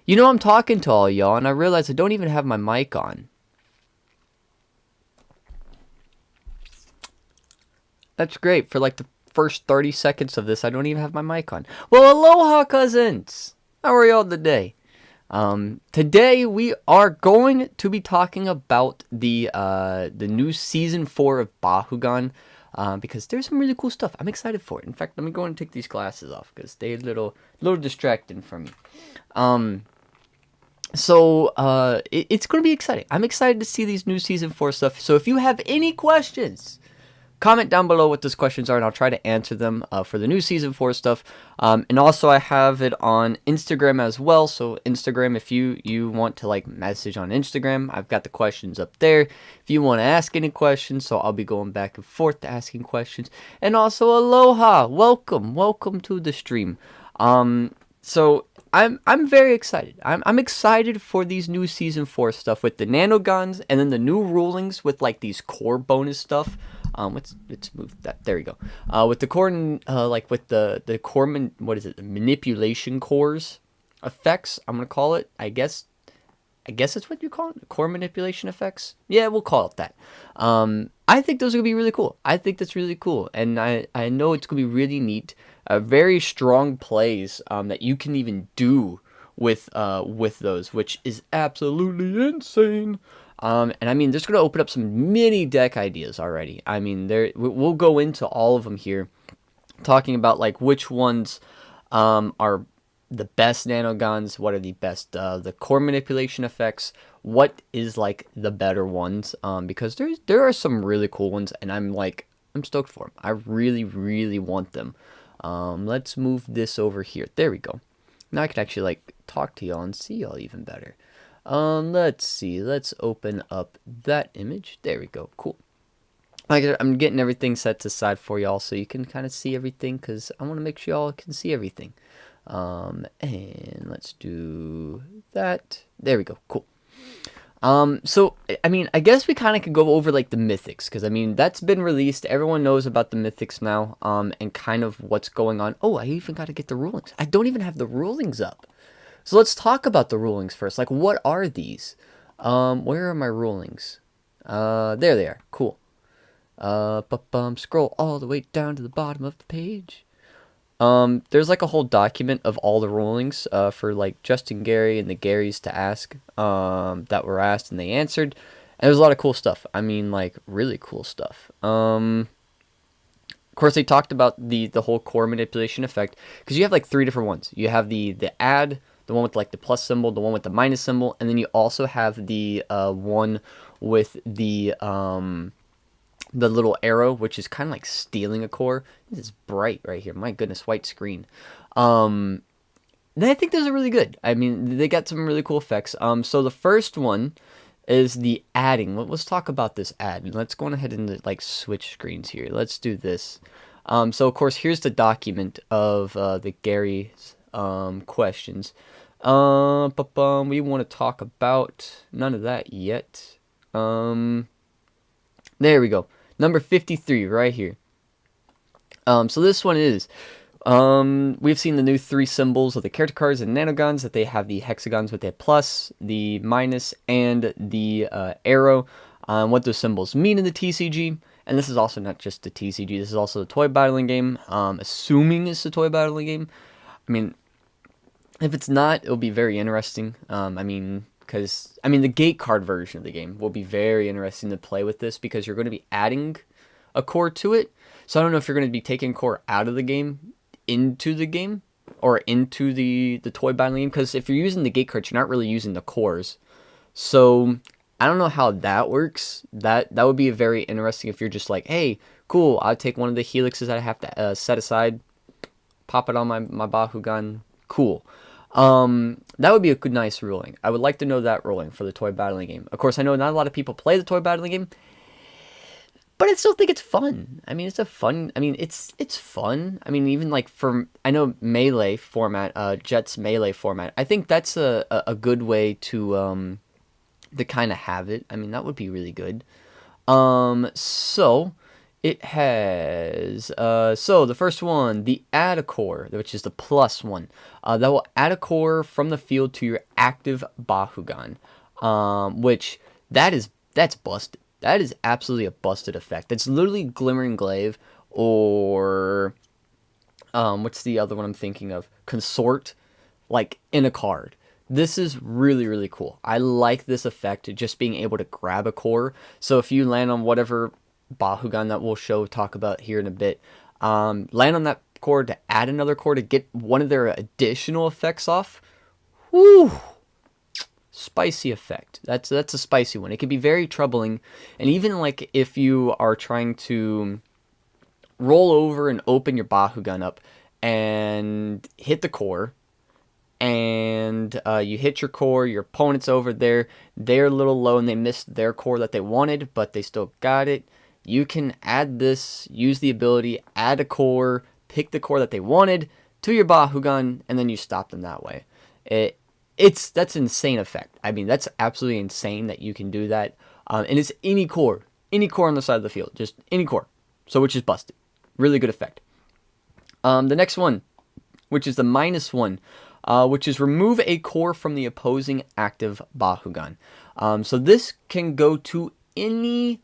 You know, I'm talking to all y'all, and I realize I don't even have my mic on. That's great. For like the first 30 seconds of this, I don't even have my mic on. Well, aloha, cousins! How are y'all today? Today we are going to be talking about the new season 4 of Bakugan, because there's some really cool stuff. I'm excited for it. In fact, let me go and take these glasses off because they're a little distracting for me. It's going to be exciting. I'm excited to see these new season 4 stuff. So if you have any questions, comment down below what those questions are, and I'll try to answer them for the new season 4 stuff. And also, I have it on Instagram as well. So Instagram, if you want to like message on Instagram, I've got the questions up there. If you want to ask any questions, so I'll be going back and forth to asking questions. And also, aloha, welcome to the stream. So I'm very excited. I'm excited for these new season 4 stuff with the Nanoguns and then the new rulings with like these core bonus stuff. Let's move that. There we go. With the core, like with the core, what is it? The manipulation cores effects. I'm gonna call it. I guess that's what you call it. Core manipulation effects. Yeah, we'll call it that. I think those are gonna be really cool. I think that's really cool, and I know it's gonna be really neat. Very strong plays that you can even do with those, which is absolutely insane. And I mean, there's going to open up some mini deck ideas already. I mean, we'll go into all of them here, talking about like which ones are the best Nanoguns, what are the best the core manipulation effects, what is like the better ones, because there are some really cool ones, and I'm stoked for them. I really want them. Let's move this over here. There we go. Now I can actually like talk to y'all and see y'all even better. Let's see. Let's open up that image. There we go. Cool. I'm getting everything set to side for y'all so you can kind of see everything, because I want to make sure y'all can see everything. And let's do that. There we go. Cool. So, I mean, I guess we kind of could go over, like, the Mythics, because, I mean, that's been released. Everyone knows about the Mythics now, and kind of what's going on. Oh, I even got to get the rulings. I don't even have the rulings up. So let's talk about the rulings first. Like, what are these? Where are my rulings? There they are. Cool. Scroll all the way down to the bottom of the page. There's like a whole document of all the rulings for like Justin Gary and the Garys to ask that were asked and they answered. And there's a lot of cool stuff. I mean, like really cool stuff. Of course, they talked about the whole core manipulation effect, because you have like 3 different ones. You have the add, the one with like the plus symbol, the one with the minus symbol, and then you also have the one with the little arrow, which is kind of like stealing a core. This is bright right here. My goodness, white screen. Then I think those are really good. I mean, they got some really cool effects. So the first one is the adding. Let's talk about this add. Let's go ahead and like switch screens here. Let's do this. So of course, here's the document of the Gary's questions. We want to talk about none of that yet. There we go. Number 53 right here. So this one is, we've seen the new 3 symbols of the character cards and Nanoguns, that they have the hexagons with the plus, the minus, and the arrow. What those symbols mean in the TCG. And this is also not just the TCG, this is also the toy battling game. Assuming it's the toy battling game. I mean, if it's not, it'll be very interesting. Because the gate card version of the game will be very interesting to play with this, because you're going to be adding a core to it. So I don't know if you're going to be taking core out of the game into the game, or into the toy battling game, because if you're using the gate cards, you're not really using the cores. So I don't know how that works. That would be very interesting if you're just like, hey, cool, I'll take one of the helixes that I have to set aside, pop it on my Bakugan, cool. That would be a good, nice ruling. I would like to know that ruling for the toy battling game. Of course, I know not a lot of people play the toy battling game, but I still think it's fun. I mean, it's fun. I mean, even like I know Melee format, Jet's Melee format. I think that's a good way to kind of have it. I mean, that would be really good. So It has, so the first one, the add a core, which is the plus one. That will add a core from the field to your active Bakugan. Which, that's busted. That is absolutely a busted effect. That's literally Glimmering Glaive, or, what's the other one I'm thinking of? Consort, like, in a card. This is really, really cool. I like this effect, just being able to grab a core. So if you land on whatever Bakugan that we'll talk about here in a bit, land on that core to add another core to get one of their additional effects off. Woo! Spicy effect. That's a spicy one. It can be very troubling, and even like if you are trying to roll over and open your Bakugan up and hit the core, and you hit your core, your opponent's over there, they're a little low and they missed their core that they wanted, but they still got it. You can add this, use the ability, add a core, pick the core that they wanted to your Bakugan, and then you stop them that way. That's an insane effect. I mean, that's absolutely insane that you can do that. And it's any core on the side of the field, just any core. So which is busted. Really good effect. The next one, which is the -1, which is remove a core from the opposing active Bakugan. So this can go to any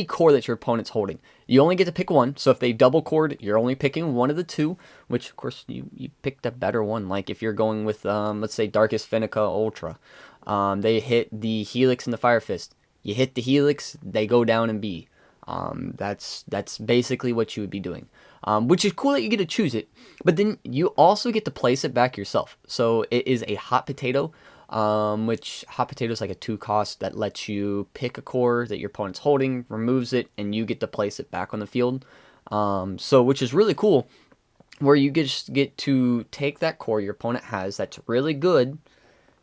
core that your opponent's holding. You only get to pick one, so if they double cored, you're only picking one of the two, which of course you picked a better one. Like if you're going with, let's say, Darkest Fenica Ultra, they hit the Helix and the Fire Fist. You hit the Helix, they go down and B. That's basically what you would be doing. Which is cool that you get to choose it, but then you also get to place it back yourself. So it is a hot potato, which hot potato is like a 2 cost that lets you pick a core that your opponent's holding, removes it, and you get to place it back on the field. So which is really cool, where you just get to take that core your opponent has that's really good,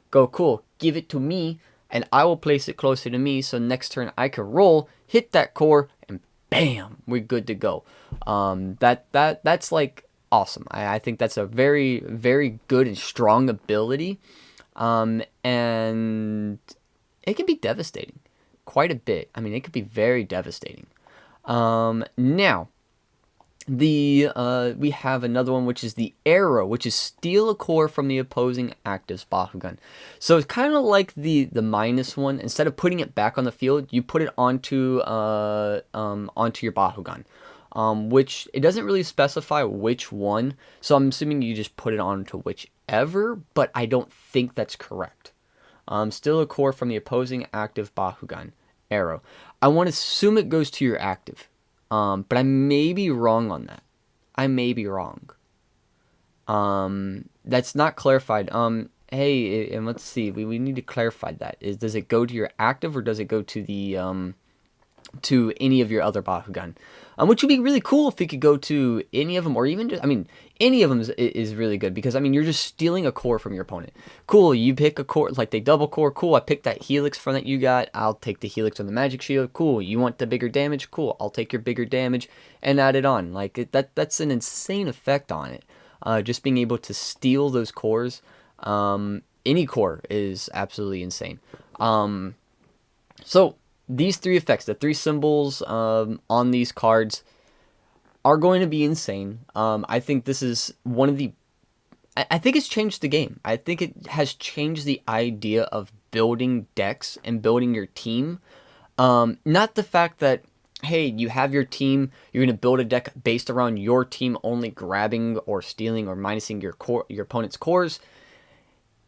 go cool, give it to me, and I will place it closer to me, so next turn I can roll, hit that core, and bam, we're good to go. That's like awesome. I think that's a very, very good and strong ability. And it can be devastating quite a bit. I mean, it could be very devastating. Now, we have another one, which is the arrow, which is steal a core from the opposing active's Bakugan. So it's kind of like the -1. Instead of putting it back on the field, you put it onto your Bakugan. Which it doesn't really specify which one, so I'm assuming you just put it onto whichever, but I don't think that's correct. Steal a core from the opposing active Bakugan. Arrow. I want to assume it goes to your active, but I may be wrong on that. I may be wrong. That's not clarified. Hey, and let's see. We need to clarify that. Does it go to your active, or does it go to the to any of your other Bakugan? Which would be really cool if it could go to any of them, or even just, I mean, any of them is really good, because, I mean, you're just stealing a core from your opponent. Cool, you pick a core, like they double core, cool, I picked that Helix from that you got, I'll take the Helix on the Magic Shield, cool, you want the bigger damage, cool, I'll take your bigger damage and add it on. Like, that's an insane effect on it. Just being able to steal those cores, any core is absolutely insane. So, these 3 effects, the 3 symbols on these cards, are going to be insane. I think this is one of the... I think it's changed the game. I think it has changed the idea of building decks and building your team. Not the fact that, hey, you have your team, you're going to build a deck based around your team only grabbing or stealing or minusing your opponent's cores.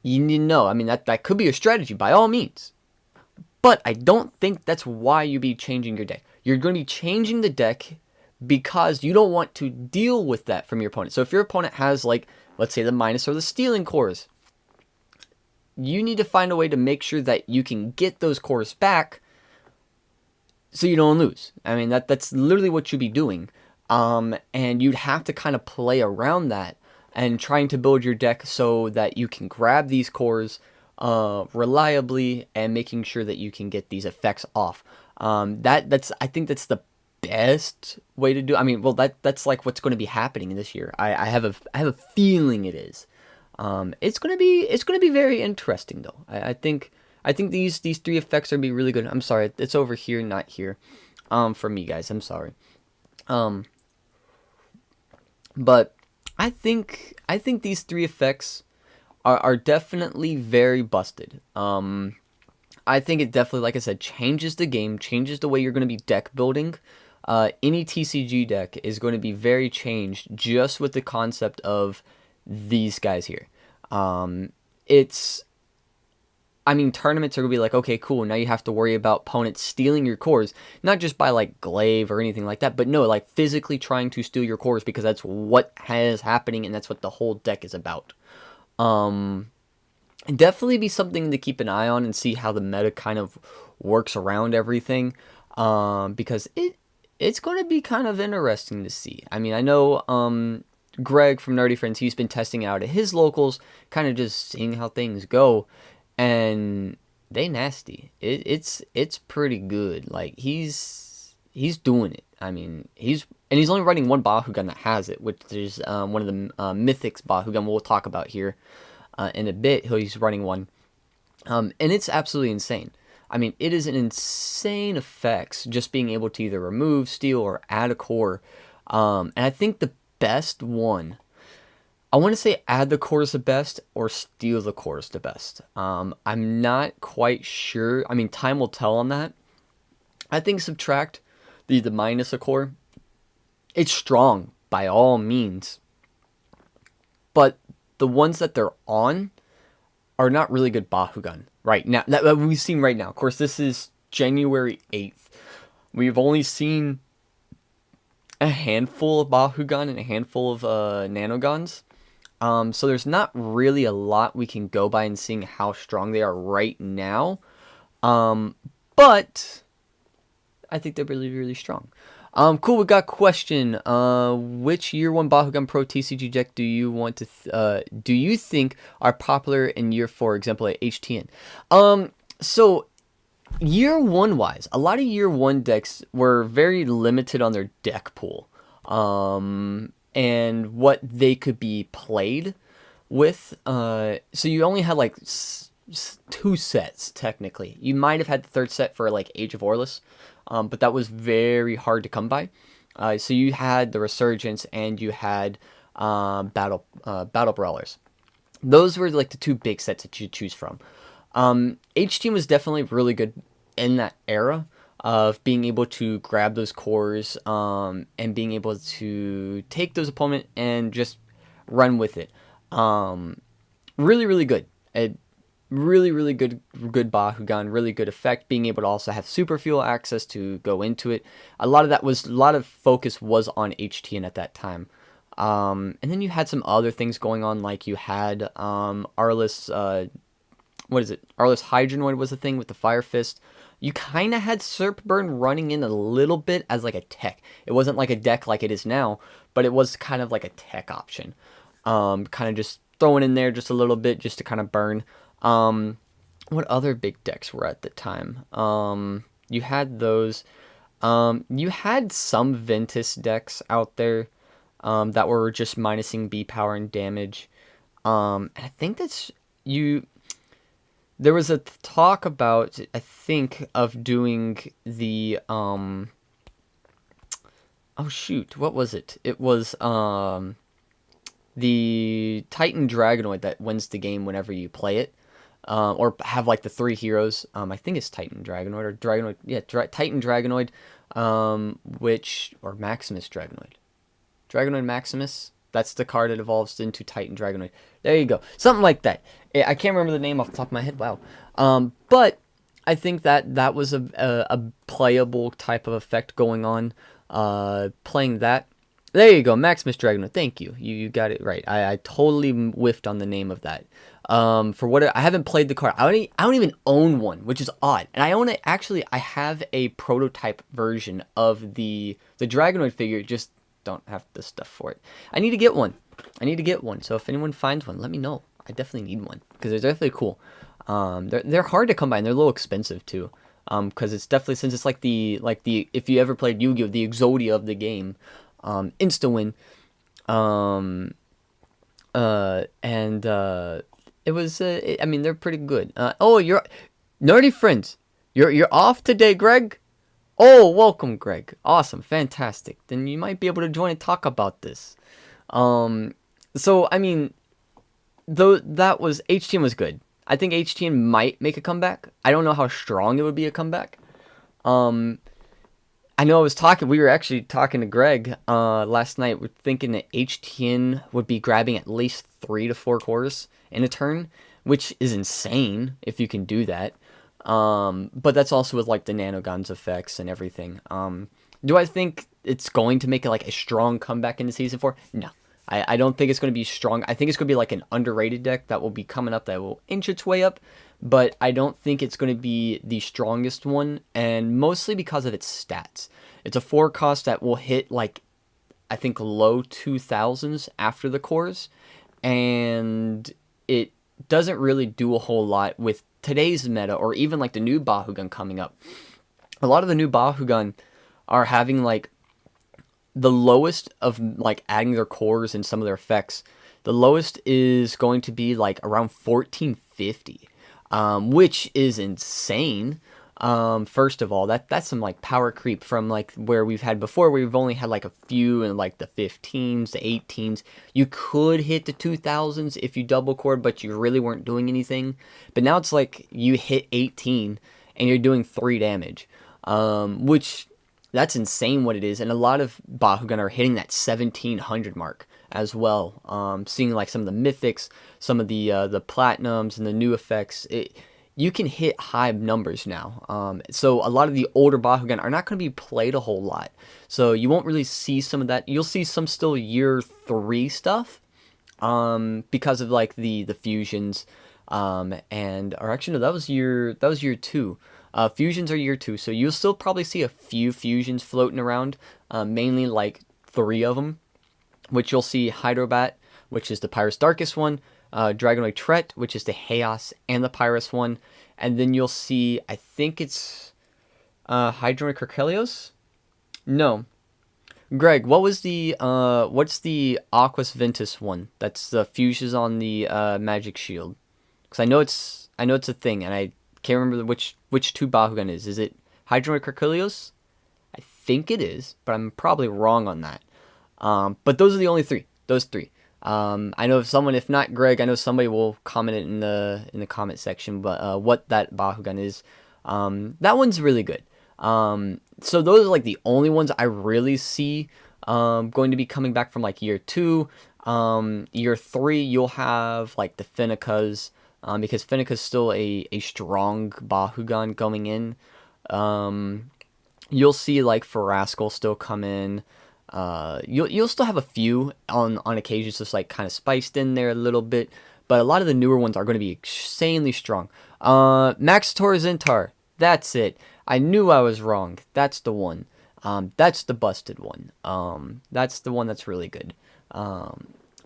You need to know, I mean, that could be a strategy by all means. But I don't think that's why you'd be changing your deck. You're going to be changing the deck because you don't want to deal with that from your opponent. So if your opponent has, like, let's say the minus or the stealing cores, you need to find a way to make sure that you can get those cores back so you don't lose. I mean, that's literally what you'd be doing. And you'd have to kind of play around that and trying to build your deck so that you can grab these cores reliably, and making sure that you can get these effects off. I think that's the best way to do. I mean, well, that's like what's going to be happening this year. I have a feeling it is. It's gonna be very interesting though. I think these 3 effects are gonna be really good. I'm sorry, it's over here, not here. for me, guys. I'm sorry. But I think these three effects are definitely very busted. I think it definitely, like I said, changes the game, changes the way you're going to be deck building. Any TCG deck is going to be very changed just with the concept of these guys here. Tournaments are going to be like, okay, cool, now you have to worry about opponents stealing your cores, not just by, like, glaive or anything like that, but no, like, physically trying to steal your cores, because that's what is happening, and that's what the whole deck is about. Definitely be something to keep an eye on and see how the meta kind of works around everything, because it's going to be kind of interesting to see. I mean, I know Greg from Nerdy Friends, he's been testing out at his locals, kind of just seeing how things go, and they nasty. It's pretty good. Like, he's doing it. I mean, he's only running one Bakugan that has it, which is one of the Mythic's Bakugan we'll talk about here in a bit. He's running one, and it's absolutely insane. I mean, it is an insane effects just being able to either remove, steal, or add a core. And I think the best one, I want to say add the core is the best or steal the core is the best. I'm not quite sure. I mean, time will tell on that. I think subtract the minus a core. It's strong by all means, but the ones that they're on are not really good Bakugan right now that we've seen right now. Of course, this is January 8th. We've only seen a handful of Bakugan and a handful of Nanoguns. So there's not really a lot we can go by in seeing how strong they are right now. But I think they're really, really strong. Cool, we got a question. Which Year 1 Bakugan Pro TCG deck do you think are popular in Year 4, example at HTN? So Year 1 wise, a lot of Year 1 decks were very limited on their deck pool. And what they could be played with. So you only had like 2 sets, technically. You might have had the 3rd set for like Age of Orlus. But that was very hard to come by. So you had the Resurgence and you had Battle Brawlers. Those were like the 2 big sets that you choose from. H-Team was definitely really good in that era of being able to grab those cores and being able to take those opponent and just run with it. Really, really good. Really, really good Bakugan, really good effect, being able to also have super fuel access to go into it. A lot of focus was on HTN at that time. And then you had some other things going on, like you had Arliss, Arliss Hydronoid was the thing with the Fire Fist. You kind of had Serpburn running in a little bit as like a tech. It wasn't like a deck like it is now, but it was kind of like a tech option. Kind of just throwing in there just a little bit just to kind of burn. What other big decks were at the time? You had those. You had some Ventus decks out there that were just minusing B power and damage. And I think that's you. There was a talk about, I think, of doing the oh shoot, what was it? It was the Titan Dragonoid that wins the game whenever you play it. Or have like the 3 heroes. I think it's Titan Dragonoid or Dragonoid. Yeah, Titan Dragonoid, or Maximus Dragonoid. Dragonoid Maximus. That's the card that evolves into Titan Dragonoid. There you go. Something like that. I can't remember the name off the top of my head. Wow. But I think that was a playable type of effect going on. Playing that. There you go. Maximus Dragonoid. Thank you. You got it right. I totally whiffed on the name of that. For what I haven't played the card. I don't even own one, which is odd. And I own it. Actually, I have a prototype version of the Dragonoid figure. Just don't have the stuff for it. I need to get one. So if anyone finds one, let me know. I definitely need one because they're definitely cool. They're hard to come by and they're a little expensive too. Because it's definitely, since it's like the if you ever played Yu-Gi-Oh, the Exodia of the game, insta win. It was I mean, they're pretty good. Oh, you're Nerdy Friends. You're off today, Greg. Oh, welcome, Greg. Awesome, fantastic. Then you might be able to join and talk about this. Um, so I mean, though that was HTN was good. I think HTN might make a comeback. I don't know how strong it would be a comeback. Um, I know we were actually talking to Greg last night. We're thinking that HTN would be grabbing at least 3 to 4 cores in a turn, which is insane if you can do that. But that's also with like the Nanogun's effects and everything. Do I think it's going to make it like a strong comeback into season 4? No. I don't think it's going to be strong. I think it's going to be like an underrated deck that will be coming up that will inch its way up, but I don't think it's going to be the strongest one, and mostly because of its stats. It's a 4 cost that will hit like, I think, low 2000s after the cores, and it doesn't really do a whole lot with today's meta or even like the new Bakugan coming up. A lot of the new Bakugan are having like the lowest of like adding their cores and some of their effects. The lowest is going to be like around 1450, which is insane. First of all, that's some like power creep from like where we've had before, where we've only had like a few in like the 15s, the 18s. You could hit the 2000s if you double core, but you really weren't doing anything. But now it's like you hit 18 and you're doing 3 damage, which that's insane what it is. And a lot of Bakugan are hitting that 1700 mark as well. Seeing like some of the mythics, some of the platinums and the new effects, you can hit high numbers now. So a lot of the older Bakugan are not going to be played a whole lot. So you won't really see some of that. You'll see some still year 3 stuff, because of like the fusions, and or actually no, that was year 2. Fusions are year 2, so you'll still probably see a few fusions floating around, mainly like 3 of them, which you'll see Hydrobat, which is the Pyrus Darkest one, Dragonoid Tret, which is the Chaos and the Pyrus one, and then you'll see, I think it's Hydronoid Kerkelios? No. Greg, what's the Aquas Ventus one? That's the fusions on the Magic Shield. Because I know it's a thing, and I can't remember which 2 Bakugan is. Is it Hydronoid Kerkelios? I think it is, but I'm probably wrong on that. But those are the only 3. Those 3. I know if not Greg, I know somebody will comment it in the comment section. But what that Bakugan is, that one's really good. So those are like the only ones I really see going to be coming back from like year 2. Year 3, you'll have like the Finicas. Because Finica's still a strong Bakugan going in. You'll see like Farascal still come in. You'll still have a few on occasions just like kind of spiced in there a little bit, but a lot of the newer ones are going to be insanely strong. Maxator Zentar, that's it. I knew I was wrong. That's the one. That's the busted one. That's the one that's really good.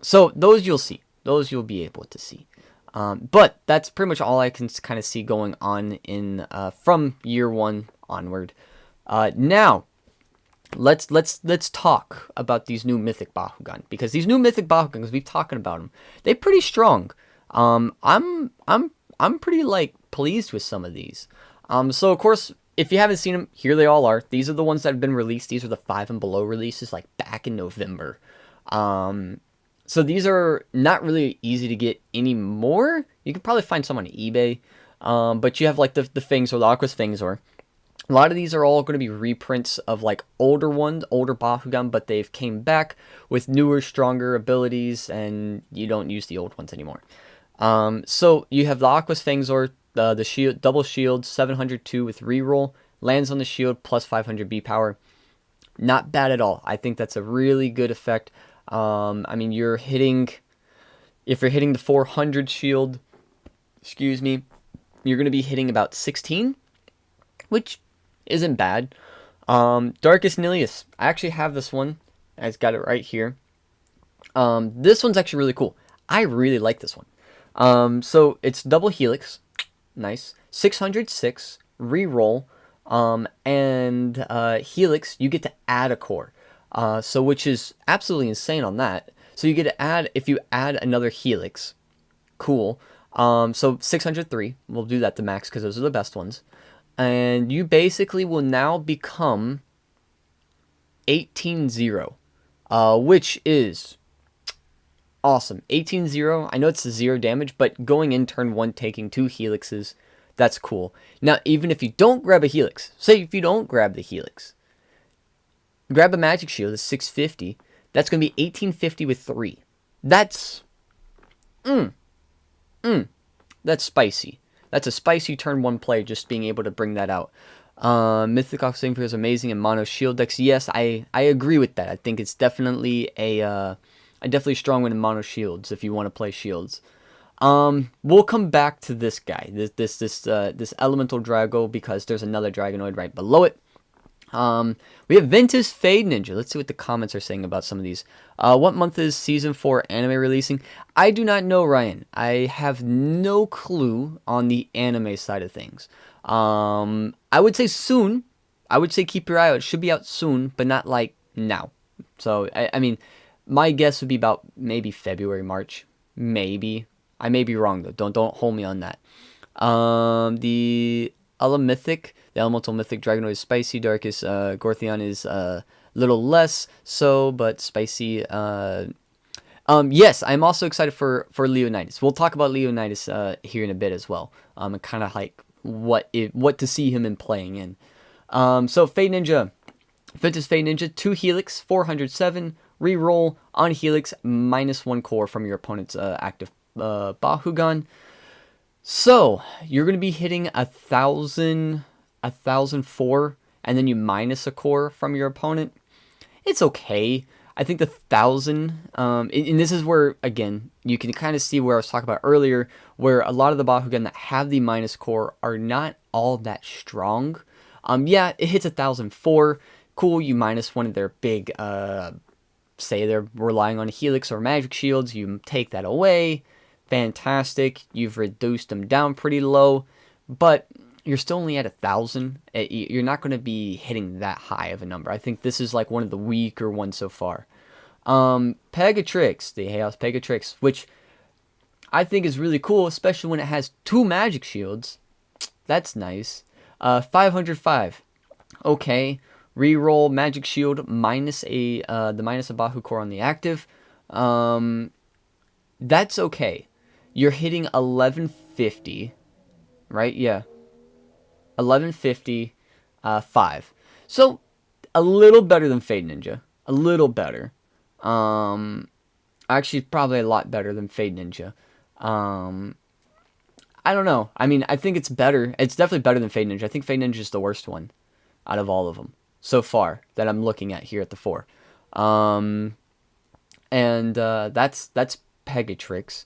So those you'll see. Those you'll be able to see. But that's pretty much all I can kind of see going on in from year 1 onward. Now, let's talk about these new Mythic Bakugan, because these new Mythic Bakugans, we've talking about them. They're pretty strong. I'm pretty like pleased with some of these. So of course, if you haven't seen them, here they all are. These are the ones that have been released. These are the 5 and below releases, like back in November. So these are not really easy to get anymore. You can probably find some on eBay. But you have like the Fangs or the Aqua's Fangzor. A lot of these are all going to be reprints of like older Bakugan, but they've came back with newer, stronger abilities, and you don't use the old ones anymore. So you have the Aqua's Fangzor, the shield, double shield, 702 with reroll, lands on the shield, plus 500 B power. Not bad at all. I think that's a really good effect. I mean, if you're hitting the 400 shield, you're going to be hitting about 16, which isn't bad. Darkest Nilius. I actually have this one. I've got it right here. This one's actually really cool. I really like this one. So it's double helix. Nice. 606, reroll, and helix, you get to add a core. So which is absolutely insane on that. So you get to add, if you add another helix, cool. So 603, we'll do that to max because those are the best ones. And you basically will now become 18-0, which is awesome. 18-0, I know it's 0 damage, but going in turn 1 taking 2 helixes, that's cool. Now, even if you don't grab a helix, say if you don't grab the helix, grab a magic shield, it's 650, that's going to be 1850 with 3. That's, that's spicy. That's a spicy turn 1 play, just being able to bring that out. Mythic Bakugan is amazing in mono shield decks. Yes, I agree with that. I think it's definitely a definitely strong one in mono shields if you want to play shields. We'll come back to this guy, this elemental Drago, because there's another Dragonoid right below it. We have Ventus Fade Ninja. Let's see what the comments are saying about some of these. What month is Season 4 anime releasing? I do not know, Ryan. I have no clue on the anime side of things. I would say soon. I would say keep your eye out. It should be out soon, but not like now. So, I mean, my guess would be about maybe February, March. Maybe. I may be wrong, though. Don't hold me on that. The Mythic, the Elemental Mythic Dragonoid is spicy. Darkest Gortheon is a little less so, but spicy. Yes, I'm also excited for Leonidas. We'll talk about Leonidas here in a bit as well. And kind of like what to see him in playing in. So Fade Ninja, Ventus Fade Ninja, 2 Helix, 407, reroll on Helix, -1 core from your opponent's active Bakugan. So you're going to be hitting 1004, and then you minus a core from your opponent. It's okay. I think the 1000, and this is where, again, you can kind of see where I was talking about earlier, where a lot of the Bakugan that have the minus core are not all that strong. Yeah, it hits 1004. Cool, you minus one of their big, say they're relying on Helix or Magic Shields, you take that away. Fantastic. You've reduced them down pretty low, but you're still only at 1000. You're not going to be hitting that high of a number. I think this is like one of the weaker ones so far. Pegatrix, the Chaos Pegatrix, which I think is really cool, especially when it has 2 magic shields. That's nice. 505. Okay. Reroll magic shield minus the minus a Bahu core on the active. That's okay. You're hitting 1150, right? Yeah. 1150, 5. So, a little better than Fade Ninja. A little better. Actually, probably a lot better than Fade Ninja. I don't know. I mean, I think it's better. It's definitely better than Fade Ninja. I think Fade Ninja is the worst one out of all of them so far that I'm looking at here at the 4. That's Pegatrix.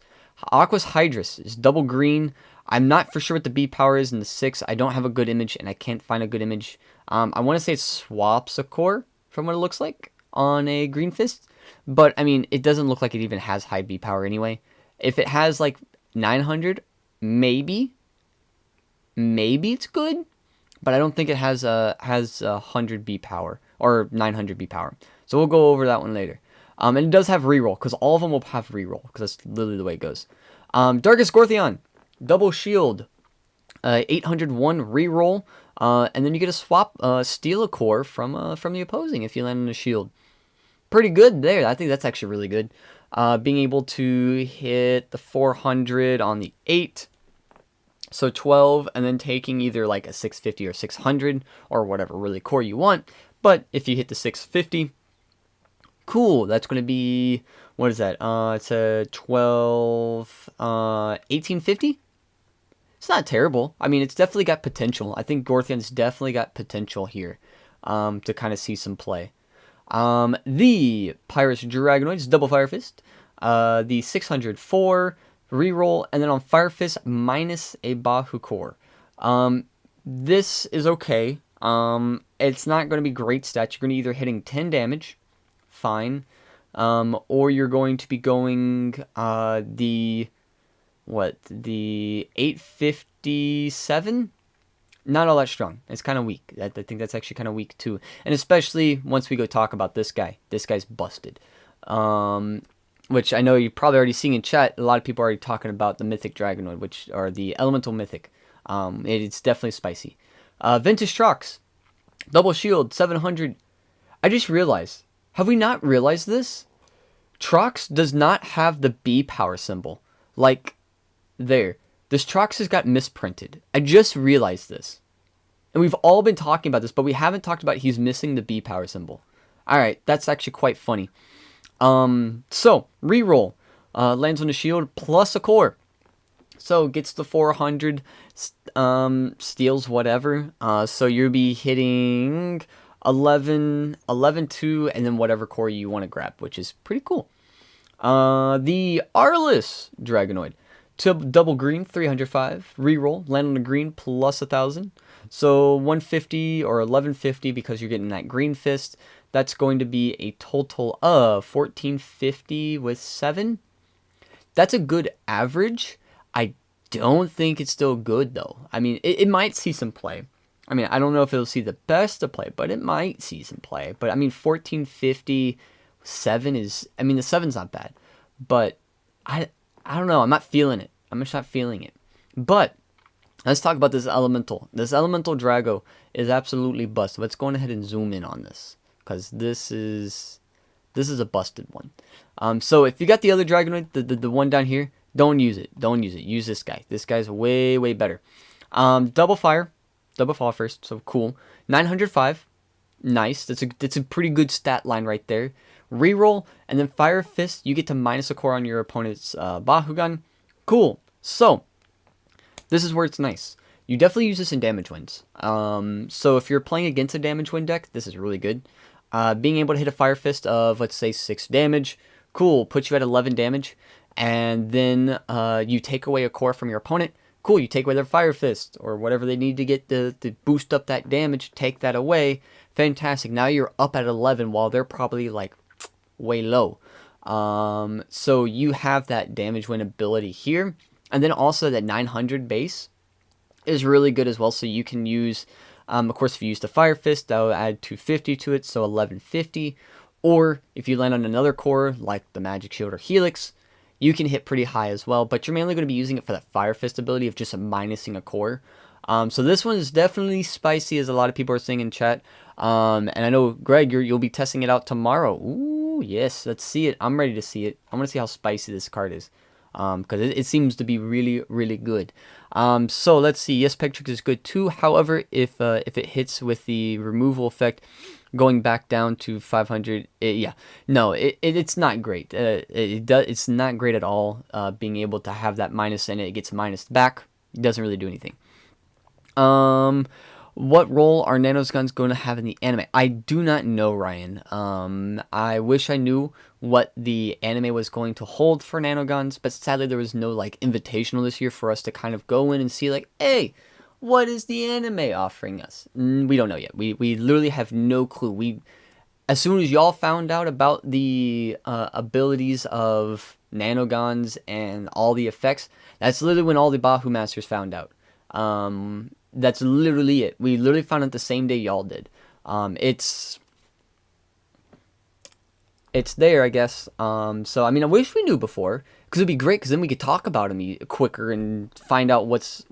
Aqua's Hydrus is double green. I'm not for sure what the B power is in the 6. I don't have a good image, and I can't find a good image. I want to say it swaps a core from what it looks like on a Green Fist, but I mean, it doesn't look like it even has high B power anyway. If it has like 900, maybe it's good, but I don't think it has 100 B power or 900 B power. So we'll go over that one later. And it does have reroll, because all of them will have reroll, because that's literally the way it goes. Darkest Gortheon, double shield, 801 reroll, and then you get to swap, steal a core from the opposing if you land on a shield. Pretty good there. I think that's actually really good. Being able to hit the 400 on the 8, so 12, and then taking either like a 650 or 600, or whatever really core you want. But if you hit the 650... cool, that's going to be, what is that, it's a 12, 1850? It's not terrible. I mean, it's definitely got potential. I think Gortheon's definitely got potential here, to kind of see some play. The Pyrus Dragonoids, double Fire Fist, the 604, reroll, and then on Fire Fist, minus a Bahu core. This is okay. It's not going to be great stats. You're going to either hitting 10 damage, fine, or you're going to be going the 857. Not all that strong. It's kind of weak. I think that's actually kind of weak too, and especially once we go talk about this guy. This guy's busted, which I know you're probably already seeing in chat. A lot of people are already talking about the Mythic Dragonoid, which are the Elemental Mythic. It's definitely spicy. Vintage Trucks, double shield, 700. I just realized, have we not realized this? Trox does not have the B power symbol. Like, there. This Trox has got misprinted. I just realized this. And we've all been talking about this, but we haven't talked about he's missing the B power symbol. Alright, that's actually quite funny. So, reroll. Lands on the shield plus a core. So, gets the 400, steals whatever. So, you'll be hitting 11, 2, and then whatever core you want to grab, which is pretty cool. The Arliss Dragonoid. Double green, 305. Reroll, land on the green, plus 1,000. So 150 or 1150 because you're getting that green fist. That's going to be a total of 1450 with 7. That's a good average. I don't think it's still good, though. I mean, it might see some play. I mean, I don't know if it'll see the best of play, but it might see some play. But, I mean, 1450, 7 is... I mean, the 7's not bad. But, I don't know. I'm not feeling it. I'm just not feeling it. But, let's talk about this Elemental. This Elemental Drago is absolutely busted. Let's go ahead and zoom in on this. Because this is a busted one. So, if you got the other Dragonoid, the one down here, don't use it. Don't use it. Use this guy. This guy's way, way better. Double fire. Double fall first, so cool. 905, nice. That's a pretty good stat line right there. Reroll, and then Fire Fist, you get to minus a core on your opponent's Bakugan. Cool. So, this is where it's nice. You definitely use this in damage wins. So if you're playing against a damage win deck, this is really good. Being able to hit a Fire Fist of, let's say, 6 damage, cool, puts you at 11 damage. And then you take away a core from your opponent. Cool, you take away their Fire Fist or whatever they need to get to boost up that damage. Take that away. Fantastic. Now you're up at 11 while they're probably like way low. So you have that damage win ability here. And then also that 900 base is really good as well. So you can use, of course, if you use the Fire Fist, that will add 250 to it. So 1150. Or if you land on another core like the Magic Shield or Helix, you can hit pretty high as well, but you're mainly going to be using it for that Fire Fist ability of just minusing a core. So this one is definitely spicy, as a lot of people are saying in chat. And I know, Greg, you'll be testing it out tomorrow. Ooh, yes, let's see it. I'm ready to see it. I want to see how spicy this card is, because it seems to be really, really good. So let's see. Yes, Pegtrix is good too. However, if it hits with the removal effect, going back down to 500, it's not great. It's not great at all. Being able to have that minus and it gets minused back, it doesn't really do anything. What role are Nanogun's going to have in the anime? I do not know, Ryan. I wish I knew what the anime was going to hold for Nanoguns, but sadly there was no like invitational this year for us to kind of go in and see like, hey, what is the anime offering us? We don't know yet. We literally have no clue. As soon as y'all found out about the abilities of Nanogons and all the effects, that's literally when all the Bahu Masters found out. That's literally it. We literally found out the same day y'all did. It's there, I guess. So, I mean, I wish we knew before, because it'd be great, because then we could talk about them quicker and find out what's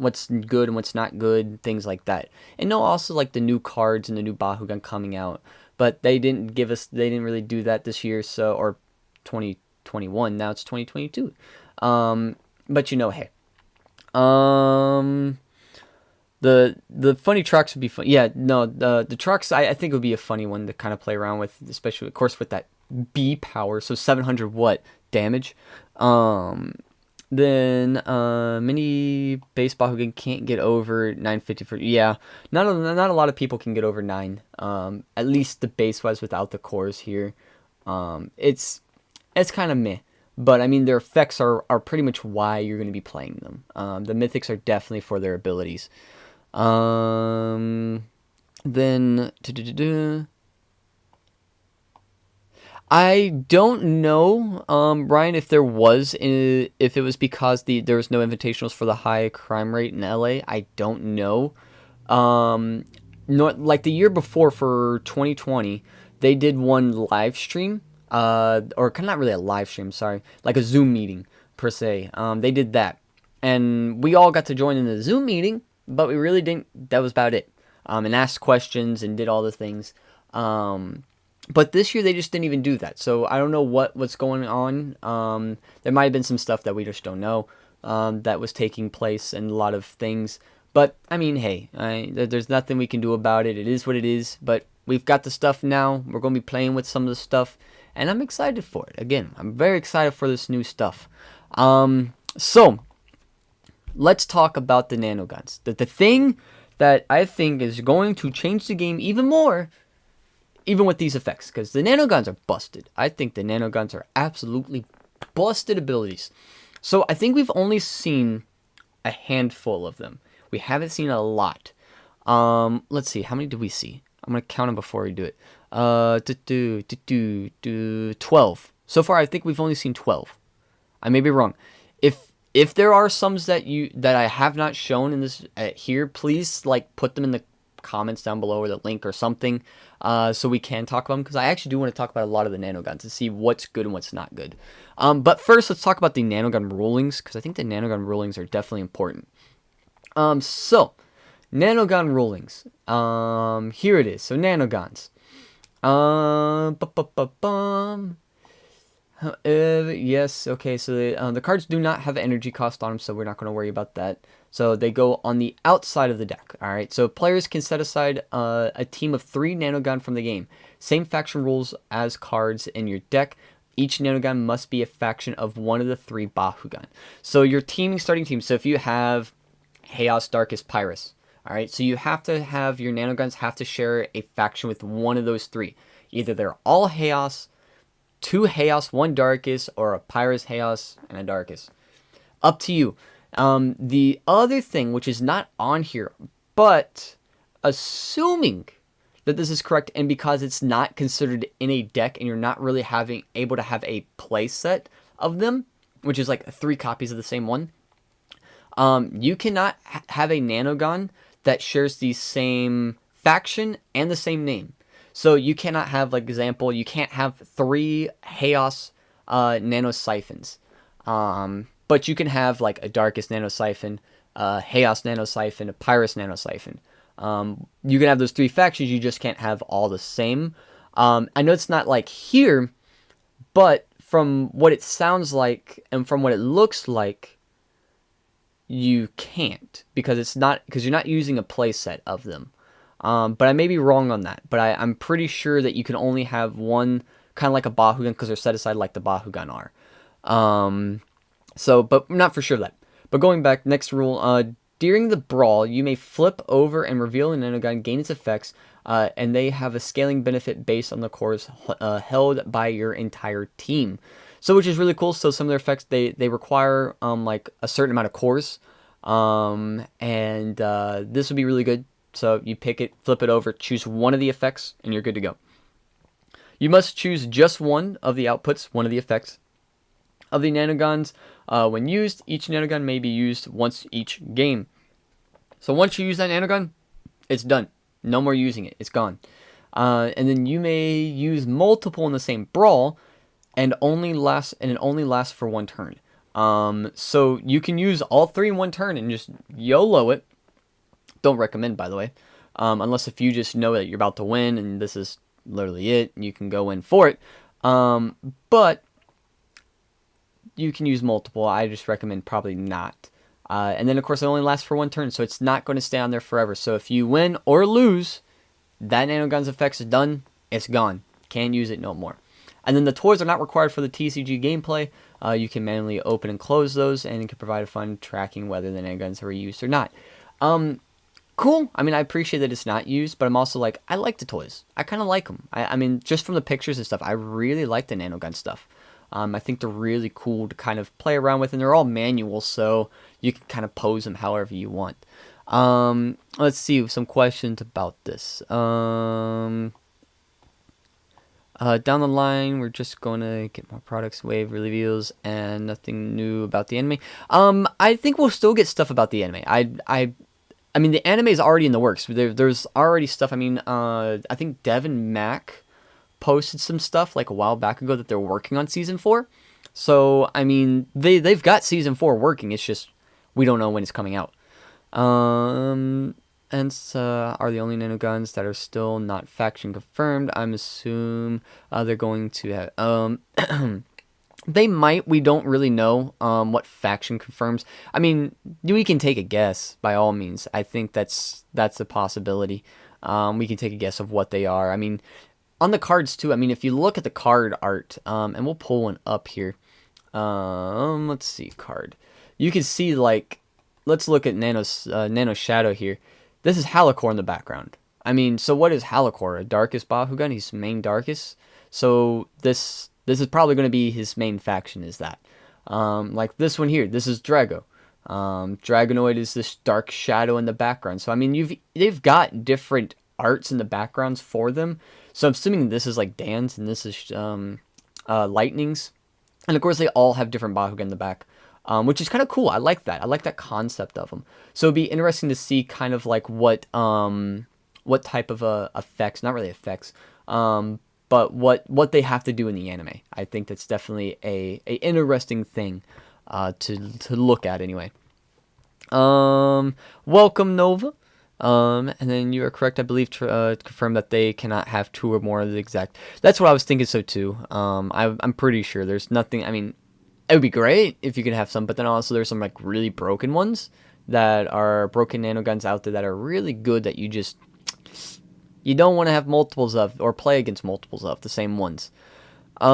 good and what's not good, things like that. And know also, like, the new cards and the new Bakugan coming out. But they didn't really do that this year, so, or 2021, now it's 2022. But, hey. The funny trucks would be fun. Yeah, no, the trucks, I think it would be a funny one to kind of play around with, especially, of course, with that B power, so 700 what damage. Then mini base Bakugan can't get over 950 for, yeah, not a lot of people can get over 9. At least the base wise without the cores here. It's kind of meh. But, I mean, their effects are pretty much why you're going to be playing them. The Mythics are definitely for their abilities. Then... I don't know, Ryan, if it was because there was no invitationals for the high crime rate in LA. I don't know. Like the year before for 2020, they did one live stream, or not really a live stream, sorry, like a Zoom meeting per se. They did that, and we all got to join in the Zoom meeting, but we really didn't. That was about it. and asked questions and did all the things. But this year they just didn't even do that. So I don't know what's going on. There might have been some stuff that we just don't know that was taking place and a lot of things. But I mean, hey, there's nothing we can do about it. It is what it is. But we've got the stuff now. We're going to be playing with some of the stuff. And I'm excited for it. Again, I'm very excited for this new stuff. So let's talk about the nanoguns. The thing that I think is going to change the game even more, even with these effects, because the nanoguns are busted. I think the nanoguns are absolutely busted abilities. So I think we've only seen a handful of them. We haven't seen a lot. Let's see. How many did we see? I'm going to count them before we do it. 12. So far, I think we've only seen 12. I may be wrong. If there are some that I have not shown in this here, please put them in the comments down below or the link or something, so we can talk about them, because I actually do want to talk about a lot of the nanoguns and see what's good and what's not good. But first, let's talk about the nanogun rulings, because I think the nanogun rulings are definitely important. So nanogun rulings. Here it is. So nanogons. Yes, okay, so the cards do not have energy cost on them, so we're not going to worry about that. So they go on the outside of the deck, alright? So players can set aside a team of 3 nanogun from the game. Same faction rules as cards in your deck. Each nanogun must be a faction of one of the 3 Bakugan. So your starting team, so if you have Chaos, Darkest, Pyrus, alright? So you have to have, your nanoguns have to share a faction with one of those 3. Either they're all Chaos, 2 Chaos, 1 Darkest, or a Pyrus, Chaos, and a Darkest. Up to you. The other thing, which is not on here, but assuming that this is correct, and because it's not considered in a deck, and you're not really able to have a play set of them, which is 3 copies of the same one, you cannot have a nanogun that shares the same faction and the same name. So you cannot have, example, you can't have 3 Chaos Nano Siphons. But you can have, a Darkest Nano Siphon, Chaos Nano Siphon, a Pyrus Nano Siphon. You can have those 3 factions, you just can't have all the same. I know it's not here, but from what it sounds like, and from what it looks like, you can't. Because you're not using a playset of them. But I may be wrong on that. But I'm pretty sure that you can only have one, kind of like a Bakugan, because they're set aside like the Bakugan are. But I'm not for sure of that. But going back, next rule, during the brawl, you may flip over and reveal a nanogun, gain its effects, and they have a scaling benefit based on the cores held by your entire team. So, which is really cool. So some of their effects, they require, a certain amount of cores. This would be really good. So you pick it, flip it over, choose one of the effects, and you're good to go. You must choose just one of the outputs, one of the effects of the nanogons. When used, each nanogun may be used once each game. So once you use that nanogun, it's done. No more using it. It's gone. And then you may use multiple in the same brawl, and it only lasts for 1 turn. So you can use all 3 in 1 turn and just YOLO it. Don't recommend, by the way, unless if you just know that you're about to win and this is literally it, you can go in for it. But you can use multiple. I just recommend probably not. And then, of course, it only lasts for 1 turn, so it's not going to stay on there forever. So if you win or lose, that nanogun's effects is done. It's gone. Can't use it no more. And then the toys are not required for the TCG gameplay. You can manually open and close those, and it can provide a fun tracking whether the nanoguns are used or not. Cool. I mean, I appreciate that it's not used, but I'm also I like the toys. I kind of like them. I mean, just from the pictures and stuff, I really like the nanogun stuff. I think they're really cool to kind of play around with, and they're all manual, so you can kind of pose them however you want. Let's see, some questions about this. Down the line, we're just going to get more products, wave reveals, and nothing new about the anime. I think we'll still get stuff about the anime. I mean, the anime is already in the works. There's already stuff. I mean, I think Devin Mack posted some stuff a while back ago that they're working on season 4. So, I mean, they've got season 4 working. It's just we don't know when it's coming out. are the only nanoguns that are still not faction confirmed. I'm assuming they're going to have they might. We don't really know what faction confirms. I mean, we can take a guess by all means. I think that's a possibility. We can take a guess of what they are. I mean, on the cards too. I mean, if you look at the card art, and we'll pull one up here. Let's see, card. You can see, like, let's look at Nano Shadow here. This is Halakor in the background. I mean, so what is Halakor? A Darkest Bakugan? He's main Darkest. So this is probably going to be his main faction, is that. Like this one here, this is Drago. Dragonoid is this dark shadow in the background. So I mean, they've got different arts in the backgrounds for them. So I'm assuming this is like Dan's and this is Lightning's. And of course, they all have different Bakugan in the back, which is kind of cool. I like that. I like that concept of them. So it'd be interesting to see kind of like what type of effects, not really effects, but what they have to do in the anime. I think that's definitely a interesting thing to look at anyway. Welcome, Nova. And then you are correct, I believe, to confirm that they cannot have 2 or more of the exact. That's what I was thinking so too. I'm pretty sure there's nothing. I mean, it would be great if you could have some, but then also there's some like really broken ones that are broken nanoguns out there that are really good that you don't want to have multiples of or play against multiples of the same ones. Is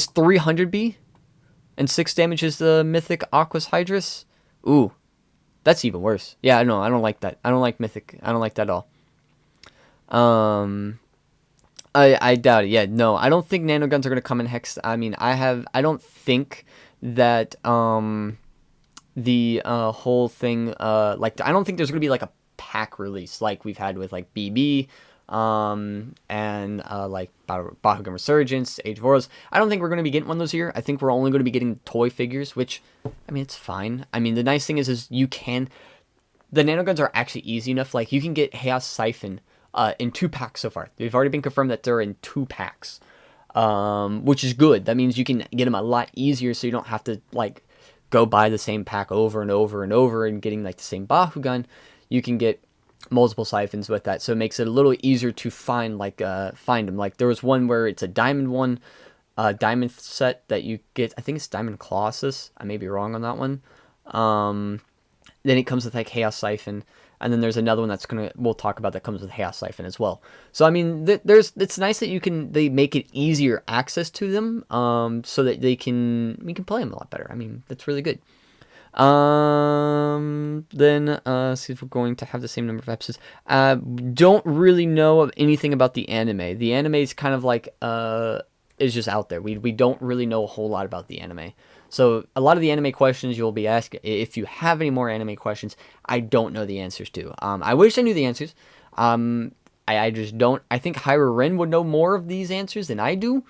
300B and 6 damage is the Mythic Aquas Hydrus? Ooh. That's even worse. Yeah, no, I don't like that. I don't like Mythic. I don't like that at all. I doubt it. Yeah, no, I don't think nanoguns are gonna come in hex. I mean, I don't think that the whole thing like I don't think there's gonna be like a pack release like we've had with like BB and like Bakugan Resurgence, Age of Worlds. I don't think we're going to be getting one of those here. I think we're only going to be getting toy figures, which, I mean, it's fine. I mean, the nice thing is the nanoguns are actually easy enough. Like, you can get Chaos Siphon in 2 packs so far. They've already been confirmed that they're in 2 packs, which is good. That means you can get them a lot easier, so you don't have to, like, go buy the same pack over and over and over and getting, like, the same Bakugan. You can get multiple siphons with that, so it makes it a little easier to find them. Like there was one where it's a diamond one, diamond set that you get. I think it's Diamond Colossus. I may be wrong on that one. Then it comes with like Chaos Siphon, and then there's another one we'll talk about that comes with Chaos Siphon as well. So I mean, it's nice that they make it easier access to them, so that we can play them a lot better. I mean, that's really good. Then see if we're going to have the same number of episodes. Don't really know of anything about the anime. The anime is kind of like is just out there. We don't really know a whole lot about the anime. So a lot of the anime questions you'll be asked, if you have any more anime questions, I don't know the answers to. I wish I knew the answers. I just don't. I think Hyra Ren would know more of these answers than I do.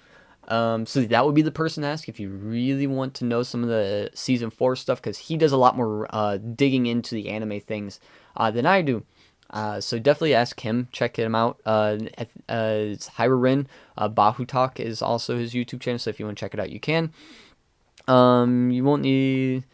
So that would be the person to ask if you really want to know some of the Season 4 stuff, because he does a lot more digging into the anime things than I do. So definitely ask him. Check him out. It's Hyra Ren. Bahu Talk is also his YouTube channel, so if you want to check it out, you can. You won't need...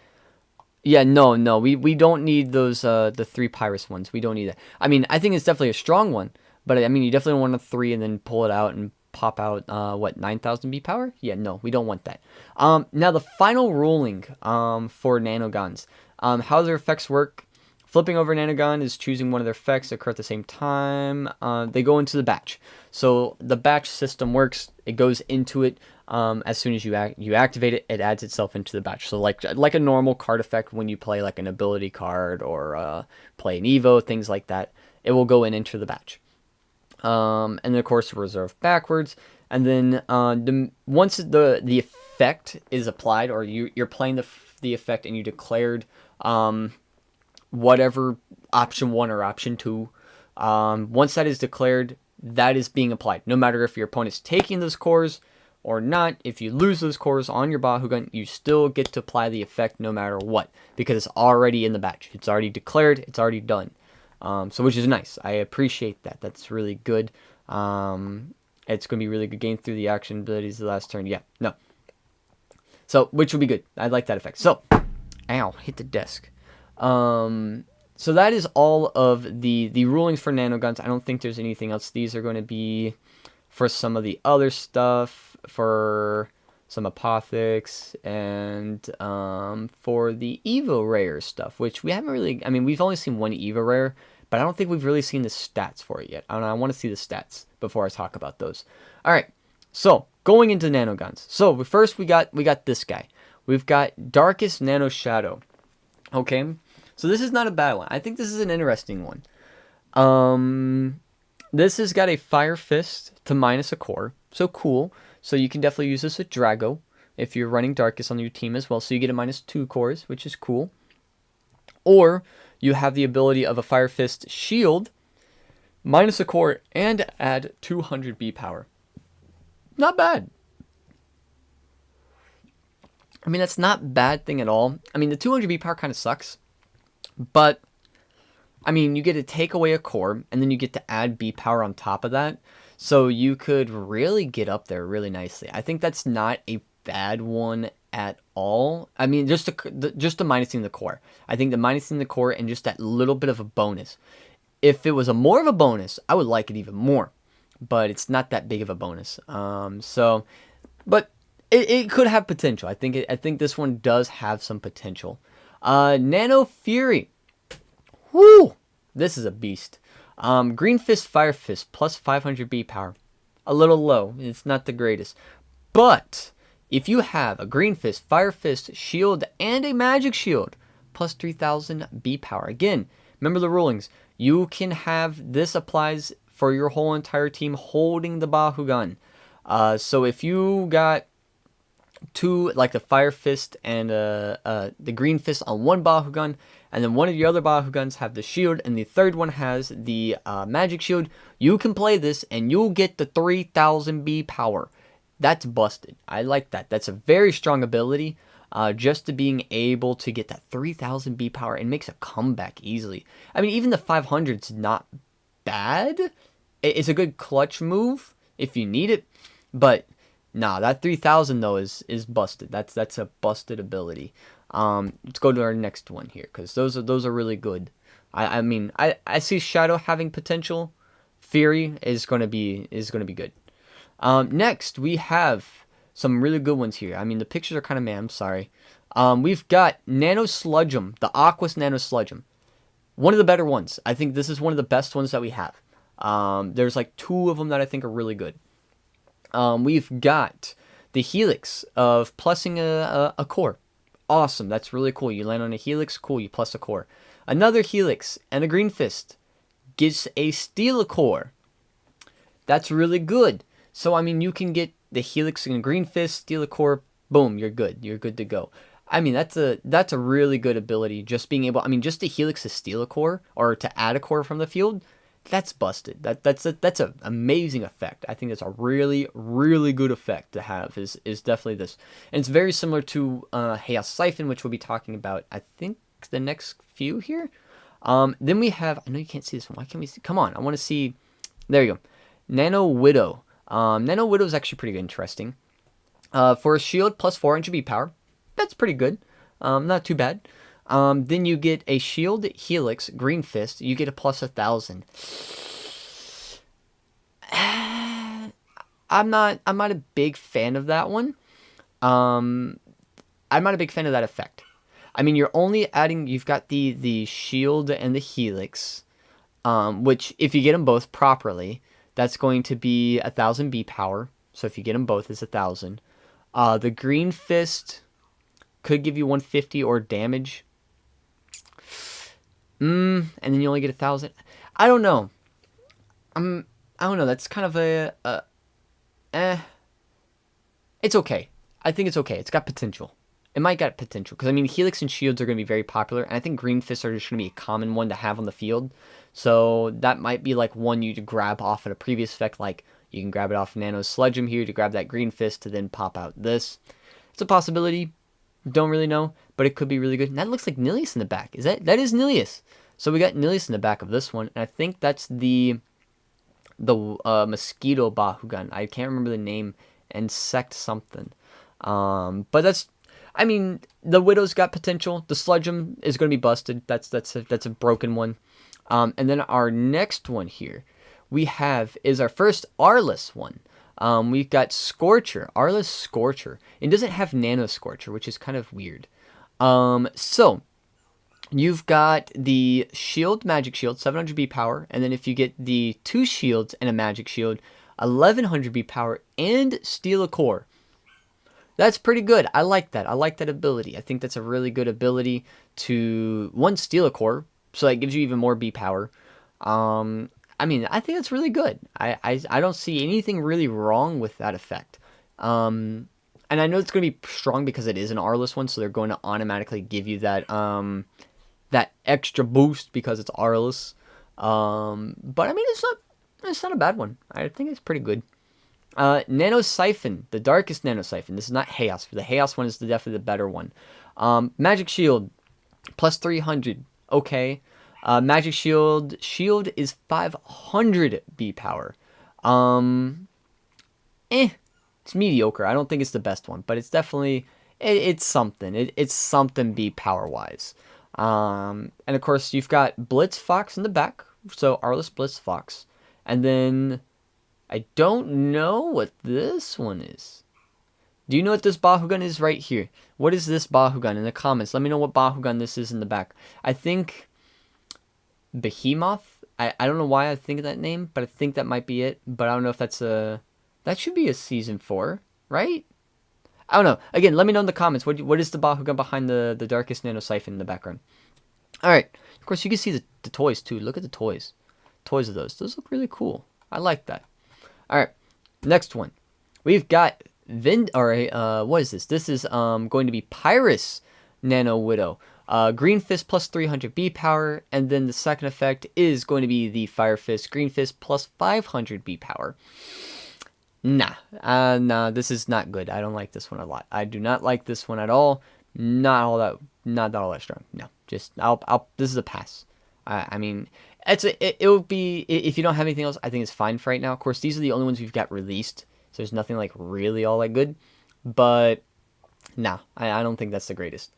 Yeah, no, we don't need those, the 3 Pyrus ones. We don't need that. I mean, I think it's definitely a strong one, but I mean, you definitely want a 3 and then pull it out and pop out 9,000 B power. Yeah, no, we don't want that. Now the final ruling for nanoguns, how their effects work. Flipping over Nanogun is choosing one of their effects that occur at the same time. They go into the batch. So the batch system works. It goes into it as soon as you activate it. It adds itself into the batch. So like a normal card effect when you play like an ability card or play an Evo, things like that. It will go into the batch. And then of course reserve backwards. And then once the effect is applied, or you're playing the effect and you declared whatever option 1 or option 2, once that is declared, that is being applied. No matter if your opponent's taking those cores or not, if you lose those cores on your Bakugan, you still get to apply the effect no matter what, because it's already in the batch. It's already declared. It's already done. So which is nice. I appreciate that. That's really good. It's going to be really good gain through the action abilities the last turn. Yeah, no. So, which would be good. I like that effect. So, ow, hit the desk. So that is all of the rulings for nanoguns. I don't think there's anything else. These are going to be for some of the other stuff, for some apothetics, and for the Evo Rare stuff, which we haven't really... I mean, we've only seen one Evo Rare, but I don't think we've really seen the stats for it yet. I want to see the stats before I talk about those. All right, so going into nanoguns. So first we got this guy. We've got Darkest Nano Shadow. Okay, so this is not a bad one. I think this is an interesting one. This has got a Fire Fist to minus a core, so cool. So you can definitely use this with Drago if you're running Darkest on your team as well. So you get a -2 cores, which is cool. Or you have the ability of a Fire Fist shield, minus a core, and add 200 B power. Not bad. I mean, that's not a bad thing at all. I mean, the 200 B power kind of sucks. But, I mean, you get to take away a core, and then you get to add B power on top of that. So you could really get up there really nicely. I think that's not a bad one at all. I mean, just the minusing the core. I think the minusing the core and just that little bit of a bonus. If it was a more of a bonus, I would like it even more. But it's not that big of a bonus. But it could have potential. I think this one does have some potential. Nano Fury. Woo! This is a beast. Green Fist, Fire Fist, plus 500 B power. A little low. It's not the greatest. But if you have a Green Fist, Fire Fist, Shield, and a Magic Shield, plus 3000 B power. Again, remember the rulings. You can have this applies for your whole entire team holding the Bakugan. So if you got two, like the Fire Fist and the Green Fist on one Bakugan, and then one of your other Bakugans have the shield, and the third one has the Magic Shield, you can play this, and you'll get the 3000 B power. That's busted. I like that. That's a very strong ability. Just to being able to get that 3000 B power, it makes a comeback easily. I mean, even the 500's not bad. It's a good clutch move if you need it, but nah, that 3000 though is busted. That's a busted ability. Let's go to our next one here, because those are really good. I mean, I see Shadow having potential. Fury is gonna be good. Next we have some really good ones here. I mean, the pictures are kind of meh. I'm sorry. We've got Nano Sludgeum, the Aquas Nano Sludgeum. One of the better ones. I think this is one of the best ones that we have. There's like 2 of them that I think are really good. We've got the Helix of plussing a core. Awesome. That's really cool. You land on a Helix, cool, you plus a core. Another Helix and a Green Fist gets a Steal a core. That's really good. So, I mean, you can get the Helix and a Green Fist, Steal a core, boom, you're good. You're good to go. I mean, that's a really good ability. Just being able, I mean, just the Helix to steal a core or to add a core from the field, that's busted. That's an amazing effect. I think that's a really, really good effect to have is definitely this. And it's very similar to Chaos Siphon, which we'll be talking about, I think, the next few here. Then we have, I know you can't see this one. Why can't we see? Come on, I want to see. There you go. Nano Widow. Nano Widow is actually pretty interesting. For a shield plus 400 B power, that's pretty good. Not too bad. Then you get a shield, Helix, Green Fist. You get a plus 1000. I'm not a big fan of that one. I'm not a big fan of that effect. I mean, you're only adding. You've got the shield and the Helix, which if you get them both properly, that's going to be 1000 B power. So if you get them both, it's 1000. The Green Fist could give you 150 or damage. And then you only get 1000. I don't know. I don't know. That's kind of It's okay. I think it's okay. It's got potential. It might got potential. Because, I mean, Helix and Shields are going to be very popular. And I think Green Fists are just going to be a common one to have on the field. So that might be like one you to grab off at a previous effect. Like, you can grab it off Nano Sludgeum here to grab that Green Fist to then pop out this. It's a possibility. Don't really know, but it could be really good. And that looks like Nilius in the back. That is Nilius. So we got Nilius in the back of this one, and I think that's the Mosquito Bakugan. I can't remember the name. Insect something. But that's, I mean, the Widow's got potential. The Sludgeum is going to be busted. That's a broken one. And then our next one here we have is our first Arliss one. We've got Scorcher, Arliss Scorcher. It doesn't have Nano Scorcher, which is kind of weird. So you've got the shield, magic shield, 700B power, and then if you get the 2 shields and a magic shield, 1100B power, and steal a core. That's pretty good. I like that. I like that ability. I think that's a really good ability to, one, steal a core, so that gives you even more B power. I mean, I think that's really good. I don't see anything really wrong with that effect. And I know it's going to be strong because it is an Arliss one, so they're going to automatically give you that that extra boost because it's Arliss. But I mean, it's not a bad one. I think it's pretty good. Nano Siphon, the darkest Nano Siphon. This is not Chaos. The Chaos one is definitely the better one. Magic Shield, plus 300. Okay. Magic Shield is 500 B power. It's mediocre. I don't think it's the best one, but it's definitely it's something. It's something B power wise. And of course you've got Blitz Fox in the back, so Arliss Blitz Fox, and then I don't know what this one is. Do you know what this Bakugan is right here? What is this Bakugan in the comments? Let me know what Bakugan this is in the back. I think Behemoth. I don't know why I think of that name, but I think that might be it. But I don't know if that's that should be a season 4, right? I don't know. Again, let me know in the comments. What is the Bakugan behind the darkest Nano Siphon in the background? Alright. Of course, you can see the toys, too. Look at the toys. Toys of those. Those look really cool. I like that. Alright. Next one. We've got what is this? This is going to be Pyrus Nano Widow. Green Fist plus 300 B power. And then the second effect is going to be the Fire Fist Green Fist plus 500 B power. Nah, this is not good. I don't like this one a lot. I do not like this one at all. Not all that strong. No, just this is a pass. I mean, it would be, if you don't have anything else, I think it's fine for right now. Of course, these are the only ones we've got released, so there's nothing like really all that good. But nah, I don't think that's the greatest.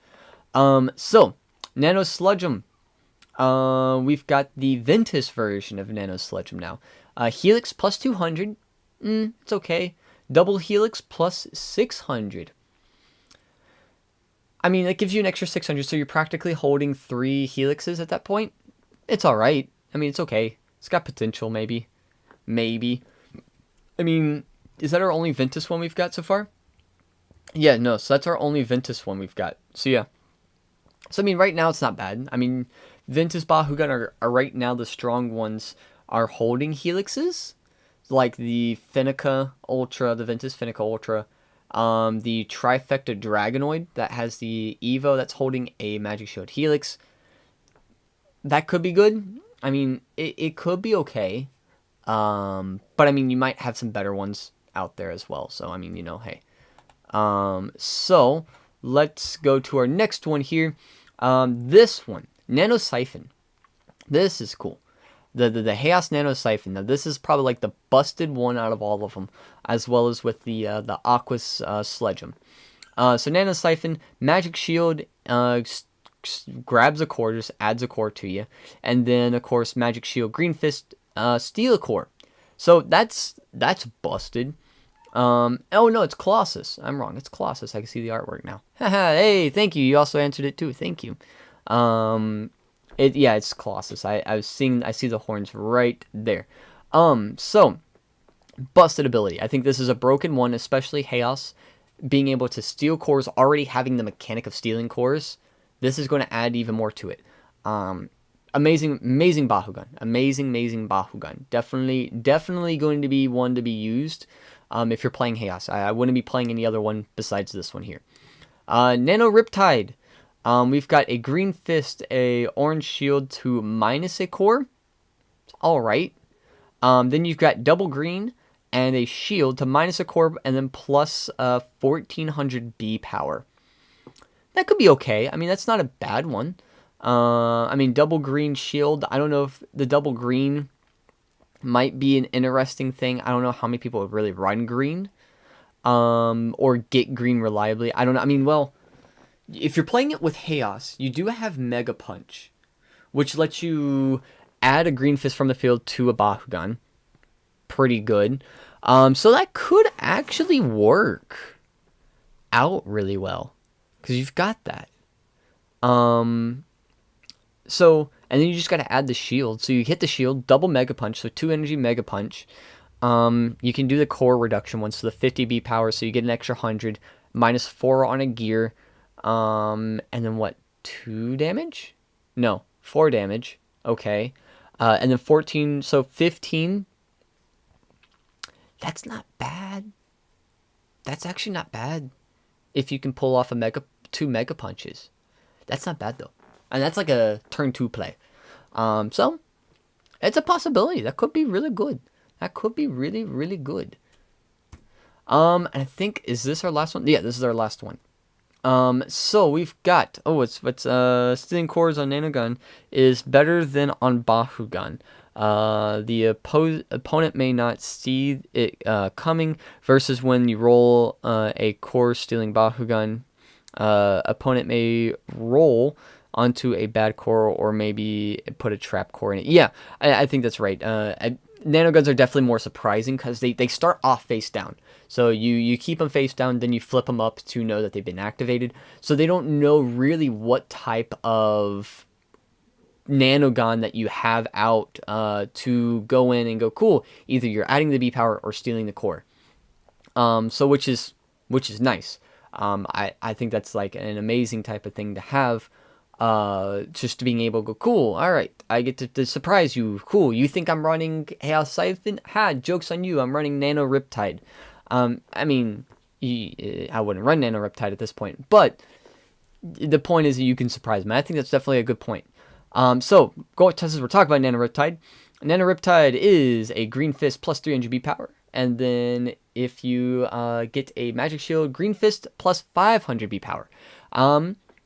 So Nano Sludgeum. We've got the Ventus version of Nano Sludgeum now. Helix plus 200. It's okay. Double Helix plus 600. I mean, that gives you an extra 600, so you're practically holding 3 Helixes at that point. It's alright. I mean, it's okay. It's got potential, maybe. Maybe. I mean, is that our only Ventus one we've got so far? Yeah, no, so that's our only Ventus one we've got. So, yeah. So, I mean, right now it's not bad. I mean, Ventus Bakugan are right now the strong ones are holding Helixes. Like the Finica Ultra, the Ventus Finica Ultra, the Trifecta Dragonoid that has the Evo that's holding a Magic Shield Helix. That could be good. I mean, it could be okay. But I mean, you might have some better ones out there as well. So, I mean, you know, hey. So, let's go to our next one here. This one, Nano Siphon. This is cool. The Chaos Nano Siphon. Now, this is probably like the busted one out of all of them, as well as with the Aquas Sledgeum. So Nano Siphon, Magic Shield, grabs a core, just adds a core to you, and then of course Magic Shield, Green Fist, steal a core. So that's busted. Oh no, it's Colossus. I'm wrong. It's Colossus. I can see the artwork now. Haha. Hey, thank you. You also answered it too. Thank you. It's Colossus. I see the horns right there. So busted ability. I think this is a broken one, especially Chaos being able to steal cores, already having the mechanic of stealing cores. This is going to add even more to it. Amazing Bakugan. Amazing Bakugan. Definitely going to be one to be used if you're playing Chaos. I wouldn't be playing any other one besides this one here. Nano Riptide. We've got a Green Fist, a Orange Shield to minus a core. Alright. Then you've got Double Green and a Shield to minus a core and then plus 1400 B power. That could be okay. I mean, that's not a bad one. I mean, Double Green Shield. I don't know if the Double Green might be an interesting thing. I don't know how many people would really run green. Or get green reliably. I don't know. I mean, well, if you're playing it with Chaos, you do have Mega Punch, which lets you add a Green Fist from the field to a Bakugan. Pretty good. So that could actually work out really well, because you've got that. So, and then you just got to add the shield. So you hit the shield, double Mega Punch, so 2 energy Mega Punch. You can do the core reduction one, so the 50 B power, so you get an extra 100, minus 4 on a gear, and then what, 2 damage? No, 4 damage. Okay. And then 14, so 15. That's not bad. That's actually not bad. If you can pull off 2 Mega Punches. That's not bad, though. And that's like a turn 2 play. So, it's a possibility. That could be really good. That could be really, really good. And I think, is this our last one? Yeah, this is our last one. So we've got, stealing cores on Nanogun is better than on Bakugan. The opponent may not see it coming, versus when you roll a core stealing Bakugan, opponent may roll onto a bad core, or maybe put a trap core in it. Yeah, I think that's right. Nanoguns are definitely more surprising because they start off face down. So you keep them face down, then you flip them up to know that they've been activated. So they don't know really what type of Nanogun that you have out to go in and go, cool, either you're adding the B power or stealing the core. So which is nice. I think that's like an amazing type of thing to have. Just being able to go, cool, alright, I get to surprise you, cool, you think I'm running Chaos Siphon? Ha, joke's on you, I'm running Nano Riptide. I mean, I wouldn't run Nano Riptide at this point, but the point is that you can surprise me. I think that's definitely a good point. So, since we're talking about Nano Riptide, Nano Riptide is a Green Fist plus 3 GB power, and then if you get a Magic Shield, Green Fist plus 500 B power.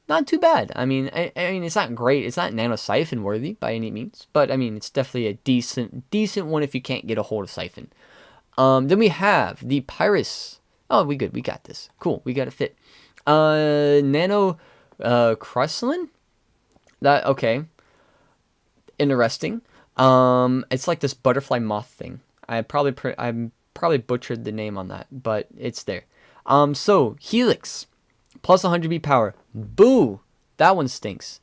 Not too bad. I mean, it's not great. It's not Nano Siphon worthy by any means, but I mean, it's definitely a decent one if you can't get a hold of Siphon. Then we have the Pyrus. Oh, we good. We got this. Cool. We got it fit. Nano Crystalline. That okay. Interesting. It's like this butterfly moth thing. I probably butchered the name on that, but it's there. So Helix. Plus 100 B power. Boo! That one stinks.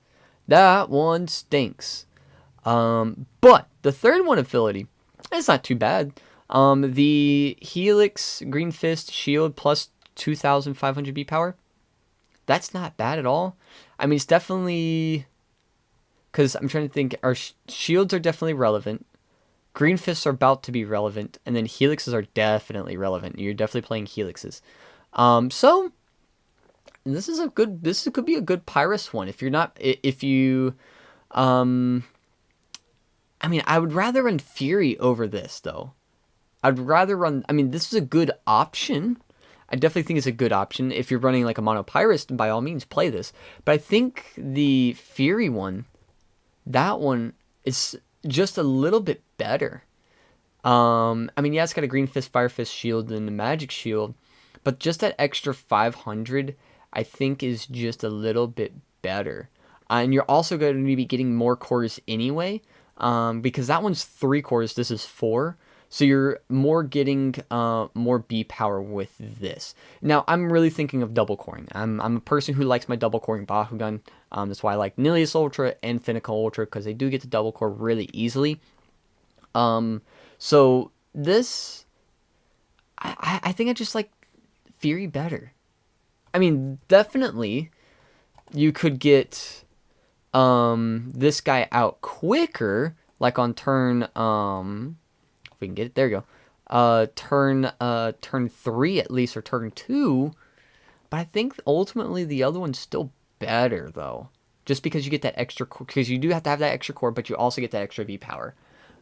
That one stinks. But the third one ability, it's not too bad. The Helix Green Fist Shield plus 2,500 B power. That's not bad at all. I mean, it's definitely, because I'm trying to think, our shields are definitely relevant. Green Fists are about to be relevant, and then Helixes are definitely relevant. You're definitely playing Helixes. So this could be a good Pyrus one. I mean, I would rather run Fury over this, though. This is a good option. I definitely think it's a good option. If you're running like a Mono Pyrus, then by all means play this. But I think the Fury one, that one is just a little bit better. Yeah, it's got a Green Fist, Fire Fist shield, and a Magic Shield. But just that extra 500, I think, is just a little bit better. And you're also going to be getting more cores anyway, because that one's 3 cores, this is 4. So you're more getting more B power with this. Now, I'm really thinking of double coring. I'm a person who likes my double coring Bakugan. That's why I like Nilius Ultra and Finical Ultra, because they do get to double core really easily. So this, I think I just like Fury better. I mean, definitely you could get this guy out quicker, like on turn, if we can get it, there you go. Turn 3 at least, or turn 2. But I think ultimately the other one's still better, though. Just because you get that extra core, because you do have to have that extra core, but you also get that extra V power.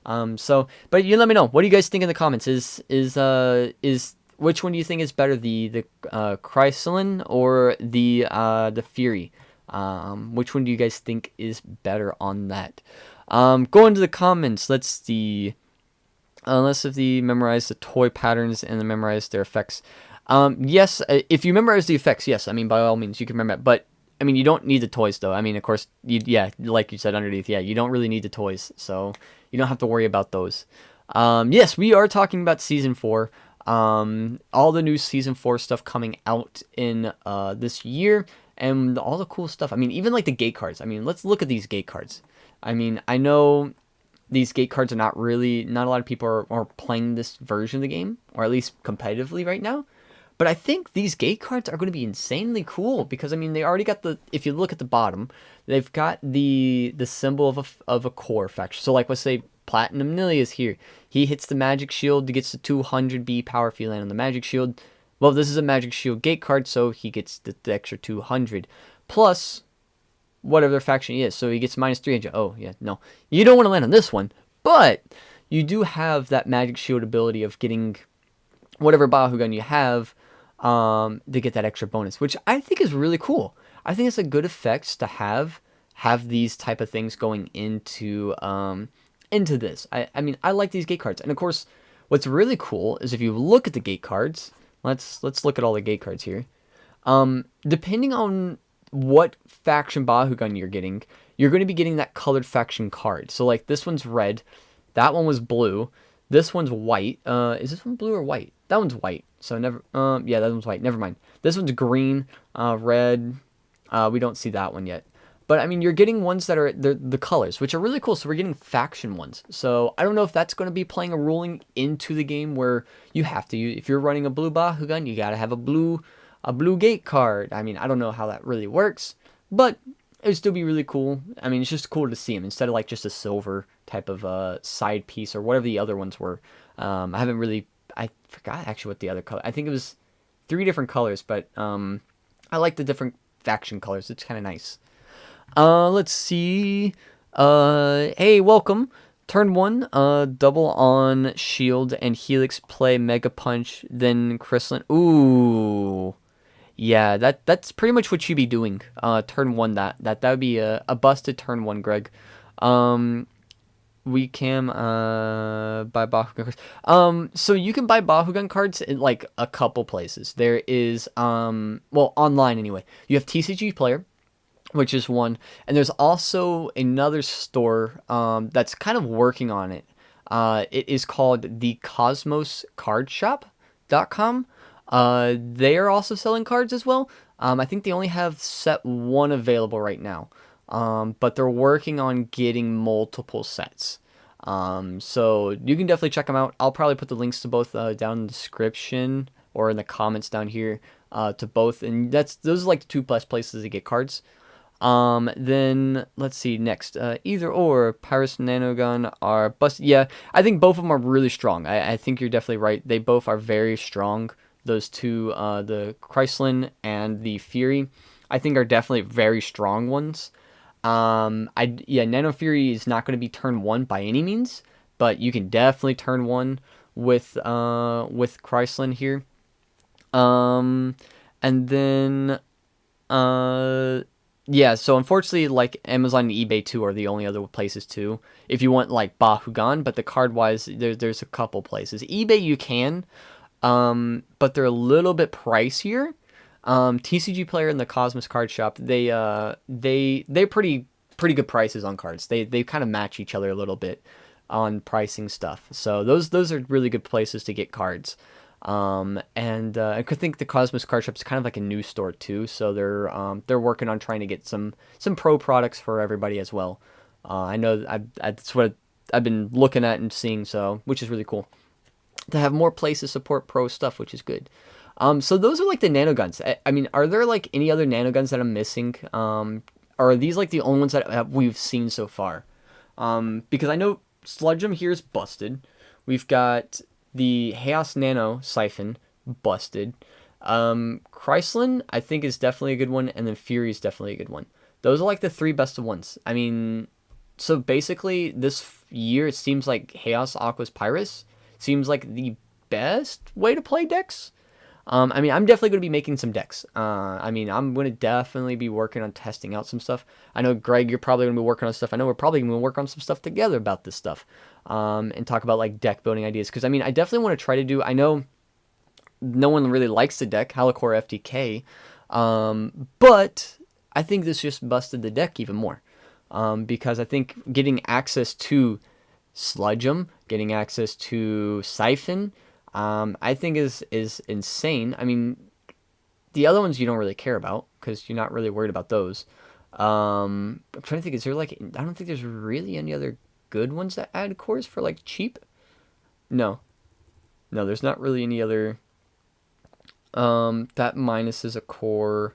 But you let me know. What do you guys think in the comments? Is which one do you think is better, the Crystalline or the Fury? Which one do you guys think is better on that? Go into the comments. Let's see. Unless if they memorize the toy patterns and then memorize their effects. Yes, if you memorize the effects, yes. I mean, by all means, you can remember it. But I mean, you don't need the toys though. I mean, of course, yeah, like you said underneath, yeah, you don't really need the toys, so you don't have to worry about those. Yes, we are talking about season 4. All the new season 4 stuff coming out in this year, and all the cool stuff. I mean, even like the gate cards. I mean, let's look at these gate cards. I mean, I know these gate cards are not a lot of people are playing this version of the game, or at least competitively right now. But I think these gate cards are going to be insanely cool because I mean they already got if you look at the bottom, they've got the symbol of a core faction. So like let's say Platinum Nilly is here. He hits the magic shield, gets the 200 B power if you land on the magic shield. Well, this is a magic shield gate card, so he gets the extra 200 plus whatever their faction is. So he gets minus 300. Oh yeah, no, you don't want to land on this one, but you do have that magic shield ability of getting whatever Bakugan you have to get that extra bonus, which I think is really cool. I think it's a good effect to have these type of things going into this. I mean, I like these gate cards, and of course, what's really cool is if you look at the gate cards. Let's look at all the gate cards here. Depending on what faction Bakugan you're going to be getting that colored faction card. So like this one's red, that one was blue, this one's white. Is this one blue or white? That one's white. So never. Yeah, that one's white. Never mind. This one's green, red. We don't see that one yet. But I mean, you're getting ones that are the colors, which are really cool. So we're getting faction ones. So I don't know if that's going to be playing a ruling into the game where you have to use. If you're running a blue Bakugan, you gotta have a blue gate card. I mean, I don't know how that really works, but it would still be really cool. I mean, it's just cool to see them instead of like just a silver type of side piece or whatever the other ones were. I forgot actually what the other color. I think it was 3 different colors, but I like the different faction colors. It's kind of nice. Let's see. Hey, welcome. Turn 1, double on shield and Helix play Mega Punch, then Chrysalin. Ooh. Yeah, that's pretty much what you'd be doing. Turn 1, that would be a busted turn 1, Greg. We can buy Bakugan cards. So you can buy Bakugan cards in like a couple places. There is well, online anyway. You have TCG Player, which is one, and there's also another store that's kind of working on it. It is called the CosmosCardShop.com. They are also selling cards as well. I think they only have set 1 available right now. But they're working on getting multiple sets. So you can definitely check them out. I'll probably put the links to both down in the description or in the comments down here to both. And those are like the 2 best places to get cards. Then let's see next. Either or Pyrus Nanogun are busted. Yeah, I think both of them are really strong. I think you're definitely right. They both are very strong. Those 2, the Chrysalin and the Fury, I think are definitely very strong ones. Nano Fury is not going to be turn 1 by any means, but you can definitely turn 1 with Chrysalin here. And then yeah, so unfortunately, like Amazon and eBay too are the only other places too. If you want like Bakugan, but the card wise, there's a couple places. eBay you can, but they're a little bit pricier. TCG Player and the Cosmos Card Shop, they're pretty good prices on cards. They kind of match each other a little bit on pricing stuff. So those are really good places to get cards. I could think the Cosmos Card Shop is kind of like a new store too. So they're working on trying to get some pro products for everybody as well. I know that's what I've been looking at and seeing, so which is really cool to have more places support pro stuff, which is good. So those are like the nanoguns. I mean, are there like any other nanoguns that I'm missing? Or are these like the only ones that we've seen so far? Because I know Sludgem here is busted. We've got the Chaos Nano Siphon busted. Chrysalin I think is definitely a good one, and then Fury is definitely a good one. Those are like the 3 best of ones. I mean, so basically this year it seems like Chaos Aqua's Pyrus seems like the best way to play decks. I mean, I'm definitely going to be making some decks. I mean, I'm going to definitely be working on testing out some stuff. I know, Greg, you're probably going to be working on stuff. I know we're probably going to work on some stuff together about this stuff. And talk about, like, deck building ideas. Because, I mean, I definitely want to try to do... I know no one really likes the deck, Halicore FTK. But I think this just busted the deck even more. Because I think getting access to Sludgeum, getting access to Siphon, I think is insane. I mean, the other ones you don't really care about because you're not really worried about those. I'm trying to think. Is there like? I don't think there's really any other good ones that add cores for like cheap. No, no, there's not really any other. That minuses a core.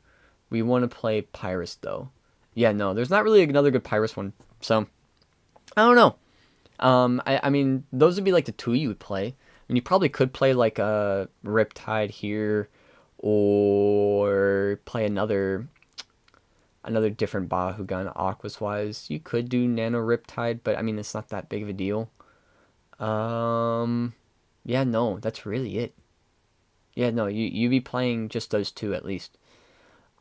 We want to play Pyrus though. Yeah, no, there's not really another good Pyrus one. So I don't know. I mean, those would be like the two you would play. And you probably could play like a Riptide here, or play another different Bakugan Aquas wise. You could do Nano Riptide, but I mean it's not that big of a deal. Yeah, no, that's really it. Yeah, no, you be playing just those two at least.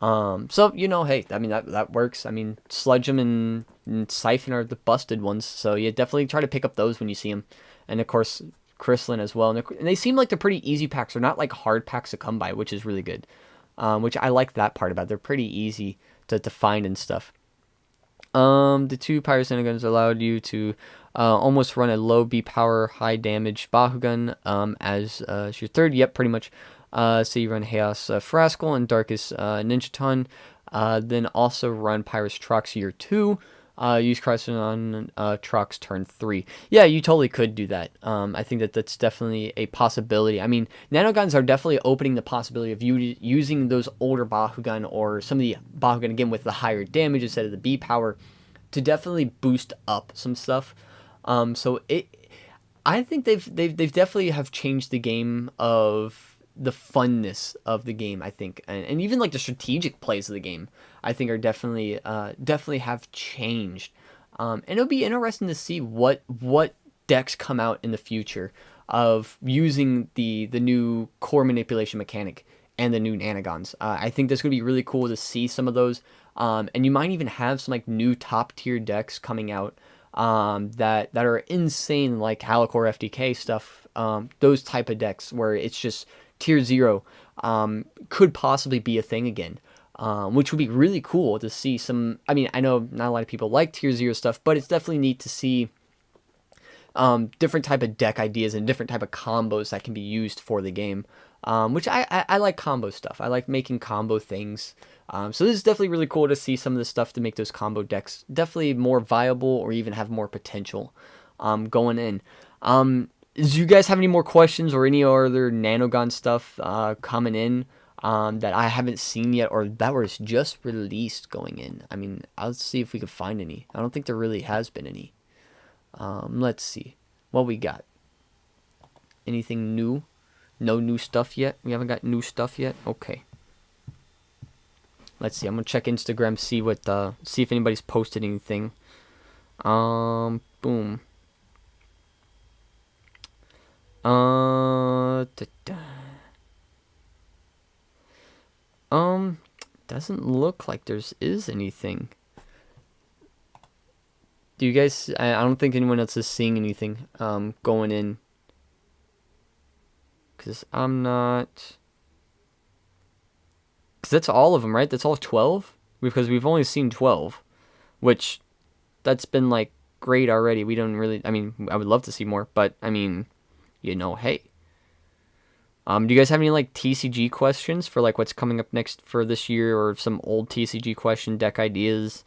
So hey, I mean that works. I mean, Sludgeum and Siphon are the busted ones, so yeah, definitely try to pick up those when you see them, and of course Crystalline as well. And they seem like they're pretty easy packs. They're not like hard packs to come by, which is really good. Which I like that part about it. They're pretty easy to find and stuff. The two Pyrus Nanoguns allowed you to almost run a low B power, high damage Bakugan as your third. Yep, pretty much. So you run Chaos Frascal and Darkest Ninjaton. Then also run Pyrus Trox year 2. Use Chrysler on Trox turn 3. Yeah, you totally could do that. I think that's definitely a possibility. I mean, Nanoguns are definitely opening the possibility of you using those older Bakugan or some of the Bakugan again with the higher damage instead of the B power to definitely boost up some stuff. I think they've definitely have changed the game of the funness of the game, I think, and even like the strategic plays of the game, I think are definitely have changed. And it'll be interesting to see what decks come out in the future of using the new core manipulation mechanic and the new Nanogons. I think that's gonna be really cool to see some of those. And you might even have some like new top tier decks coming out that are insane, like Halicore FDK stuff. Those type of decks where it's just tier 0 could possibly be a thing again, which would be really cool to see some. I mean, I know not a lot of people like tier 0 stuff, but it's definitely neat to see different type of deck ideas and different type of combos that can be used for the game, which I like combo stuff. I like making combo things. So this is definitely really cool to see some of the stuff to make those combo decks definitely more viable or even have more potential going in. Do you guys have any more questions or any other Nanogun stuff coming in that I haven't seen yet or that was just released going in? I mean, I'll see if we can find any. I don't think there really has been any. Let's see what we got. Anything new? No new stuff yet? We haven't got new stuff yet? Okay. Let's see. I'm gonna check Instagram, see if anybody's posted anything. Boom. Doesn't look like is anything. Do you guys? I don't think anyone else is seeing anything going in. Cause I'm not. Cause that's all of them, right? That's all 12. Because we've only seen 12, which that's been like great already. We don't really. I mean, I would love to see more, but I mean. Hey. Do you guys have any like TCG questions for like what's coming up next for this year or some old TCG question deck ideas?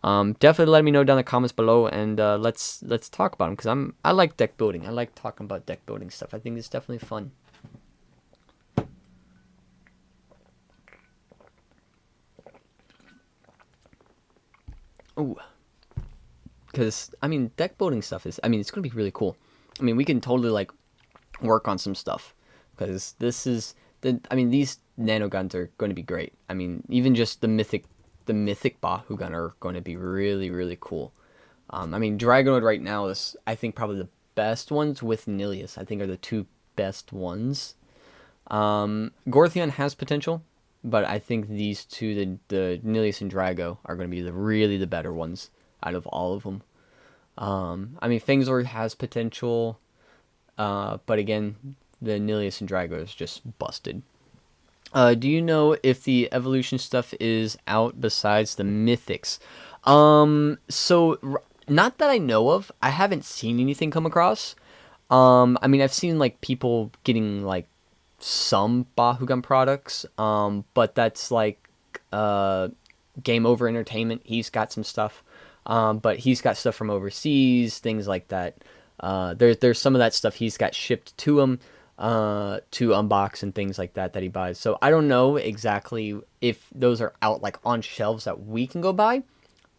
Definitely let me know down in the comments below and let's talk about them because I like deck building. I like talking about deck building stuff. I think it's definitely fun. Ooh. Because I mean deck building stuff it's gonna be really cool. I mean we can totally like work on some stuff because these Nanoguns are going to be great. I mean, even just the mythic Bakugan are going to be really, really cool. I mean, Dragonoid right now is, I think, probably the best ones with Nilius. I think are the two best ones. Gortheon has potential, but I think these two, the Nilius and Drago, are going to be really the better ones out of all of them. I mean, Fangzor has potential. But again, the Nilius and Drago is just busted. Do you know if the evolution stuff is out besides the mythics? Not that I know of. I haven't seen anything come across. I mean, I've seen like people getting like some Bakugan products. But that's like Game Over Entertainment. He's got some stuff. But he's got stuff from overseas, things like that. There's some of that stuff he's got shipped to him, to unbox and things like that he buys. So I don't know exactly if those are out like on shelves that we can go buy. I'm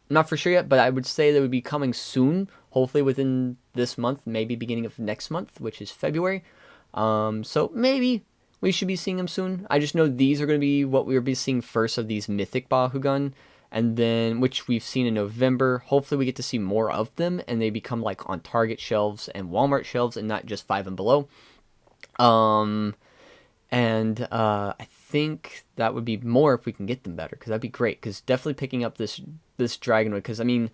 not for sure yet, but I would say they would be coming soon. Hopefully within this month, maybe beginning of next month, which is February. So maybe we should be seeing them soon. I just know these are going to be what we'll be seeing first of these Mythic Bakugan, and then which we've seen in November. Hopefully we get to see more of them, and they become like on Target shelves and Walmart shelves, and not just Five and Below. I think that would be more if we can get them better, because that'd be great. Because definitely picking up this Dragonoid, because I mean,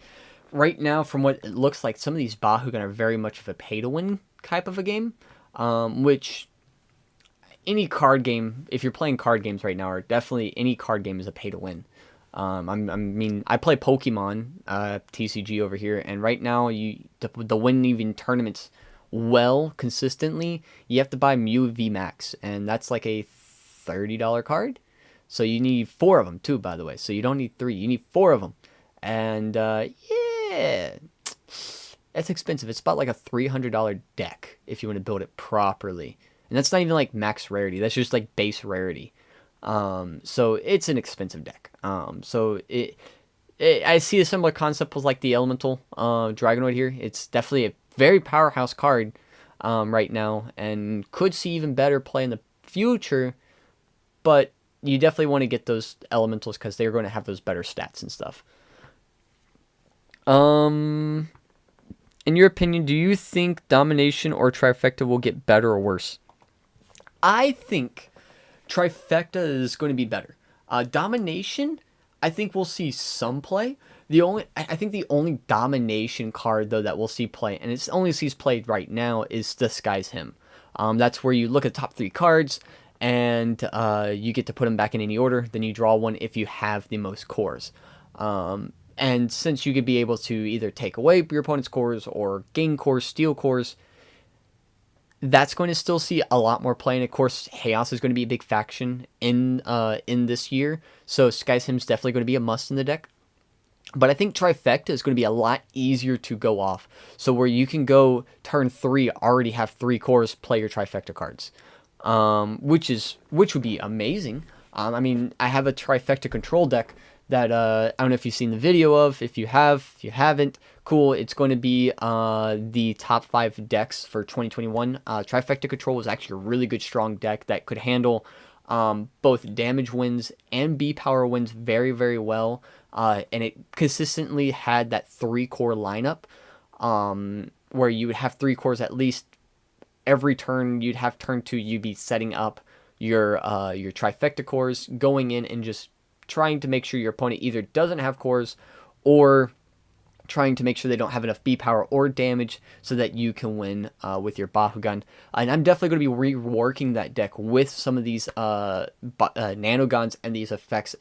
right now from what it looks like, some of these Bakugan are very much of a pay to win type of a game, which any card game, if you're playing card games right now, or definitely any card game is a pay to win. I mean, I play Pokemon TCG over here, and right now the win even tournaments well consistently, you have to buy Mew V Max, and that's like a $30 card. So you need 4 of them too, by the way. So you don't need 3, you need 4 of them, and yeah, that's expensive. It's about like a $300 deck if you want to build it properly, and that's not even like max rarity. That's just like base rarity. So it's an expensive deck. I see a similar concept with like the Elemental Dragonoid here. It's definitely a very powerhouse card right now, and could see even better play in the future. But you definitely want to get those Elementals because they're going to have those better stats and stuff. In your opinion, do you think Domination or Trifecta will get better or worse? I think Trifecta is going to be better. Domination, I think we'll see some play. I think the only Domination card though that we'll see play, and it only sees played right now, is Disguise Him. That's where you look at the top 3 cards, and you get to put them back in any order. Then you draw one if you have the most cores. And since you could be able to either take away your opponent's cores or gain cores, steal cores, that's going to still see a lot more play. And of course, Chaos is going to be a big faction in this year, so Disguise Him's definitely going to be a must in the deck. But I think Trifecta is going to be a lot easier to go off. So where you can go turn 3, already have 3 cores, play your Trifecta cards, which would be amazing. I mean, I have a Trifecta control deck that I don't know if you've seen the video of. If you haven't, cool. It's going to be the top 5 decks for 2021. Trifecta Control was actually a really good, strong deck that could handle both damage wins and B power wins very, very well. And it consistently had that 3-core lineup, where you would have 3 cores at least every turn. You'd have turn 2, you'd be setting up your Trifecta cores, going in and just trying to make sure your opponent either doesn't have cores, or trying to make sure they don't have enough B power or damage so that you can win with your Bakugan. And I'm definitely going to be reworking that deck with some of these Nanoguns and these effects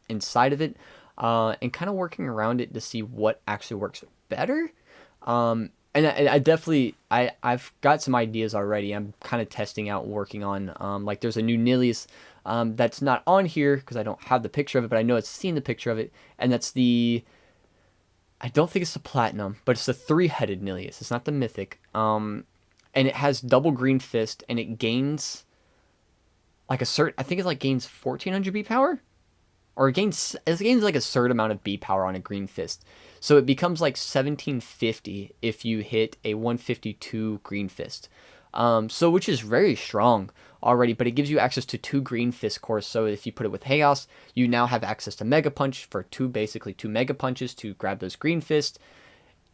inside of it, and kind of working around it to see what actually works better. And I've got some ideas already. I'm kind of testing out, working on, like there's a new Nilius that's not on here because I don't have the picture of it, but I know it's seen the picture of it, and that's I don't think it's the Platinum, but it's the 3-headed Nilius. It's not the Mythic. And it has double Green Fist, and it gains like I think it like gains 1400 B power, or it gains like a certain amount of B power on a Green Fist. So it becomes like 1750 if you hit a 152 Green Fist. So which is very strong already, but it gives you access to 2 Green Fist cores. So if you put it with Chaos, you now have access to Mega Punch for basically 2 Mega Punches to grab those Green Fist.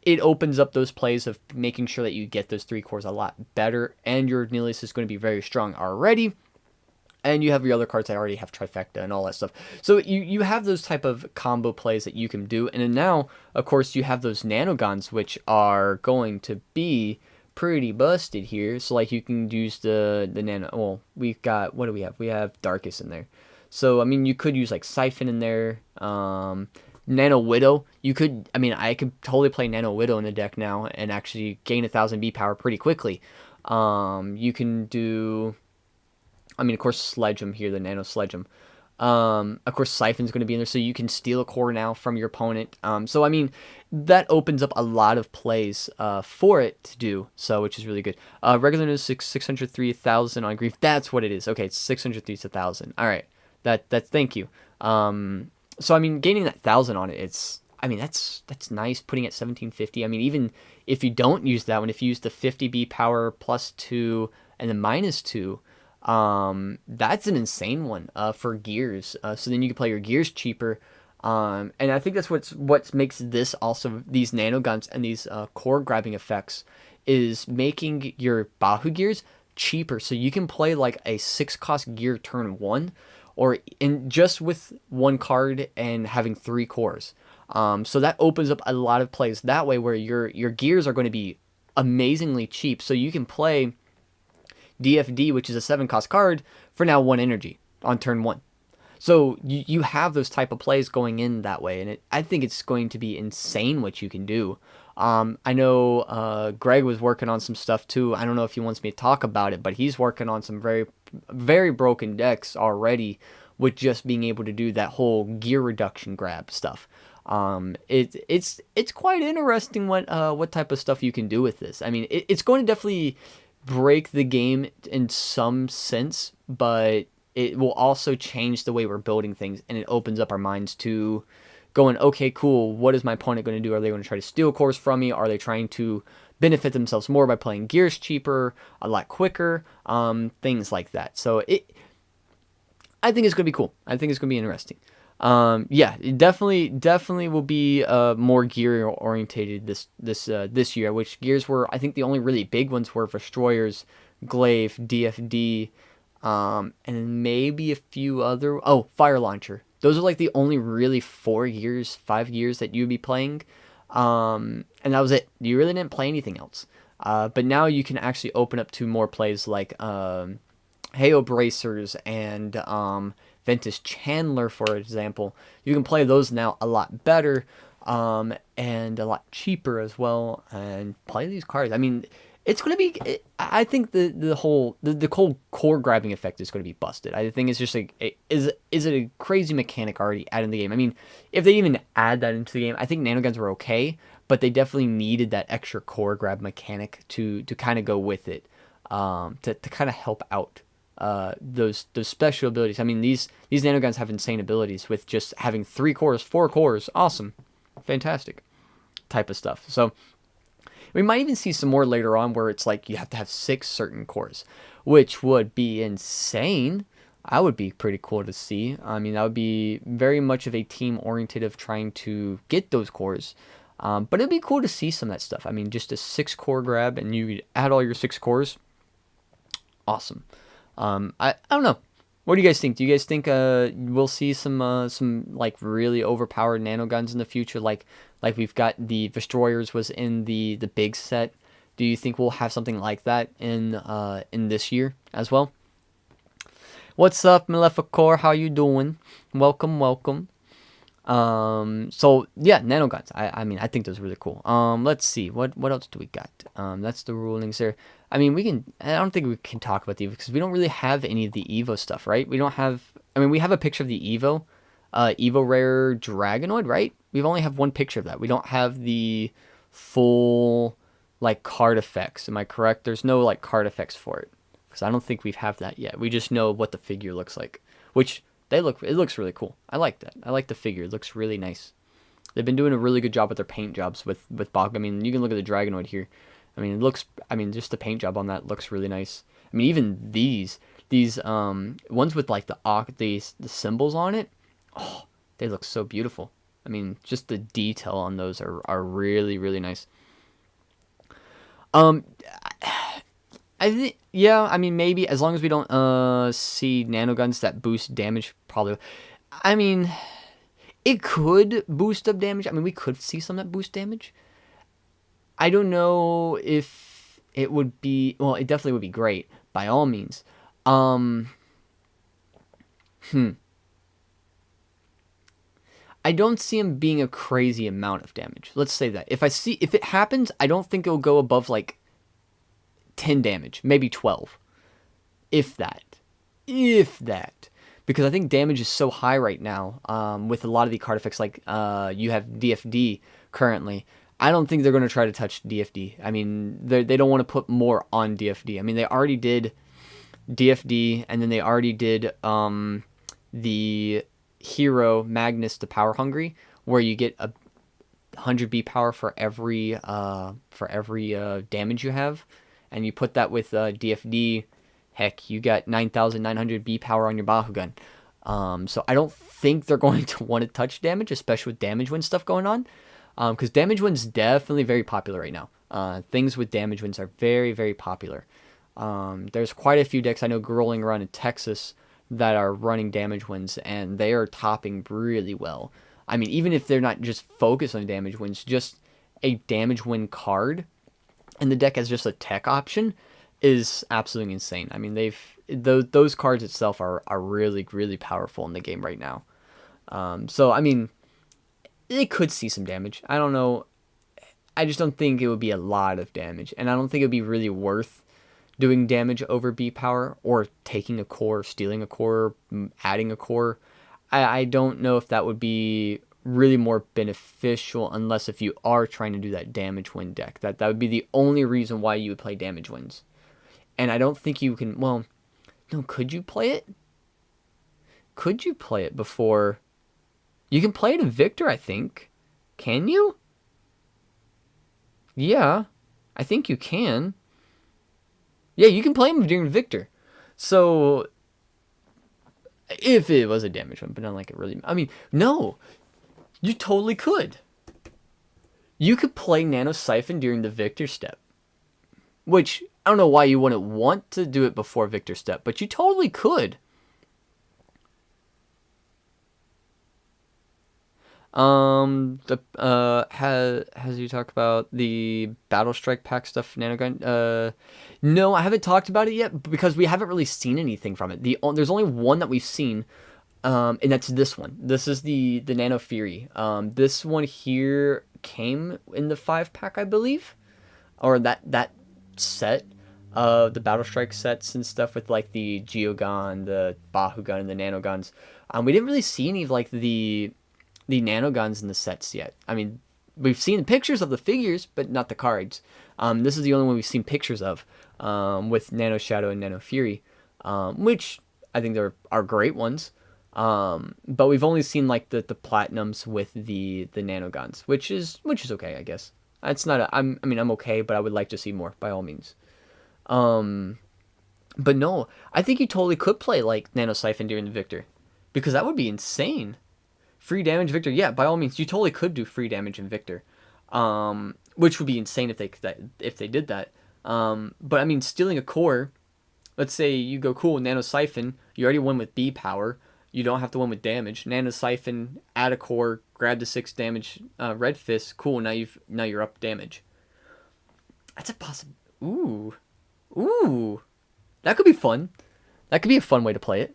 It opens up those plays of making sure that you get those 3 cores a lot better, and your Nilius is going to be very strong already. And you have your other cards that already have Trifecta and all that stuff. So you have those type of combo plays that you can do. And then now, of course, you have those Nanogons, which are going to be pretty busted here. So like you can use the nano. Well, we've got, what do we have? We have Darkus in there. So I mean, you could use like Siphon in there. Nano Widow. You could. I mean, I could totally play Nano Widow in the deck now and actually gain 1,000 B power pretty quickly. You can do. I mean, of course, Sledge'em here, the Nano Sledge'em. Of course, Siphon's going to be in there, so you can steal a core now from your opponent. So, I mean, that opens up a lot of plays for it to do, so which is really good. Regular news 603 1,000 on Grief. That's what it is. Okay, it's 603 to 1,000. All right, that's thank you. So, I mean, gaining that 1,000 on it, I mean, that's nice. Putting it at 1,750. I mean, even if you don't use that one, if you use the 50B power plus 2 and the -2. That's an insane one for gears. So then you can play your gears cheaper. And I think that's what makes this also, these nanoguns and these core grabbing effects, is making your Bahu gears cheaper. So you can play like a 6-cost gear turn 1, or in just with 1 card and having 3 cores. So that opens up a lot of plays that way, where your gears are going to be amazingly cheap. So you can play DFD, which is a 7-cost card, for now 1 energy on turn 1. So you have those type of plays going in that way, and I think it's going to be insane what you can do. I know Greg was working on some stuff too. I don't know if he wants me to talk about it, but he's working on some very, very broken decks already with just being able to do that whole gear reduction grab stuff. It's quite interesting what type of stuff you can do with this. I mean, it's going to definitely break the game in some sense, but it will also change the way we're building things, and it opens up our minds to going, okay, cool, what is my opponent going to do? Are they going to try to steal cores from me? Are they trying to benefit themselves more by playing gears cheaper, a lot quicker, things like that. So I think it's going to be cool. I think it's going to be interesting. Yeah, it definitely will be more gear orientated this year. Which gears were, I think the only really big ones were Destroyers, Glaive, DFD, and maybe a few other. Oh, Fire Launcher. Those are like the only really 5 gears that you'd be playing, and that was it. You really didn't play anything else. But now you can actually open up to more plays like Heo Bracers and Ventus Chandler, for example. You can play those now a lot better, and a lot cheaper as well, and play these cards. I mean, it's going to be, I think the whole core grabbing effect is going to be busted. I think it's just like, is it a crazy mechanic already added in the game? I mean, if they even add that into the game, I think nanoguns were okay, but they definitely needed that extra core grab mechanic to kind of go with it, to kind of help out those special abilities. I mean, these nanoguns have insane abilities with just having 3 cores, 4 cores. Awesome, fantastic type of stuff. So we might even see some more later on where it's like you have to have 6 certain cores, which would be insane. I would be pretty cool to see. I mean, that would be very much of a team oriented of trying to get those cores. But it'd be cool to see some of that stuff. I mean, just a 6 core grab and you add all your 6 cores. Awesome. I don't know. What do you guys think? Do you guys think we'll see some like really overpowered nanoguns in the future, like we've got the Destroyers was in the big set? Do you think we'll have something like that in this year as well? What's up, Maleficor? How you doing? Welcome. So yeah, nanoguns. I mean, I think those are really cool. Let's see. What else do we got? That's the rulings there. I mean, I don't think we can talk about the Evo because we don't really have any of the Evo stuff, right? We don't have. I mean, we have a picture of the Evo, Evo Rare Dragonoid, right? We've only have one picture of that. We don't have the full like card effects. Am I correct? There's no like card effects for it because I don't think we have that yet. We just know what the figure looks like, which it looks really cool. I like that. I like the figure. It looks really nice. They've been doing a really good job with their paint jobs with Bach. I mean, you can look at the Dragonoid here. I mean, just the paint job on that looks really nice. I mean, even these ones with like the symbols on it, oh, they look so beautiful. I mean, just the detail on those are really, really nice. I think, yeah, I mean, maybe as long as we don't see nanoguns that boost damage, probably. I mean, it could boost up damage. I mean, we could see some that boost damage. I don't know if it would be, well, it definitely would be great, by all means. I don't see him being a crazy amount of damage. Let's say that. If it happens, I don't think it'll go above like 10 damage, maybe 12. If that. If that. Because I think damage is so high right now, with a lot of the card effects, like you have DFD currently. I don't think they're going to try to touch DFD. I mean, they don't want to put more on DFD. I mean, they already did DFD, and then they already did the hero Magnus the Power Hungry, where you get a 100 B power for every damage you have, and you put that with DFD. Heck, you got 9,900 B power on your Bakugan. So I don't think they're going to want to touch damage, especially with damage wind stuff going on. Because damage wind's definitely very popular right now. Things with damage winds are very, very popular. There's quite a few decks I know rolling around in Texas that are running damage winds, and they are topping really well. I mean, even if they're not just focused on damage winds, just a damage wind card and the deck as just a tech option is absolutely insane. I mean, those cards itself are really, really powerful in the game right now. So, I mean, they could see some damage. I don't know. I just don't think it would be a lot of damage, and I don't think it would be really worth doing damage over B power, or taking a core, stealing a core, adding a core. I don't know if that would be really more beneficial, unless if you are trying to do that damage win deck. That would be the only reason why you would play damage wins. And I don't think you can, well, no, could you play it? Could you play it before? You can play it in Victor, I think. Can you? Yeah, I think you can. Yeah, you can play him during Victor. So, if it was a damage one, but not like it really... I mean, no. You totally could. You could play Nano Siphon during the Victor step. Which, I don't know why you wouldn't want to do it before Victor step, but you totally could. Has you talk about the Battle Strike pack stuff, Nanogun? No, I haven't talked about it yet because we haven't really seen anything from it. There's only one that we've seen, and that's this one. This is the Nano Fury. This one here came in the 5-pack, I believe, or that set of the Battle Strike sets and stuff with like the Geogun, the Bakugan, and the Nanoguns. We didn't really see any of like the Nanoguns in the sets yet. I mean, we've seen pictures of the figures, but not the cards. This is the only one we've seen pictures of, with Nano Shadow and Nano Fury, which I think are great ones. But we've only seen like the platinums with the Nanoguns, which is okay, I guess. It's not. I'm okay, but I would like to see more by all means. But no, I think you totally could play like Nano Siphon during the Victor, because that would be insane. Free damage Victor, yeah, by all means, you totally could do free damage in Victor, which would be insane if they did that. But I mean, stealing a core, let's say you go cool Nano Siphon, you already won with B power, you don't have to win with damage. Nano Siphon, add a core, grab the 6 damage Red Fist, cool. Now you're up damage. That's a possible. Ooh, that could be fun. That could be a fun way to play it.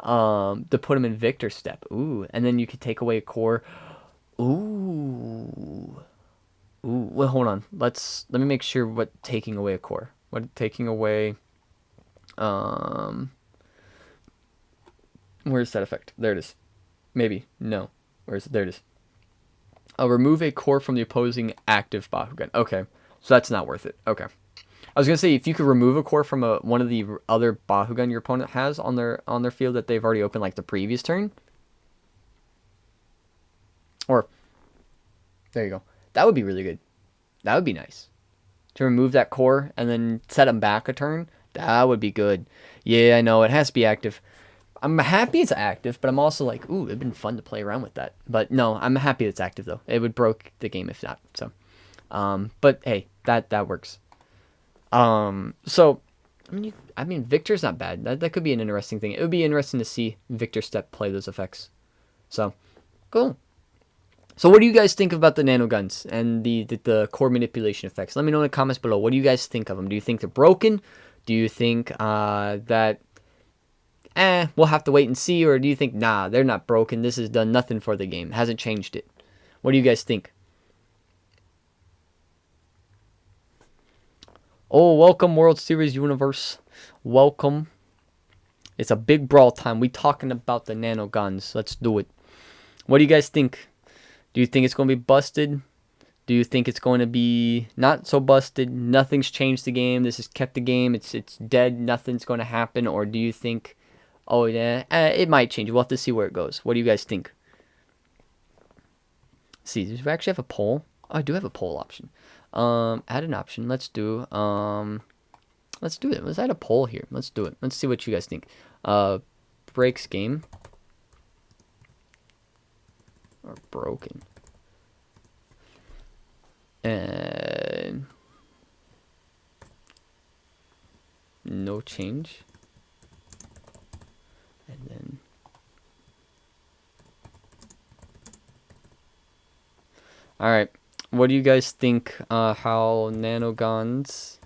To put him in Victor step. Ooh, and then you could take away a core. Ooh. Well, hold on. Let me make sure what taking away a core. What taking away? Where's that effect? There it is. Maybe. No. Where's it? There it is. I'll remove a core from the opposing active Bakugan. Okay. So that's not worth it. Okay. I was gonna say, if you could remove a core from one of the other Bakugan your opponent has on their field that they've already opened like the previous turn, or there you go, that would be really good. That would be nice to remove that core and then set them back a turn. That would be good. Yeah, I know it has to be active. I'm happy it's active, but I'm also like, ooh, it'd been fun to play around with that. But no, I'm happy it's active though. It would broke the game if not. So, but hey, that works. So, I mean, Victor's not bad. That could be an interesting thing. It would be interesting to see Victor Step play those effects. So, cool. So, what do you guys think about the Nanoguns and the core manipulation effects? Let me know in the comments below. What do you guys think of them? Do you think they're broken? Do you think that we'll have to wait and see? Or do you think, nah, they're not broken, this has done nothing for the game, hasn't changed it? What do you guys think? Oh, welcome, World Series Universe. Welcome. It's a big brawl time. We talking about the Nanoguns. Let's do it. What do you guys think? Do you think it's going to be busted? Do you think it's going to be not so busted? Nothing's changed the game. This has kept the game. It's dead. Nothing's going to happen. Or do you think, oh yeah, it might change. We'll have to see where it goes. What do you guys think? See, do we actually have a poll? Oh, I do have a poll option. Add an option. Let's do it. Let's add a poll here. Let's do it. Let's see what you guys think. Breaks game or broken? And no change. And then all right. What do you guys think? How Nanoguns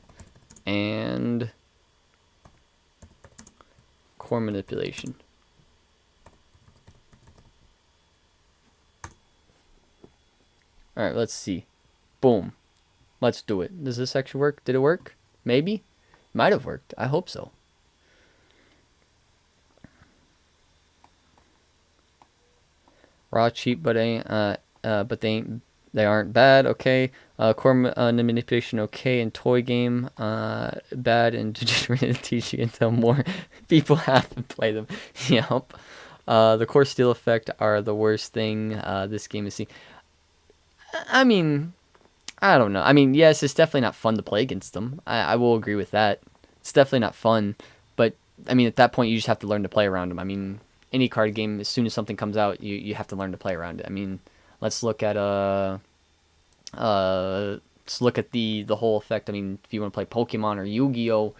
and core manipulation. All right, let's see. Boom. Let's do it. Does this actually work? Did it work? Maybe. Might have worked. I hope so. Raw, cheap, but they aren't bad. Okay. Core manipulation. Okay. And toy game. Bad. And just teach you until more people have to play them. Yep. The core steal effect are the worst thing this game is seeing. I mean, I don't know. I mean, yes, it's definitely not fun to play against them. I will agree with that. It's definitely not fun. But, I mean, at that point, you just have to learn to play around them. I mean, any card game, as soon as something comes out, you have to learn to play around it. I mean, let's look at the whole effect. I mean, if you want to play Pokemon or Yu-Gi-Oh!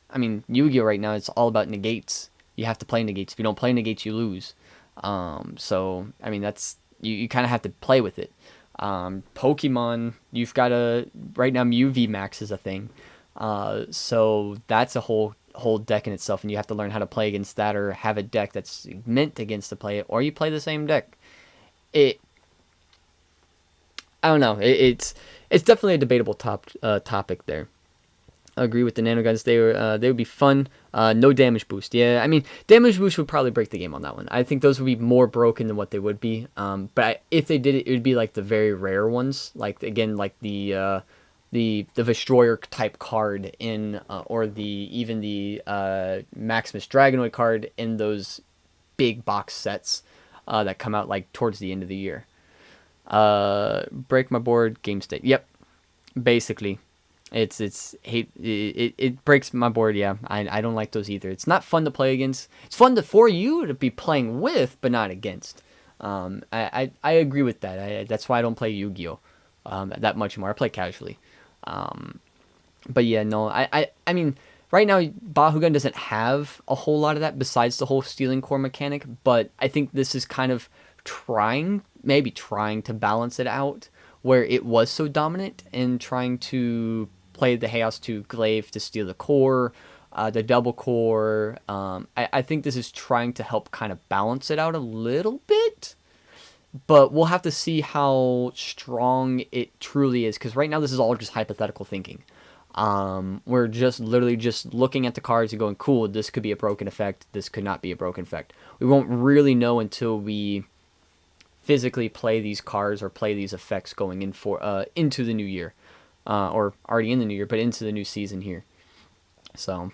I mean, Yu-Gi-Oh! Right now, it's all about negates. You have to play negates. If you don't play negates, you lose. So, I mean, that's you kind of have to play with it. Pokemon, you've got to right now Mew VMAX is a thing, so that's a whole deck in itself, and you have to learn how to play against that or have a deck that's meant against to play it, or you play the same deck. I don't know. It's definitely a debatable topic there. I agree with the Nanoguns. They would be fun. No damage boost. Yeah, I mean, damage boost would probably break the game on that one. I think those would be more broken than what they would be. But if they did it, it would be like the very rare ones. Like, again, like the Destroyer type card in, or even the Maximus Dragonoid card in those big box sets that come out like towards the end of the year. Break my board, game state. Yep, basically. It breaks my board. Yeah, I don't like those either. It's not fun to play against. It's fun for you to be playing with, but not against. I agree with that. That's why I don't play Yu-Gi-Oh! That much more. I play casually. But yeah, no. I mean, right now Bakugan doesn't have a whole lot of that besides the whole stealing core mechanic. But I think this is kind of trying to balance it out, where it was so dominant, and trying to play the Chaos 2 Glaive to steal the core, the double core. I think this is trying to help kind of balance it out a little bit, but we'll have to see how strong it truly is, because right now this is all just hypothetical thinking. We're just literally just looking at the cards and going, cool, this could be a broken effect, this could not be a broken effect. We won't really know until we physically play these cards or play these effects going into the new year, or already in the new year, but into the new season here. So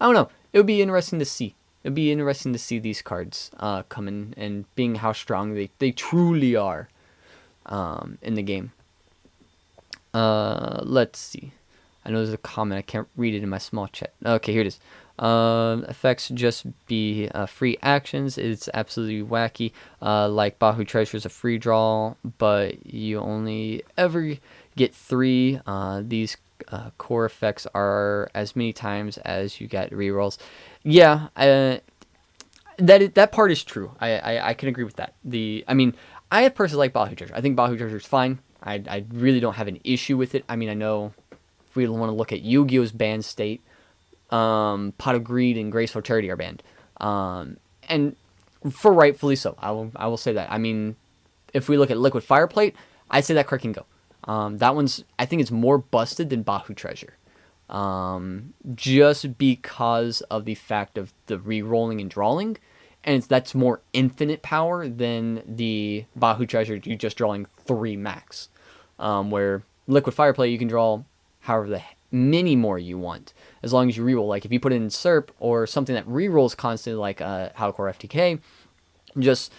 I don't know. It would be interesting to see. It'd be interesting to see these cards coming and being how strong they truly are in the game. Let's see. I know there's a comment. I can't read it in my small chat. Okay, here it is. Effects just be free actions. It's absolutely wacky. Like Bahu Treasure is a free draw, but you only ever get 3. These core effects are as many times as you get rerolls. Yeah, that part is true. I can agree with that. I mean, I personally like Bahu Treasure. I think Bahu Treasure is fine. I really don't have an issue with it. I mean, I know if we want to look at Yu-Gi-Oh's banned state, Pot of Greed and Graceful Charity are banned. And for rightfully so. I will say that. I mean, if we look at Liquid Fire Plate, I'd say that card can go. That one's, I think it's more busted than Bahu Treasure. Just because of the fact of the re-rolling and drawing, and that's more infinite power than the Bahu Treasure, you just drawing 3 max. Where Liquid Fire Plate, you can draw however the many more you want, as long as you re-roll. Like if you put it in SERP or something that re-rolls constantly, like Holocore FTK, just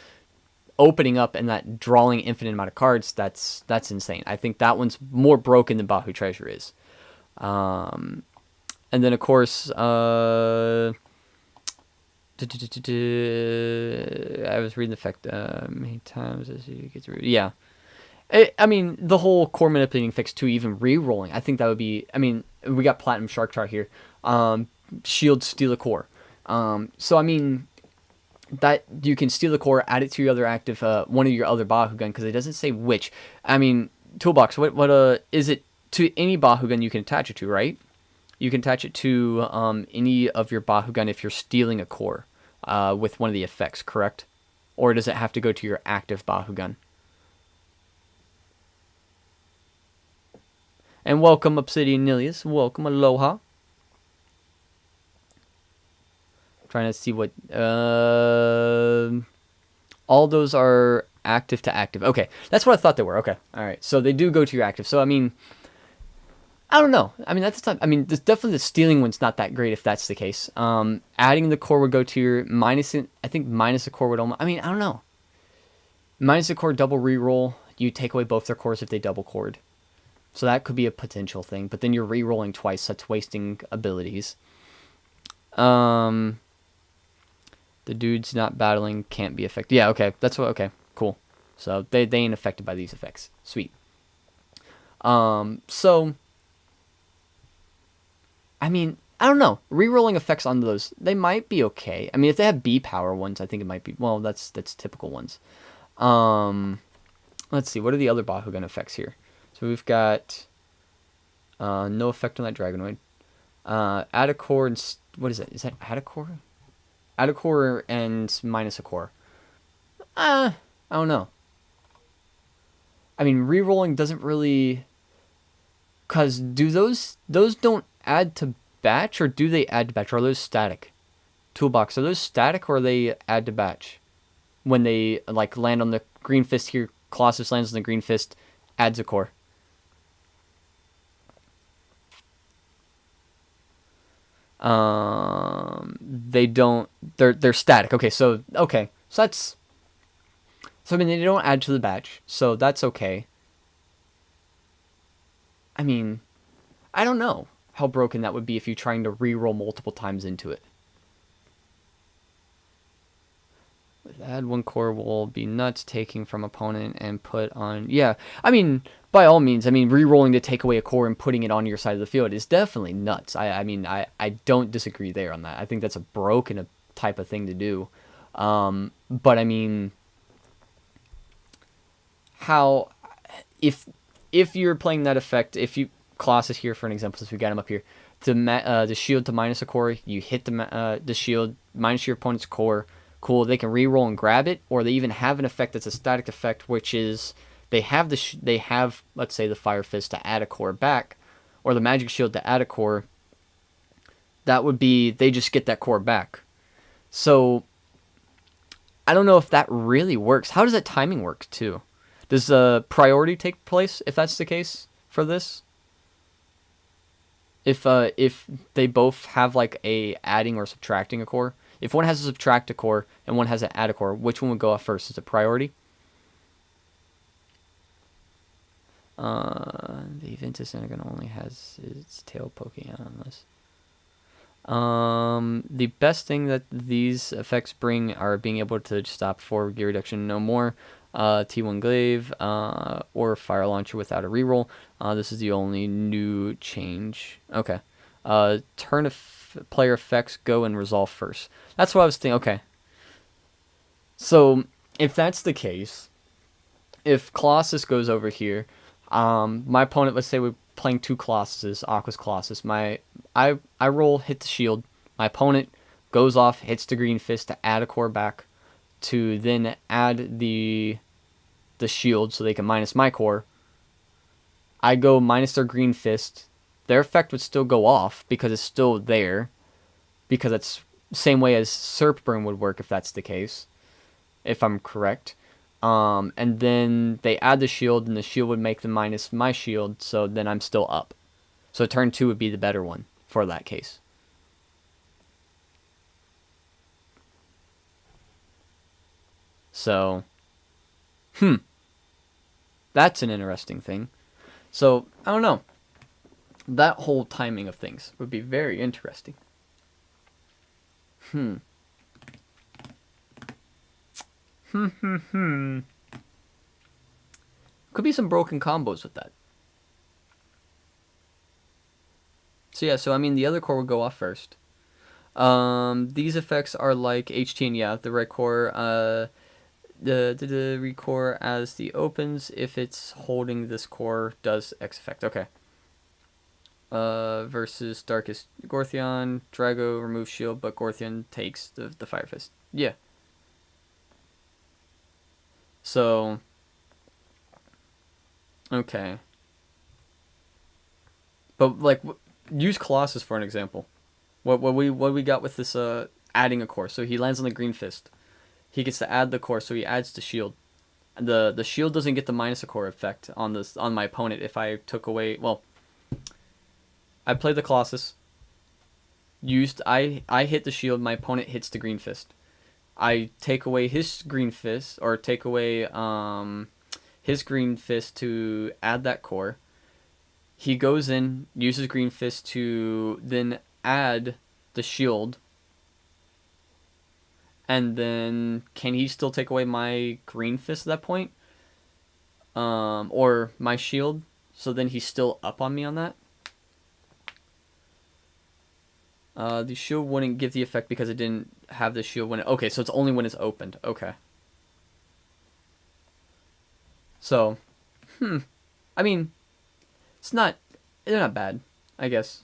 opening up and that drawing infinite amount of cards, that's insane. I think that one's more broken than Bahu Treasure is. And then of course, I was reading the effect many times as you get through. Yeah. I mean, the whole core manipulating effects too, even re-rolling. I think that would be, I mean, we got Platinum Shark Chart here. Shield, steal a core. So I mean, that you can steal the core, add it to your other active, one of your other Bakugan, because it doesn't say which. I mean, Toolbox, what is it to any Bakugan you can attach it to, right? You can attach it to any of your Bakugan if you're stealing a core with one of the effects, correct? Or does it have to go to your active Bakugan? And welcome, Obsidian Nilius. Welcome, Aloha. Trying to see what... all those are active to active. Okay, that's what I thought they were. Okay, all right. So they do go to your active. So, I mean... I don't know. I mean, that's the time. I mean, definitely the stealing one's not that great if that's the case. Adding the core would go to your minus. I think minus the core would almost. I mean, I don't know. Minus the core double reroll. You take away both their cores if they double cored. So that could be a potential thing. But then you're rerolling twice. That's wasting abilities. The dudes not battling can't be affected. Yeah. Okay. That's what. Okay. Cool. So they ain't affected by these effects. Sweet. So. I mean, I don't know. Rerolling effects on those, they might be okay. I mean, if they have B power ones, I think it might be. Well, that's typical ones. Let's see. What are the other Bakugan effects here? So we've got no effect on that Dragonoid. Add a core and what is it? Is that add a core? Add a core and minus a core. I don't know. I mean, rerolling doesn't really. Cause do those don't add to batch, or do they add to batch? Or are those static? Toolbox, are those static or are they add to batch? When they like land on the green fist here, Colossus lands on the green fist, adds a core. They don't. They're static. Okay, so that's. So I mean, they don't add to the batch, so that's okay. I mean, I don't know how broken that would be if you're trying to reroll multiple times into it. Add one core will be nuts, taking from opponent and put on... Yeah, I mean, by all means, I mean, rerolling to take away a core and putting it on your side of the field is definitely nuts. I mean, I don't disagree there on that. I think that's a broken type of thing to do. But I mean, how... If you're playing that effect, if you Colossus here for an example, since we got him up here, the shield to minus a core, you hit the shield minus your opponent's core. Cool, they can re-roll and grab it, or they even have an effect that's a static effect, which is they have let's say the Fire Fist to add a core back, or the Magic Shield to add a core. That would be they just get that core back. So I don't know if that really works. How does that timing work too? Does priority take place if that's the case for this? If they both have like a adding or subtracting a core? If one has a subtract a core and one has an add a core, which one would go off first? Is it priority? The Ventus Nanogun only has its tail poking out on this. The best thing that these effects bring are being able to stop for gear reduction no more. T1 Glaive, or Fire Launcher without a reroll. This is the only new change. Okay. Turn player effects go and resolve first. That's what I was thinking. Okay. So, if that's the case, if Colossus goes over here, my opponent, let's say we're playing 2 Colossuses, Aqua's Colossus. I roll, hit the shield. My opponent goes off, hits the green fist to add a core back, to then add the shield so they can minus my core. I go minus their green fist. Their effect would still go off because it's still there. Because it's same way as Serp Burn would work if that's the case. If I'm correct. And then they add the shield, and the shield would make them minus my shield, so then I'm still up. So turn 2 would be the better one for that case. So, that's an interesting thing. So, I don't know. That whole timing of things would be very interesting. Could be some broken combos with that. So yeah, so I mean the other core would go off first. These effects are like HT and yeah, the red core, the recore as the opens, if it's holding this core, does X effect. Okay. Versus Darkest Gorthion, Drago removes shield, but Gorthion takes the Fire Fist. Yeah. So, okay. But like, use Colossus for an example. What we got with this adding a core. So he lands on the green fist. He gets to add the core, so he adds the shield. The shield doesn't get the minus a core effect on my opponent if I took away. Well, I played the Colossus. I hit the shield. My opponent hits the green fist. I take away his green fist, or take away his green fist to add that core. He goes in, uses green fist to then add the shield. And then can he still take away my green fist at that point? Or my shield? So then he's still up on me on that? The shield wouldn't give the effect because it didn't have the shield when it... Okay, so it's only when it's opened. Okay. So, I mean, they're not bad, I guess.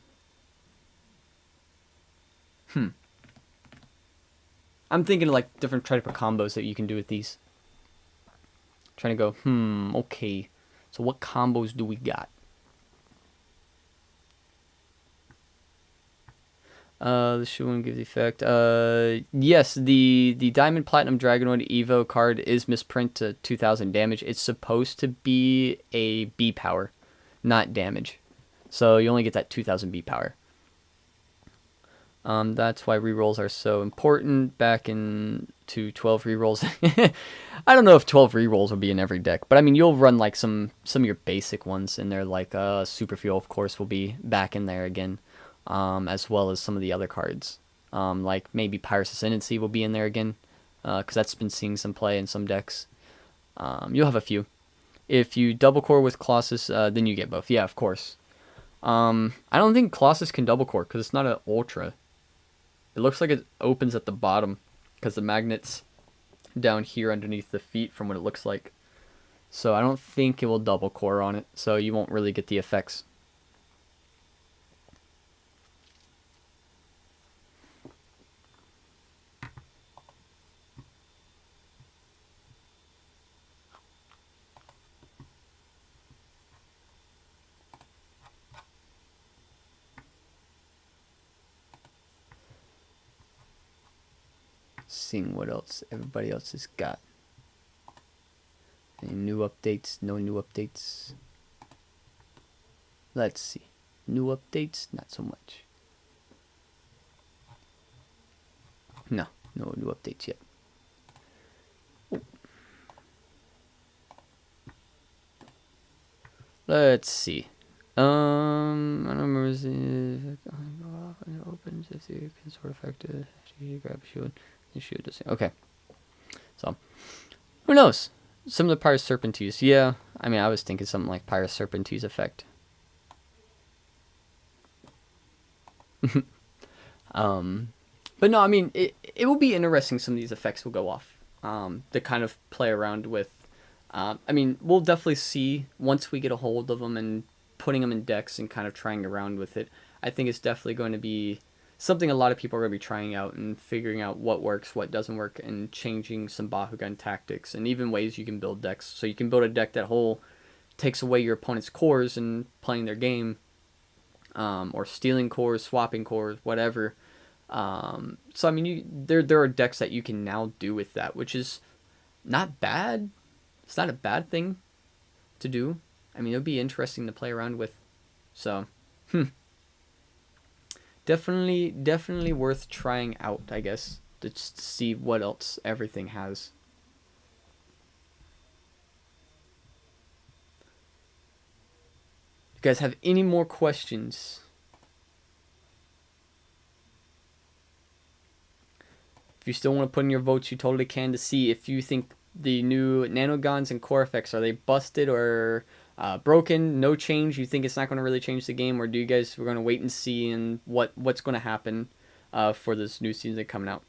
I'm thinking of like different type of combos that you can do with these. Trying to go, okay. So what combos do we got? The shield won't give the effect. Yes, the Diamond Platinum Dragonoid Evo card is misprint to 2000 damage. It's supposed to be a B power, not damage. So you only get that 2000 B power. That's why rerolls are so important. Back in to 12 rerolls. I don't know if 12 rerolls will be in every deck, but I mean you'll run like some of your basic ones in there, like Super Fuel, of course, will be back in there again. As well as some of the other cards. Like maybe Pyrus Ascendancy will be in there again, because that's been seeing some play in some decks. You'll have a few. If you double core with Colossus, then you get both. Yeah, of course. I don't think Colossus can double core because it's not an Ultra. It looks like it opens at the bottom because the magnet's down here underneath the feet from what it looks like. So I don't think it will double core on it, so you won't really get the effects. Seeing what else everybody else has got. Any new updates? No new updates. Let's see. New updates? Not so much. No new updates yet. Oh. Let's see. I don't remember if it opens if you can sort of affect it. You grab a shield. Okay. So, who knows? Some of the Pyrus Serpentes. Yeah, I mean, I was thinking something like Pyrus Serpentes effect. But no, I mean, it will be interesting. Some of these effects will go off. To kind of play around with. I mean, we'll definitely see once we get a hold of them and putting them in decks and kind of trying around with it. I think it's definitely going to be something a lot of people are going to be trying out and figuring out what works, what doesn't work, and changing some Bakugan tactics and even ways you can build decks. So you can build a deck that whole takes away your opponent's cores and playing their game, or stealing cores, swapping cores, whatever. So I mean, there are decks that you can now do with that, which is not bad. It's not a bad thing to do. I mean, it would be interesting to play around with. So, definitely worth trying out, I guess, to just see what else everything has. You guys have any more questions? If you still want to put in your votes, you totally can, to see if you think the new Nanogons and core effects, are they busted or broken? No change? You think it's not going to really change the game, or do you guys, we're going to wait and see and what's going to happen for this new season coming out?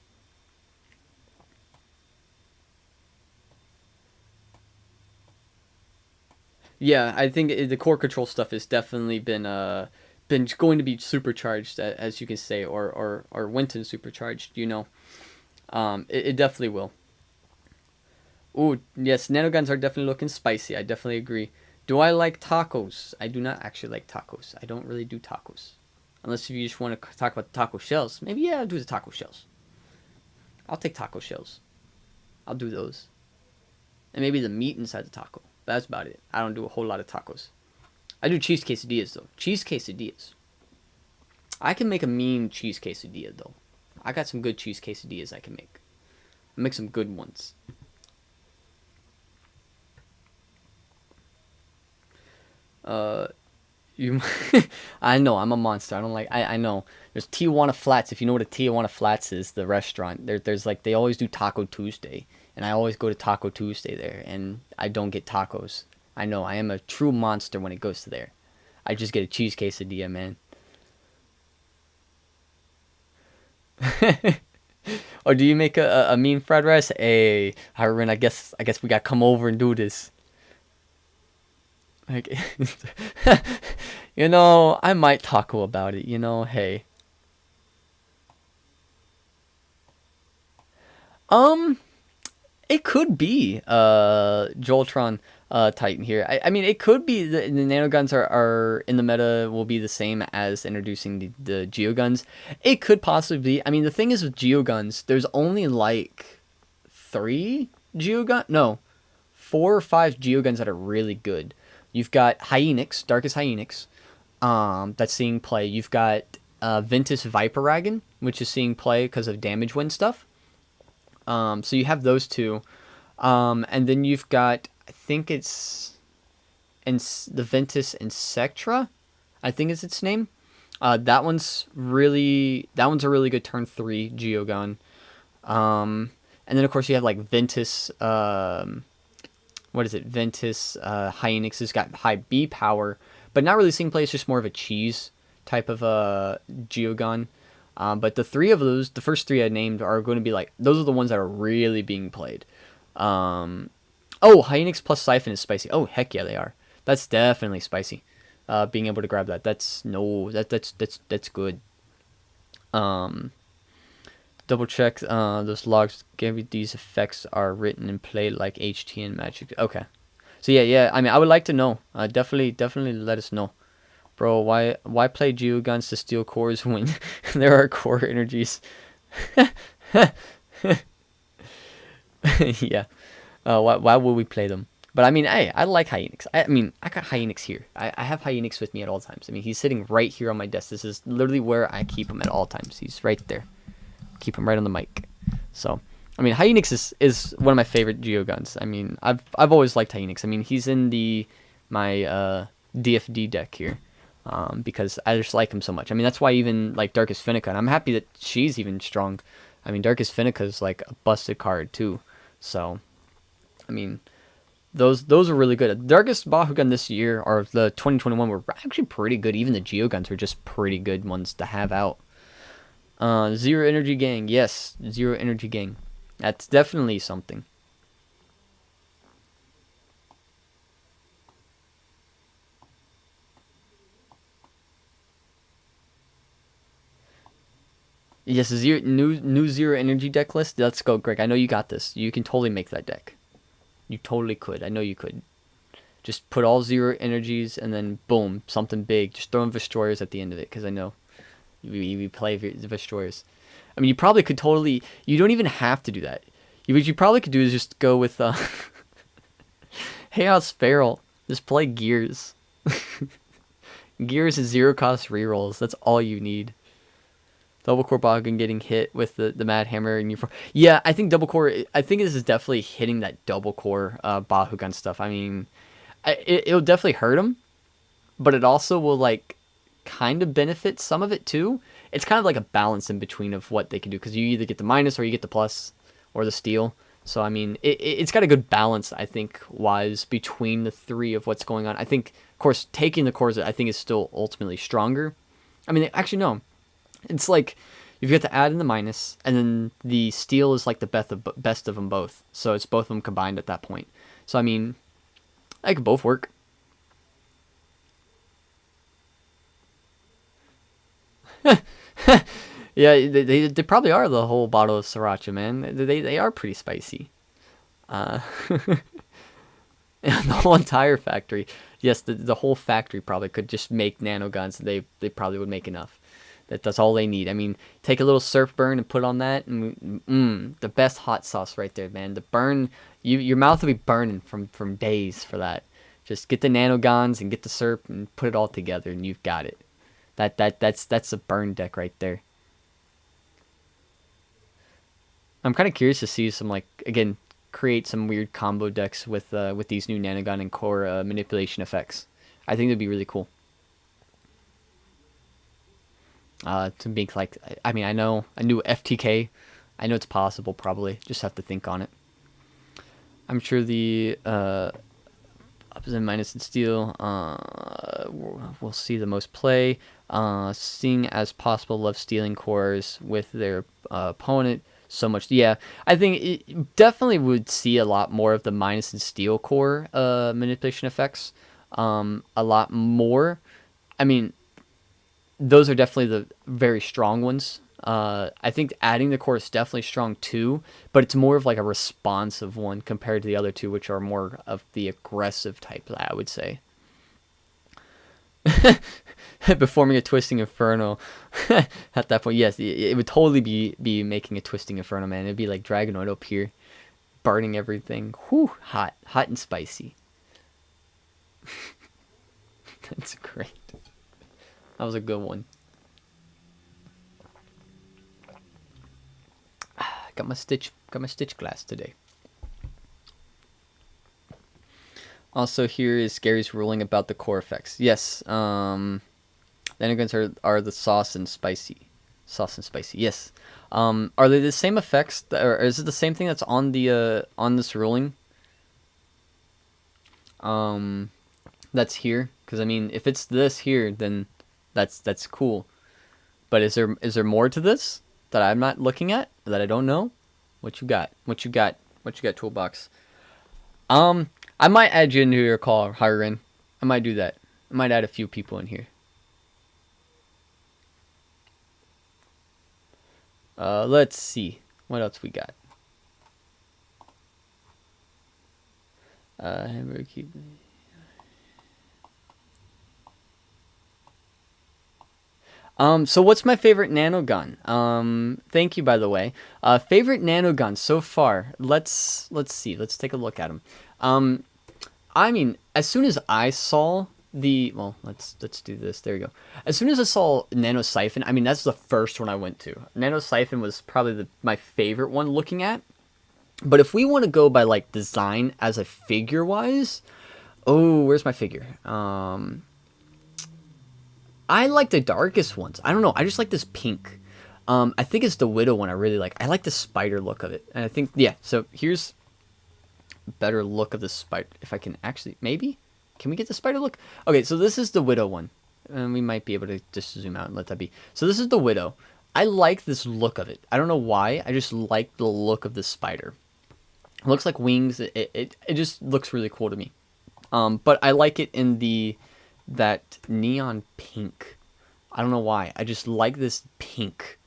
Yeah, I think the core control stuff has definitely been going to be supercharged, as you can say, or went in supercharged. It definitely will. Ooh, yes, Nanogons are definitely looking spicy. I definitely agree. Do I like tacos? I do not actually like tacos. I don't really do tacos. Unless if you just want to talk about the taco shells. Maybe, yeah, I'll do the taco shells. I'll take taco shells. I'll do those. And maybe the meat inside the taco. But that's about it. I don't do a whole lot of tacos. I do cheese quesadillas, though. Cheese quesadillas. I can make a mean cheese quesadilla, though. I got some good cheese quesadillas I can make. I'll make some good ones. You, I know I'm a monster. I don't like. I know. There's Tijuana Flats. If you know what a Tijuana Flats is, the restaurant. There's like, they always do Taco Tuesday, and I always go to Taco Tuesday there, and I don't get tacos. I know. I am a true monster when it goes to there. I just get a cheese quesadilla, man. Or do you make a mean fried rice? Hey, Harun, I guess we got to come over and do this. Like, I might taco about it. Hey, um, it could be Joltron Titan here. I mean, it could be the Nanoguns are in the meta, will be the same as introducing the Geoguns. It could possibly be. I mean, the thing is with Geoguns, there's only like 3 Geogun, no, 4 or 5 Geoguns that are really good. You've got Hyenix, Darkest Hyenix, that's seeing play. You've got Ventus Viperagon, which is seeing play because of damage win stuff. So you have those two. And then you've got, I think it's the Ventus Insectra, I think is its name. That one's a really good turn 3 Geogun. And then of course you have like Ventus, what is it? Ventus Hyenix has got high B power, but not really seeing play. It's just more of a cheese type of Geogun. But the first 3 I named are going to be like, those are the ones that are really being played. Hyenix plus Siphon is spicy. Oh, heck yeah, they are. That's definitely spicy. Being able to grab that, that's good. Double check those logs. Give these effects are written and played like HT and Magic. Okay, so yeah. I mean, I would like to know. Definitely let us know, bro. Why play Geoguns to steal cores when there are core energies? Yeah. Why would we play them? But I mean, hey, I like Hyenix. I mean, I got Hyenix here. I have Hyenix with me at all times. I mean, he's sitting right here on my desk. This is literally where I keep him at all times. He's right there. Keep him right on the mic. So, I mean, Hyenix is one of my favorite Geoguns. I mean, I've always liked Hyenix. I mean, he's in my DFD deck here, because I just like him so much. I mean, that's why even like Darkest Finnica, and I'm happy that she's even strong. I mean, Darkest Finnica is like a busted card too. So, I mean, those are really good. Darkest Bakugan this year, or the 2021, were actually pretty good. Even the Geoguns were just pretty good ones to have out. Zero Energy Gang. Yes, Zero Energy Gang. That's definitely something. Yes, a zero new zero energy deck list. Let's go, Greg. I know you got this. You can totally make that deck. You totally could. I know you could. Just put all zero energies and then boom, something big. Just throw in destroyers at the end of it because I know we play destroyers. I mean, you probably could totally. You don't even have to do that. What you probably could do is just go with Chaos Feral. Just play Gears. Gears is zero cost rerolls. That's all you need. Double core Bakugan getting hit with the Mad Hammer and yeah, I think double core. I think this is definitely hitting that double core Bakugan stuff. I mean, it'll definitely hurt him, but it also will like kind of benefit some of it too. It's kind of like a balance in between of what they can do because you either get the minus or you get the plus or the steal. So I mean, it's got a good balance, I think, wise between the three of what's going on. I think, of course, taking the cores, I think, is still ultimately stronger. I mean, actually, no. It's like you've got to add in the minus, and then the steal is like the best of them both. So it's both of them combined at that point. So I mean, they could both work. Yeah, they probably are the whole bottle of sriracha, man. They are pretty spicy. Uh, the whole entire factory. Yes, the whole factory probably could just make nanoguns. They probably would make enough. That's all they need. I mean, take a little surf burn and put on that, and the best hot sauce right there, man. The burn, your mouth will be burning from days for that. Just get the nanogons and get the surf and put it all together, and you've got it. That's a burn deck right there. I'm kind of curious to see some again create some weird combo decks with these new nanogun and core manipulation effects. I think it'd be really cool. To make I mean, I know a new FTK. I know it's possible, probably. Just have to think on it. I'm sure the opposite minus and steal we'll see the most play. Seeing as possible, love stealing cores with their opponent so much. Yeah, I think it definitely would see a lot more of the minus and steal core manipulation effects. A lot more. I mean, those are definitely the very strong ones. I think adding the core is definitely strong too, but it's more of like a responsive one compared to the other two, which are more of the aggressive type, I would say. Performing a twisting inferno at that point, yes, it would totally be making a twisting inferno, man. It'd be like Dragonoid up here, burning everything. Whew, hot and spicy. That's great. That was a good one. Got my stitch glass today. Also, here is Gary's ruling about the core effects. Yes, the Nanoguns are the sauce and spicy. Sauce and spicy. Yes. Are they the same effects, or is it the same thing that's on the on this ruling? That's here, because I mean, if it's this here, then that's cool. But is there more to this that I'm not looking at, that I don't know? What you got? What you got, Toolbox? I might add you into your call, Hiren. I might do that. I might add a few people in here. Let's see. What else we got? Hamburger Cube. So what's my favorite nanogun? Thank you, by the way. Favorite nanogun so far. Let's see. Let's take a look at them. I mean, as soon as I saw let's do this. There you go. As soon as I saw Nano Siphon, I mean, that's the first one I went to. Nano Siphon was probably my favorite one looking at. But if we want to go by like design as a figure wise, where's my figure? I like the darkest ones. I don't know. I just like this pink. I think it's the Widow one I really like. I like the spider look of it. And I think, yeah, so here's a better look of the spider. If I can actually, maybe? Can we get the spider look? Okay, so this is the Widow one. And we might be able to just zoom out and let that be. So this is the Widow. I like this look of it. I don't know why. I just like the look of the spider. It looks like wings. It just looks really cool to me. But I like it in that neon pink. I don't know why. I just like this pink.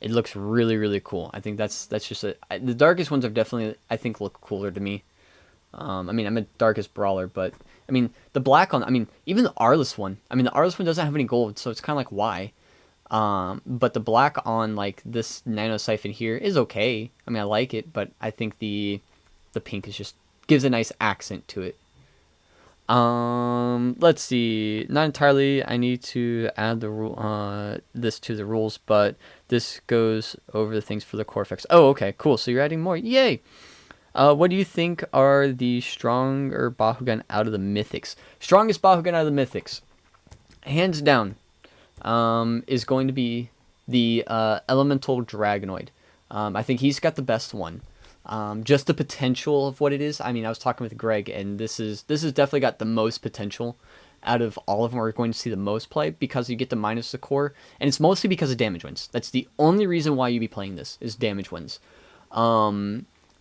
It looks really, really cool. I think that's just the darkest ones have definitely, I think, look cooler to me. I mean, I'm a darkest brawler, but I mean the black on. I mean, even the Arliss one. I mean, the Arliss one doesn't have any gold, so it's kind of like why. But the black on like this nano siphon here is okay. I mean, I like it, but I think the pink is just gives a nice accent to it. Let's see. Not entirely. I need to add the rule, this to the rules, but this goes over the things for the core effects. Oh, okay, cool. So you're adding more. Yay! What do you think are the stronger Bakugan out of the Mythics? Strongest Bakugan out of the Mythics, hands down, is going to be the Elemental Dragonoid. I think he's got the best one. Just the potential of what it is. I mean, I was talking with Greg, and this is definitely got the most potential out of all of them. We're going to see the most play because you get to minus the core, and it's mostly because of damage wins. That's the only reason why you be playing this is damage wins.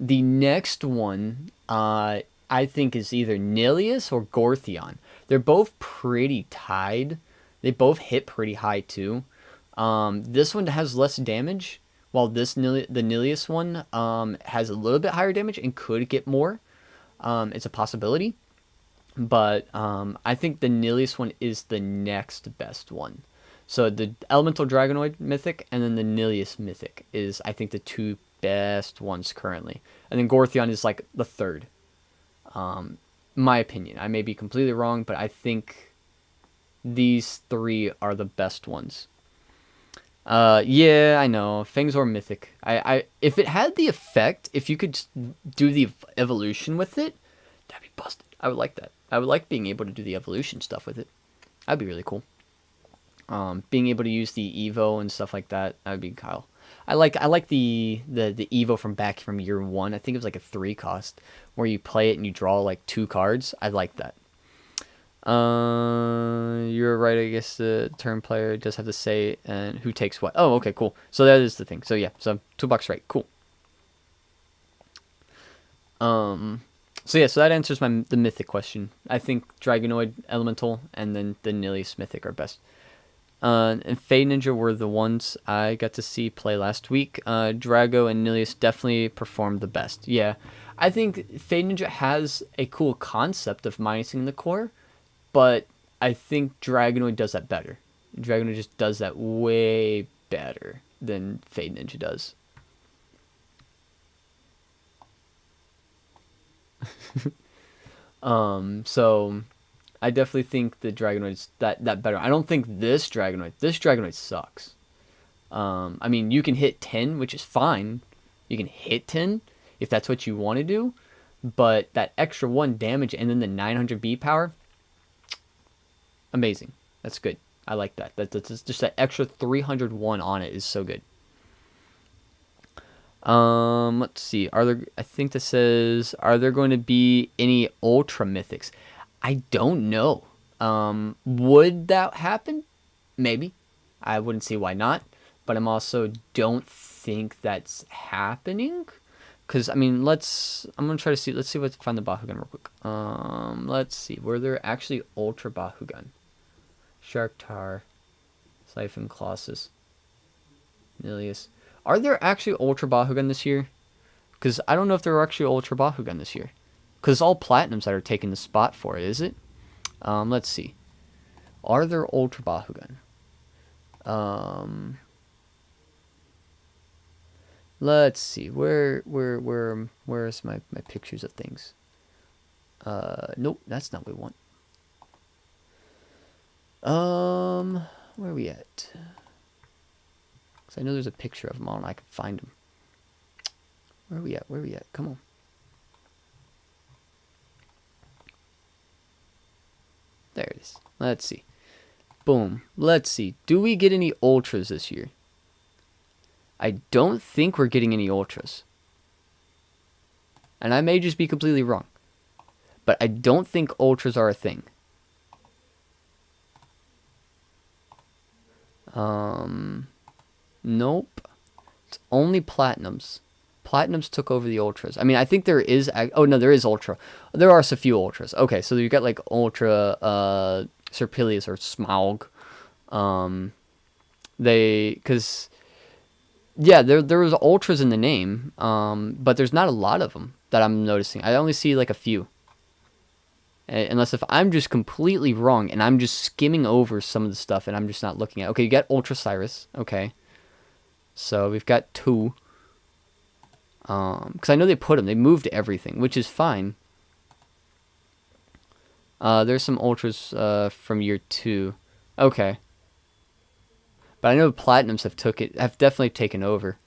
The next one, I think, is either Nilius or Gorthion. They're both pretty tied. They both hit pretty high too. This one has less damage, while the Nilius one has a little bit higher damage and could get more. It's a possibility. But I think the Nilius one is the next best one. So the Elemental Dragonoid Mythic and then the Nilius Mythic is, I think, the two best ones currently. And then Gorthion is like the third. My opinion. I may be completely wrong, but I think these three are the best ones. Yeah, I know. Fangzor Mythic. If it had the effect, if you could do the evolution with it, that'd be busted. I would like that. I would like being able to do the evolution stuff with it. That'd be really cool. Being able to use the Evo and stuff like that, that would be Kyle. I like the Evo from year one. I think it was like a 3 cost where you play it and you draw like 2 cards. I like that. You're right. I guess the turn player does have to say and who takes what. Oh, okay, cool. So that is the thing. So yeah, so toolbox right, cool. So yeah, so that answers the Mythic question. I think Dragonoid, Elemental, and then the Nilius Mythic are best. And Fade Ninja were the ones I got to see play last week. Drago and Nilius definitely performed the best. Yeah, I think Fade Ninja has a cool concept of minusing the core, but I think Dragonoid does that better. Dragonoid just does that way better than Fade Ninja does. So I definitely think the Dragonoid's that better. I don't think this Dragonoid sucks. I mean, you can hit 10, which is fine. You can hit 10 if that's what you want to do, but that extra 1 damage and then the 900 B power, amazing. That's good. I like that. That's just that extra 301 on it is so good. Let's see. I think this says, are there going to be any Ultra Mythics? I don't know. Would that happen? Maybe. I wouldn't see why not. But I'm also don't think that's happening. Because, I mean, I'm going to try to see. Let's see if I can find the Bakugan real quick. Let's see. Were there actually Ultra Bakugan? Shark Tar. Siphon Colossus. Nilius. Are there actually Ultra Bakugan this year? Because I don't know if there are actually Ultra Bakugan this year. Because it's all Platinums that are taking the spot for it, is it? Let's see. Are there Ultra Bakugan? Let's see. Where's my pictures of things? Nope, that's not what we want. Where are we at? I know there's a picture of them all and I can find them. Where are we at? Where are we at? Come on. There it is. Let's see. Boom. Let's see. Do we get any Ultras this year? I don't think we're getting any Ultras. And I may just be completely wrong. But I don't think Ultras are a thing. Nope. It's only Platinums. Platinums took over the Ultras. I mean, I think there is... Oh, no, there is Ultra. There are a few Ultras. Okay, so you got, like, Ultra Serpilius or Smaug. Because Yeah, there was ultras in the name, but there's not a lot of them that I'm noticing. I only see like a few. Unless if I'm just completely wrong and I'm just skimming over some of the stuff and I'm just not looking at. Okay, you got Ultra Cyrus. Okay, so we've got 2. Because I know they put them. They moved everything, which is fine. There's some ultras from year 2. Okay. But I know Platinums have definitely taken over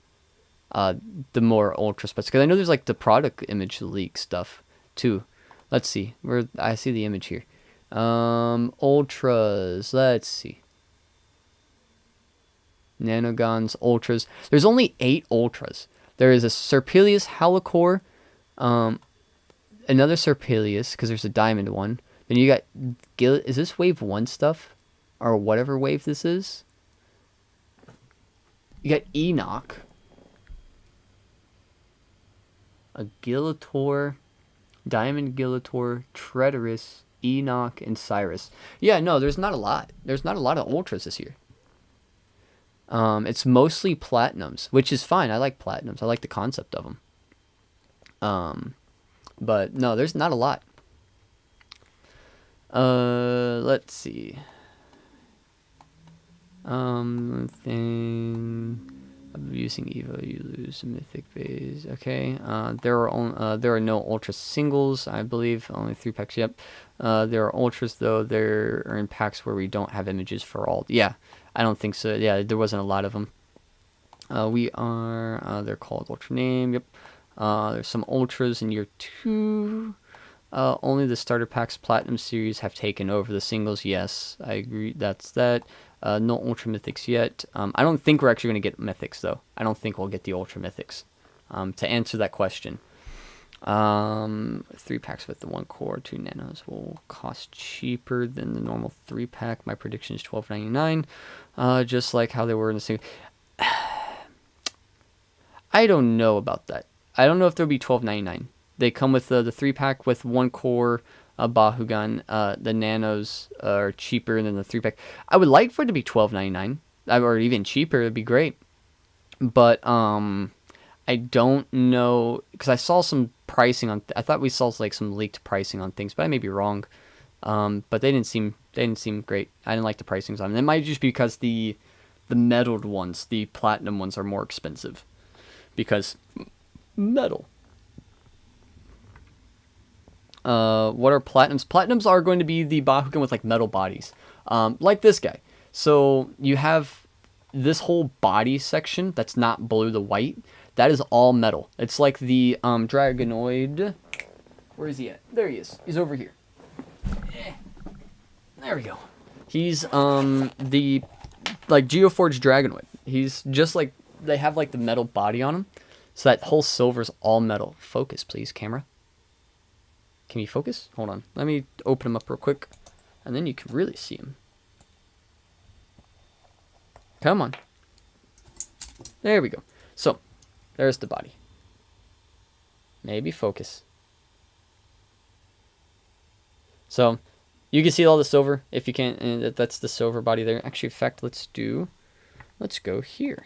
the more ultra spots. Because I know there's like the product image leak stuff too. Let's see. I see the image here. Ultras. Let's see. Nanogons, ultras. There's only 8 ultras. There is a Serpilius Halicore, another Serpilius, because there's a diamond one. Then you got is this wave 1 stuff? Or whatever wave this is? You got Enoch. A Gillator, Diamond Gillator, Treacherous, Enoch, and Cyrus. Yeah, no, there's not a lot. There's not a lot of ultras this year. It's mostly platinums, which is fine. I like platinums. I like the concept of them. But no, there's not a lot. Let's see. Thing using Evo, you lose Mythic base. Okay. There are no ultra singles, I believe. Only 3 packs. Yep. There are ultras though. There are in packs where we don't have images for all. Yeah. I don't think so. Yeah, there wasn't a lot of them. They're called Ultra Name. Yep. There's some Ultras in year 2. Only the starter packs Platinum series have taken over the singles. Yes, I agree. That's that. No Ultra Mythics yet. I don't think we're actually going to get Mythics, though. I don't think we'll get the Ultra Mythics. To answer that question. 3 packs with the 1 core, 2 nanos will cost cheaper than the normal 3 pack. My prediction is $12.99. Just like how they were in the single. I don't know about that. I don't know if there'll be $12.99. They come with the 3 pack with 1 core Bakugan. The nanos are cheaper than the 3 pack. I would like for it to be $12.99, or even cheaper. It'd be great. But I don't know, because I saw some pricing on. I thought we saw like some leaked pricing on things, but I may be wrong. But they didn't seem great. I didn't like the pricings on them. It might just be because the metaled ones, the platinum ones, are more expensive because metal. What are platinums? Platinums are going to be the Bakugan with like metal bodies, like this guy. So you have this whole body section that's not blue, the white. That is all metal. It's like the Dragonoid. Where is he at? There he is. He's over here. There we go. He's the like Geoforged Dragonoid. He's just like, they have like the metal body on him. So that whole silver's all metal. Focus, please, camera. Can you focus? Hold on. Let me open him up real quick. And then you can really see him. Come on. There we go. So, there's the body. Maybe focus. So, you can see all the silver if you can't. And that's the silver body there. Actually, in fact, let's go here.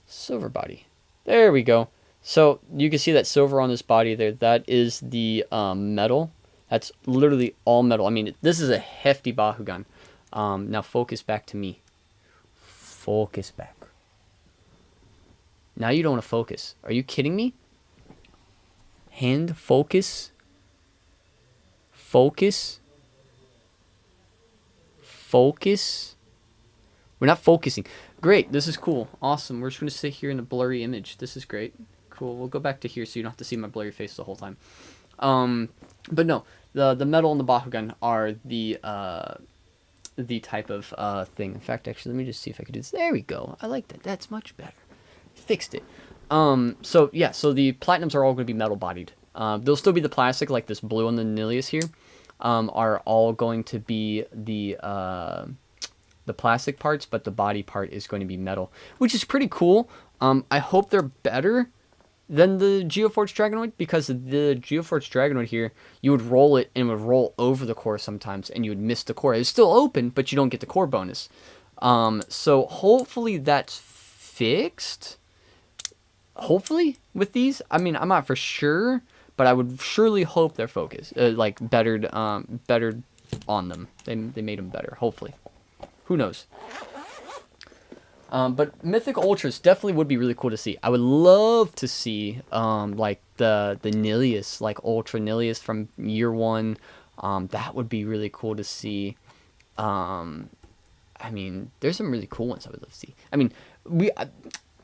Silver body. There we go. So, you can see that silver on this body there. That is the metal. That's literally all metal. I mean, this is a hefty Bakugan. Now, focus back to me. Focus back. Now you don't want to focus. Are you kidding me? Hand focus. Focus. Focus. We're not focusing. Great. This is cool. Awesome. We're just going to sit here in a blurry image. This is great. Cool. We'll go back to here so you don't have to see my blurry face the whole time. But no, the metal and the Bakugan are the type of thing. In fact, actually, let me just see if I could do this. There we go. I like that. That's much better. Fixed it. So yeah, so the platinums are all going to be metal bodied. They'll still be the plastic, like this blue on the Nilius here. Are all going to be the plastic parts, but the body part is going to be metal, which is pretty cool. I hope they're better than the Geoforged Dragonoid, because the Geoforged Dragonoid here, you would roll it and it would roll over the core sometimes, and you would miss the core. It's still open, but you don't get the core bonus. So hopefully that's fixed. hopefully with these, I mean, I'm not for sure, but I would surely hope they're focused, like bettered on them. They made them better. Hopefully, who knows? But Mythic Ultras definitely would be really cool to see. I would love to see like the Nilius, like Ultra Nilius from year one. That would be really cool to see. I mean, there's some really cool ones I would love to see. I mean,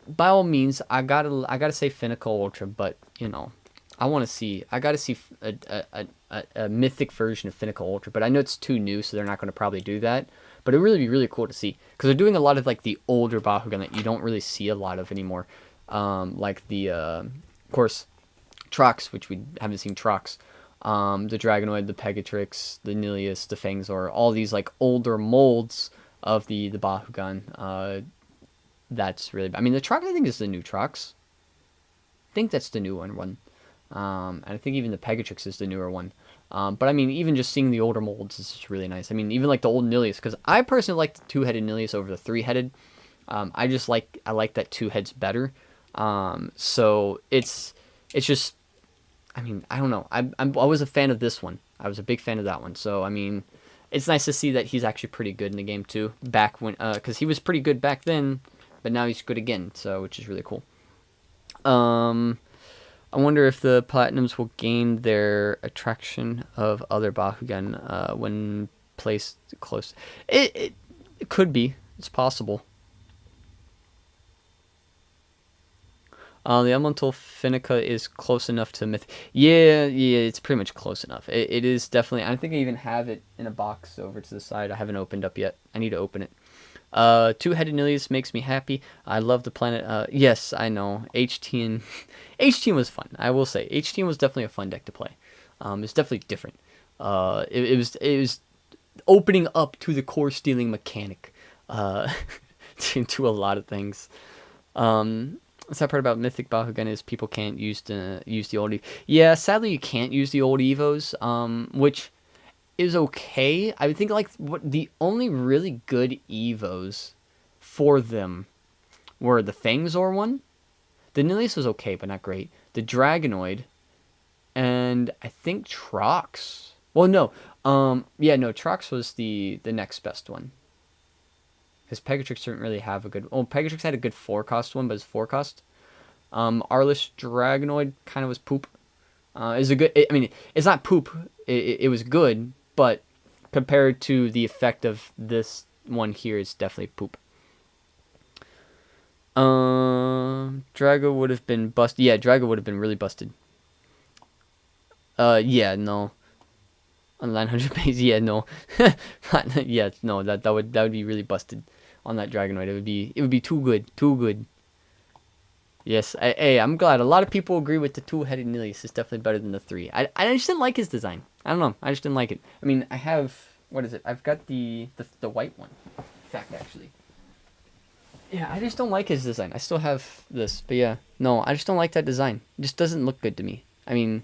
by all means, I gotta say Finical Ultra, but you know, I gotta see a mythic version of Finical Ultra, but I know it's too new, so they're not gonna probably do that. But it would really be really cool to see because they're doing a lot of like the older Bakugan that you don't really see a lot of anymore, like the of course Trox, which we haven't seen Trox, the Dragonoid, the Pegatrix, the Nilius, the Fangzor, all these like older molds of the Bakugan. That's really, I mean, the Trox I think is the new Trox. I think that's the new one. And I think even the Pegatrix is the newer one. But I mean, even just seeing the older molds is just really nice. I mean, even like the old Nilius, because I personally like the two-headed Nilius over the three-headed. I like that two heads better. So it's just, I mean, I don't know. I was a fan of this one. I was a big fan of that one. So I mean, it's nice to see that he's actually pretty good in the game too. Back when, because he was pretty good back then, but now he's good again. So which is really cool. I wonder if the Platinums will gain their attraction of other Bakugan when placed close. It could be. It's possible. The Elemental Finica is close enough to Myth. Yeah, it's pretty much close enough. It is definitely. I think I even have it in a box over to the side. I haven't opened up yet. I need to open it. Two-headed Nilius makes me happy. I love the planet. Yes, I know. HT was fun. I will say HT was definitely a fun deck to play. It's definitely different. It was opening up to the core stealing mechanic. To a lot of things. The sad part about Mythic Bakugan is people can't use the old. Yeah, sadly you can't use the old Evos. Which is okay. I think like what the only really good Evos for them were the Fangzor one. The Nilius was okay, but not great. The Dragonoid, and I think Trox. Well, no. Yeah, no. Trox was the next best one. Because Pegatrix didn't really have a good. Oh, Pegatrix had a good 4-cost one, but it's 4-cost. Arliss Dragonoid kind of was poop. Is a good. I mean, it's not poop. It was good, but compared to the effect of this one here, it's definitely poop. Drago would have been busted. Yeah, Drago would have been really busted. Yeah, no. On 900 base, yeah, no. Yeah, no. That would be really busted on that Dragonoid. It would be too good, too good. Yes, I'm glad. A lot of people agree with the two-headed Nilius is definitely better than the 3. I just didn't like his design. I don't know. I just didn't like it. I mean, I have, what is it? I've got the white one. In fact, actually. Yeah, I just don't like his design. I still have this, but yeah. No, I just don't like that design. It just doesn't look good to me. I mean,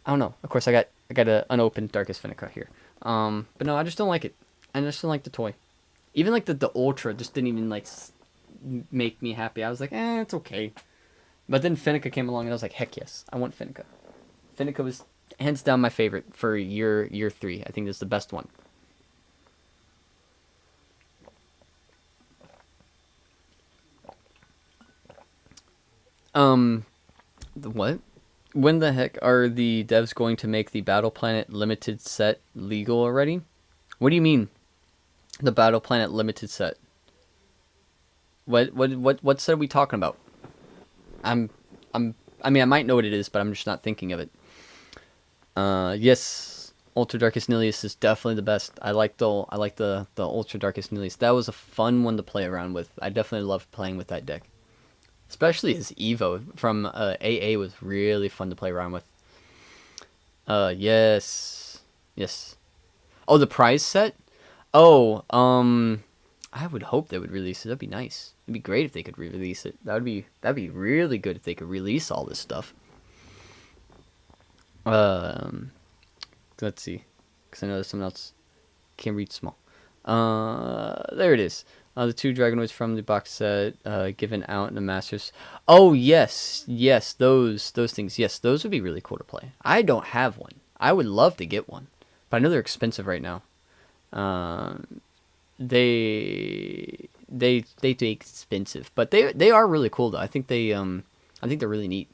I don't know. Of course, I got an unopened Darkest Finica here. But no, I just don't like it. I just don't like the toy. Even like the Ultra just didn't even like make me happy. I was like, it's okay. But then Finica came along and I was like, heck yes, I want Finica. Finica was hands down my favorite for year 3. I think this is the best one. What? When the heck are the devs going to make the Battle Planet limited set legal already? What do you mean? The Battle Planet limited set? What set are we talking about? I mean, I might know what it is, but I'm just not thinking of it. Yes, Ultra Darkest Nilius is definitely the best. I like the Ultra Darkest Nilius. That was a fun one to play around with. I definitely loved playing with that deck. Especially his Evo from AA was really fun to play around with. Yes. Oh, the prize set? Oh, I would hope they would release it. That'd be nice. It'd be great if they could re-release it. That'd be really good if they could release all this stuff. Let's see, because I know there's someone else. Can't read small. There it is. The 2 Dragonoids from the box set given out in the Masters. Oh, yes. Yes, those things. Yes, those would be really cool to play. I don't have one. I would love to get one. But I know they're expensive right now. They expensive, but they are really cool though. I think they're really neat.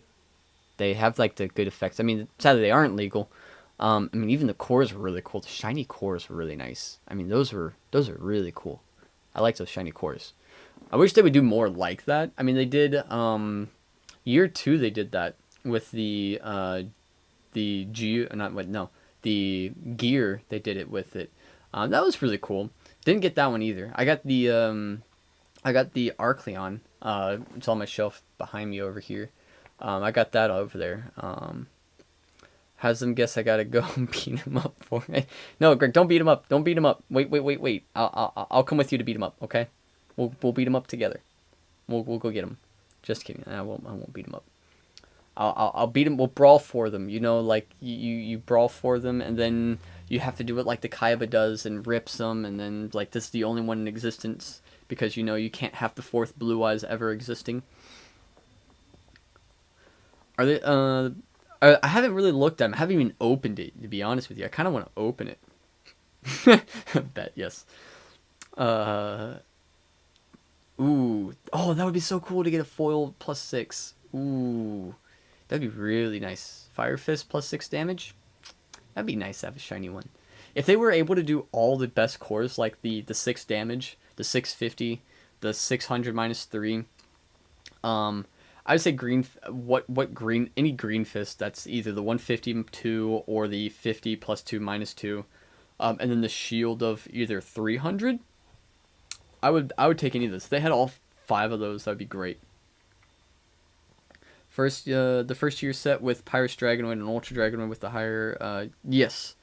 They have like the good effects. I mean, sadly they aren't legal. I mean, even the cores were really cool. The shiny cores were really nice. I mean, those are really cool. I like those shiny cores. I wish they would do more like that. I mean, they did year 2 they did that with the the gear. They did it with it. That was really cool. Didn't get that one either. I got the Arcleon. It's on my shelf behind me over here. I got that over there. Has them guess I gotta go and beat him up for it. No, Greg, don't beat him up. Don't beat him up. Wait. I'll come with you to beat him up. Okay, we'll beat him up together. We'll go get him. Just kidding. I won't beat him up. I'll beat him. We'll brawl for them. You know, like you brawl for them, and then you have to do it like the Kaiba does and rips them, and then like this is the only one in existence because you know you can't have the 4th Blue Eyes ever existing. Are they? I haven't really looked at them. I haven't even opened it, to be honest with you. I kind of want to open it. Bet, yes. Ooh. Oh, that would be so cool to get a foil +6. Ooh. That'd be really nice. Fire Fist +6 damage? That'd be nice to have a shiny one. If they were able to do all the best cores, like the 6 damage, the 650, the 600 -3, I would say green. What green? Any green fist that's either the 150 or the 50 +2 -2, and then the shield of either 300. I would take any of this. If they had all 5 of those, that'd be great. The first year set with Pyrus Dragonoid and Ultra Dragonoid with the higher. Yes,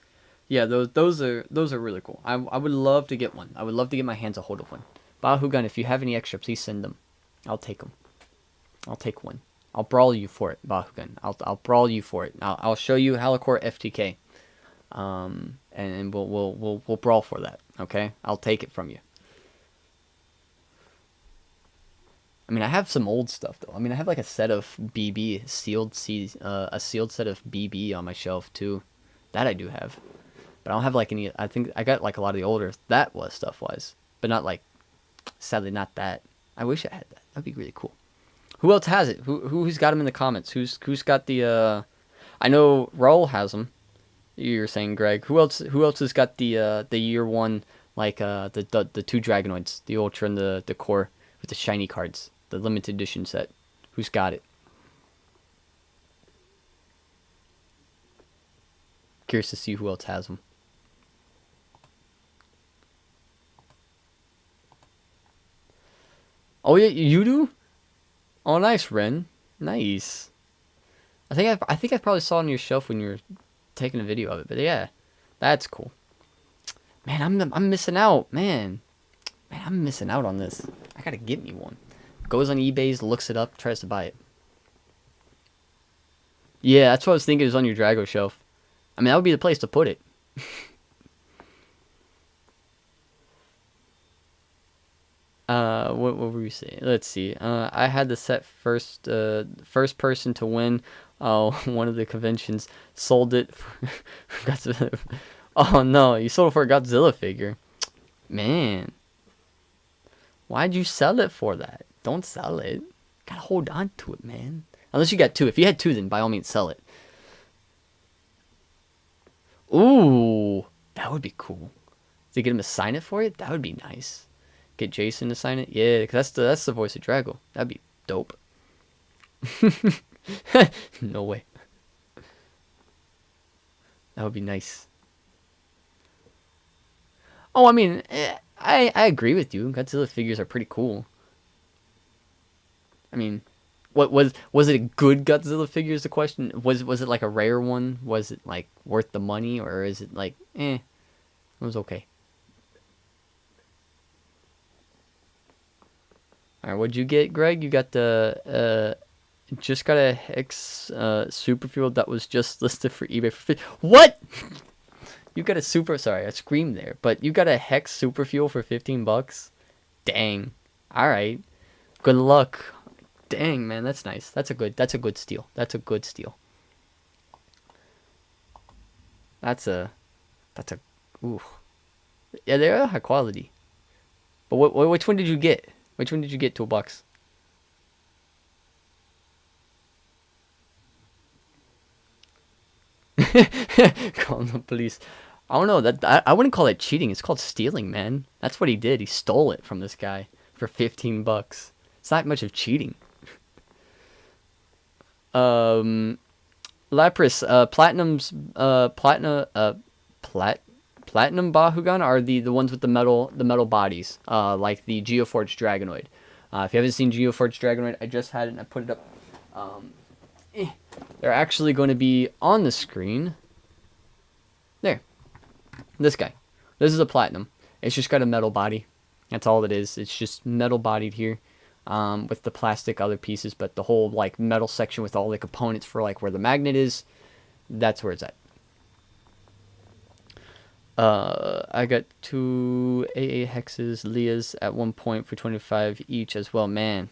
yeah. Those are really cool. I would love to get one. I would love to get my hands a hold of one. Bakugan, if you have any extra, please send them. I'll take them. I'll take one. I'll brawl you for it, Bakugan. I'll brawl you for it. I'll show you Halicore FTK. And we'll brawl for that. Okay? I'll take it from you. I mean, I have some old stuff though. I mean, I have like a set of BB a sealed set of BB on my shelf too. That I do have, but I don't have like any. I think I got like a lot of the older stuff wise, but not like. Sadly, not that. I wish I had that. That'd be really cool. Who else has it? Who's got them in the comments? Who's got the? I know Raul has them. You're saying, Greg. Who else has got the year 1 like the 2 Dragonoids, the Ultra and the core with the shiny cards, the limited edition set? Who's got it? Curious to see who else has them. Oh yeah, you do? Oh, nice, Ren. Nice. I think I probably saw it on your shelf when you were taking a video of it. But yeah, that's cool. Man, I'm missing out, man. Man, I'm missing out on this. I gotta get me one. Goes on eBay, looks it up, tries to buy it. Yeah, that's what I was thinking. Is on your Drago shelf. I mean, that would be the place to put it. What were we saying? Let's see. I had the set first person to win. One of the conventions sold it for Godzilla. Oh no, you sold it for a Godzilla figure. Man, why'd you sell it for that? Don't sell it. Gotta hold on to it, man. Unless you got 2. If you had 2, then by all means sell it. Ooh, that would be cool. To get him to sign it for you, that would be nice. Get Jason to sign it? Yeah, because that's the voice of Drago. That'd be dope. No way. That would be nice. Oh, I mean, I agree with you. Godzilla figures are pretty cool. I mean, what was it a good Godzilla figure is the question? Was it like a rare one? Was it like worth the money, or is it like it was okay? Alright, what'd you get, Greg? You got the just got a Hex Superfuel that was just listed for eBay for what? You got a sorry, I screamed there, but you got a Hex Superfuel for $15? Dang. All right. Good luck. Dang, man, that's nice. That's a good steal. That's a good steal. That's a ooh. Yeah, they're high quality. But which one did you get? Which one did you get, Toolbox? Calling the police. I don't know. I wouldn't call it cheating. It's called stealing, man. That's what he did. He stole it from this guy for 15 bucks. It's not much of cheating. Lapras, platinum Bakugan are the ones with the metal bodies, like the Geoforged Dragonoid. If you haven't seen Geoforged Dragonoid, I just had it and I put it up. They're actually going to be on the screen. There. This guy. This is a platinum. It's just got a metal body. That's all it is. It's just metal bodied here. With the plastic other pieces, but the whole like metal section with all the components for like where the magnet is, that's where it's at. I got 2 AA hexes, Leah's at 1 point for 25 each as well. Man,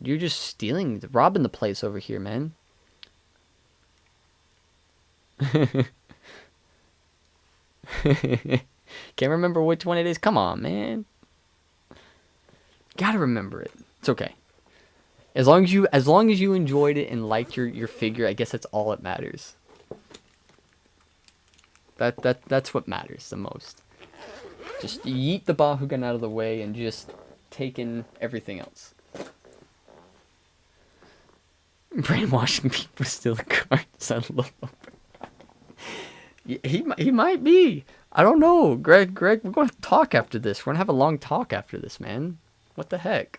you're just stealing, robbing the place over here, man. Can't remember which one it is. Come on, man. Gotta remember it. It's okay. As long as you enjoyed it and liked your figure, I guess that's all that matters. That's what matters the most. Just yeet the Bakugan out of the way and just take in everything else. Brainwashing people steal the cards. I love him. He might be. I don't know. Greg, we're going to talk after this. We're going to have a long talk after this, man. What the heck?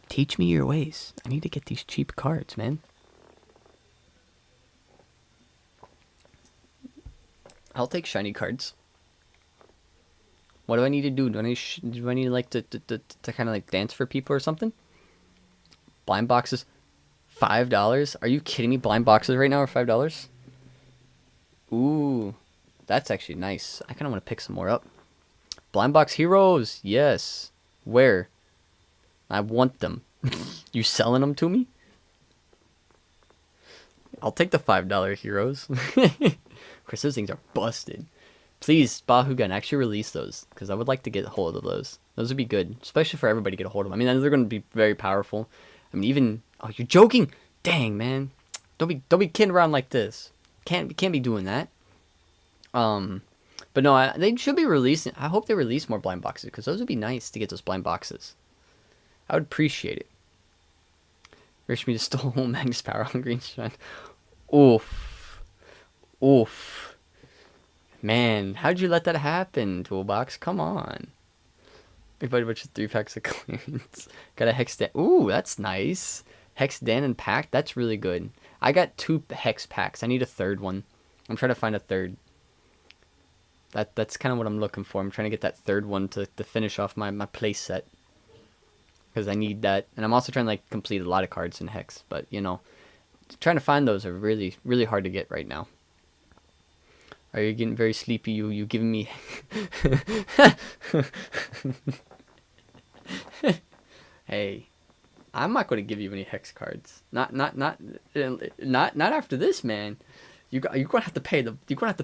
Teach me your ways. I need to get these cheap cards, man. I'll take shiny cards. What do I need to do? Do I need like to kind of like dance for people or something? Blind boxes, $5. Are you kidding me? Blind boxes right now are $5. Ooh, that's actually nice. I kind of want to pick some more up. Blind box heroes, yes. Where? I want them. You selling them to me? I'll take the $5 heroes. Of course, those things are busted. Please, Bakugan, actually release those, because I would like to get a hold of those. Those would be good, especially for everybody to get a hold of them. I mean, they're going to be very powerful. I mean, even... Oh, you're joking? Dang, man. Don't be kidding around like this. Can't be doing that. But no, they should be releasing... I hope they release more blind boxes, because those would be nice to get those blind boxes. I would appreciate it. Wish me to stole Magnus Power on Green Shrine. Oof. Oof. Man, how'd you let that happen, Toolbox? Come on. Everybody bunch of 3 packs of clearance. Got a Hex Dan. Ooh, that's nice. Hex Dan and Pack. That's really good. I got 2 Hex packs. I need a third one. I'm trying to find a third. That's kind of what I'm looking for. I'm trying to get that third one to finish off my play set. Because I need that. And I'm also trying to like complete a lot of cards in Hex. But, you know, trying to find those are really, really hard to get right now. Are you getting very sleepy? You giving me... Hey, I'm not going to give you any Hex cards. Not after this, man. You're going to have to pay more. You're going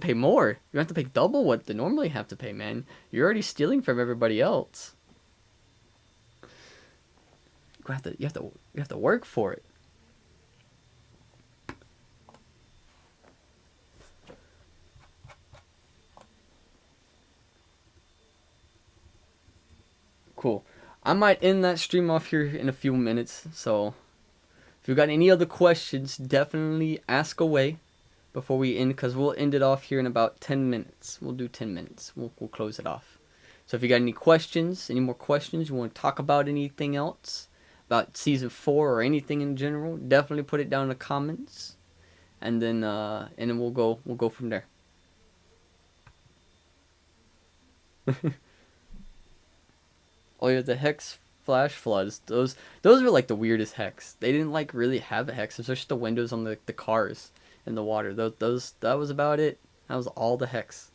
to have to pay double what they normally have to pay, man. You're already stealing from everybody else. You have to work for it. Cool. I might end that stream off here in a few minutes, so if you got any other questions, definitely ask away before we end, because we'll end it off here in about 10 minutes. We'll do 10 minutes. We'll close it off. So if you got any questions, any more questions, you want to talk about anything else, about Season 4 or anything in general, definitely put it down in the comments, and then we'll go from there. Oh yeah, the Hex Flash Floods. Those were like the weirdest Hex. They didn't like really have a Hex. It was just the windows on the cars in the water. That was about it. That was all the Hex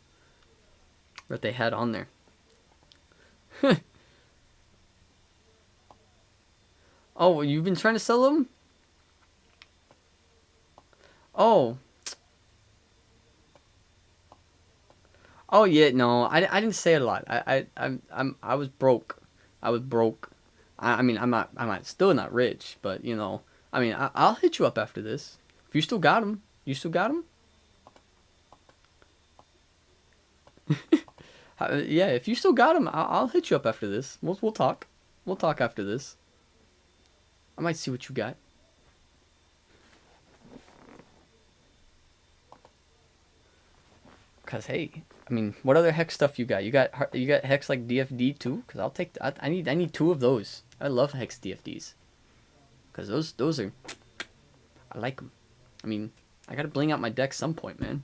that they had on there. Oh, you've been trying to sell them? Oh. Oh yeah, no, I didn't say it a lot. I was broke. I was broke. I mean, I'm not still not rich, but you know, I mean, I'll hit you up after this. If you still got them, you still got them. Yeah, if you still got them, I'll hit you up after this. We'll talk. We'll talk after this. I might see what you got. Cause hey, I mean, what other hex stuff you got? You got hex like DFD too? Cause I'll take. I need two of those. I love hex DFDs. Cause those are. I like them. I mean, I gotta bling out my deck some point, man.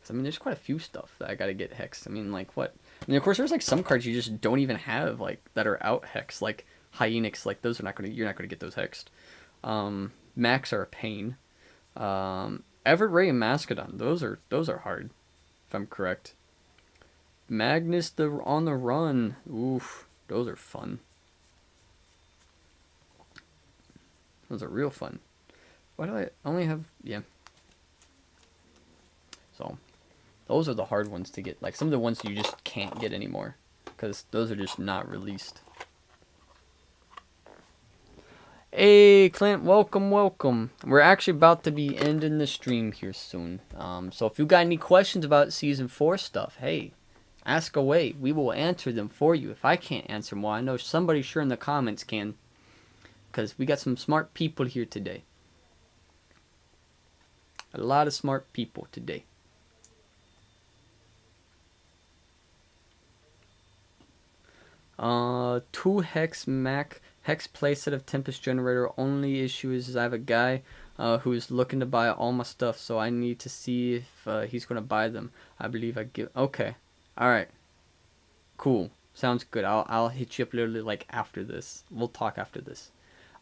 I mean, there's quite a few stuff that I gotta get hexed. I mean, like what? I mean, of course, there's like some cards you just don't even have like that are out hexed, like Hyenix. Like those are not gonna. You're not gonna get those hexed. Max are a pain. Everray and Mascodon. Those are hard, if I'm correct. Magnus the on the run. Oof, those are fun. Those are real fun. Why do I only have yeah? So those are the hard ones to get. Like some of the ones you just can't get anymore. Because those are just not released. Hey Clint, welcome, welcome. We're actually about to be ending the stream here soon. So if you got any questions about season 4 stuff, hey, ask away. We will answer them for you. If I can't answer them, well, I know somebody sure in the comments can. Because we got some smart people here today. A lot of smart people today. Two hex Mac hex playset of Tempest Generator. Only issue is I have a guy who's looking to buy all my stuff, so I need to see if he's gonna buy them. I believe I give. Okay, all right, cool. Sounds good. I'll hit you up literally like after this. We'll talk after this.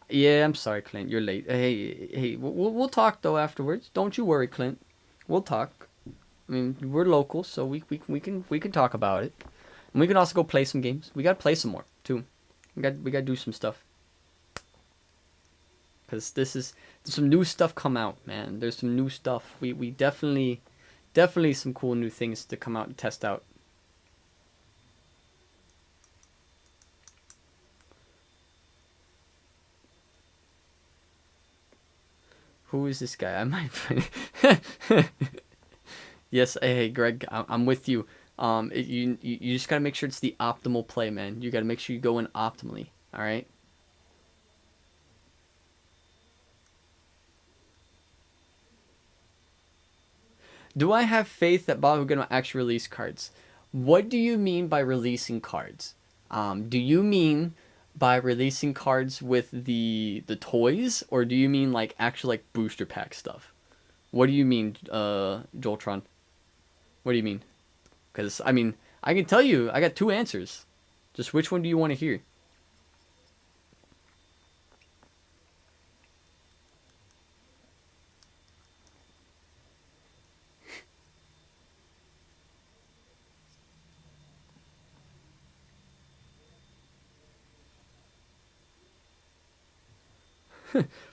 Yeah, I'm sorry, Clint. You're late. Hey, we'll talk though afterwards. Don't you worry, Clint. We'll talk. I mean, we're local, so we can talk about it. And we can also go play some games. We gotta play some more too. We gotta do some stuff. Cause there's some new stuff come out, man. There's some new stuff. We definitely some cool new things to come out and test out. Who is this guy? I might find. Yes, hey Greg, I'm with you. You just gotta make sure it's the optimal play, man. You gotta make sure you go in optimally. All right. Do I have faith that Bakugan will actually release cards? What do you mean by releasing cards? Do you mean by releasing cards with the toys, or do you mean like actual like booster pack stuff? What do you mean, Joltron? What do you mean? Because I mean, I can tell you, I got two answers. Just which one do you want to hear?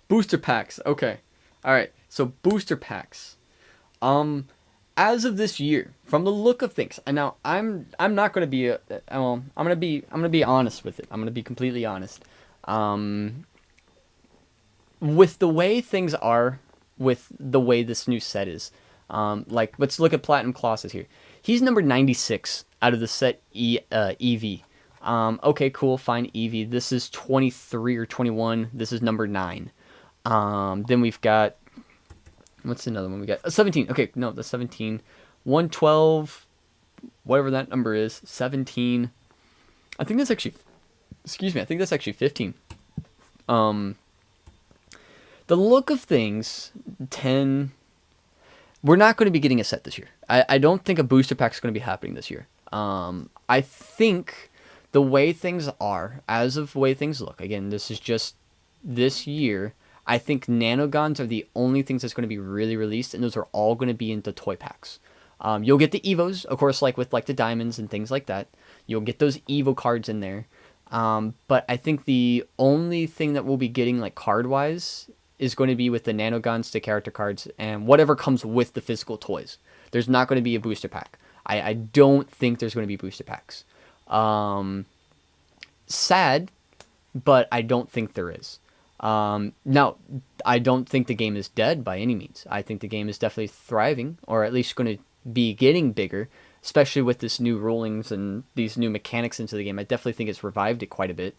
Booster packs. Okay. All right. So booster packs. As of this year, from the look of things, and now I'm not gonna be I'm gonna be honest with it. I'm gonna be completely honest. With the way things are, with the way this new set is, like let's look at Platinum Colossus here. He's number 96 out of the set EV. Okay, cool, fine, EV. This is 23 or 21. This is number 9. Then we've got, what's another one we got? 17. Okay, no, that's 17. 112, whatever that number is, 17. I think that's actually, excuse me, I think that's actually 15. The look of things, 10. We're not going to be getting a set this year. I don't think a booster pack is going to be happening this year. I think the way things are, as of the way things look, again, this is just this year, I think Nanogons are the only things that's going to be really released, and those are all going to be into toy packs. You'll get the Evos, of course, like with like the diamonds and things like that. You'll get those Evo cards in there. But I think the only thing that we'll be getting like card-wise is going to be with the Nanogons, the character cards, and whatever comes with the physical toys. There's not going to be a booster pack. I don't think there's going to be booster packs. Sad, but I don't think there is. Now, I don't think the game is dead by any means. I think the game is definitely thriving, or at least going to be getting bigger, especially with this new rulings and these new mechanics into the game. I definitely think it's revived it quite a bit,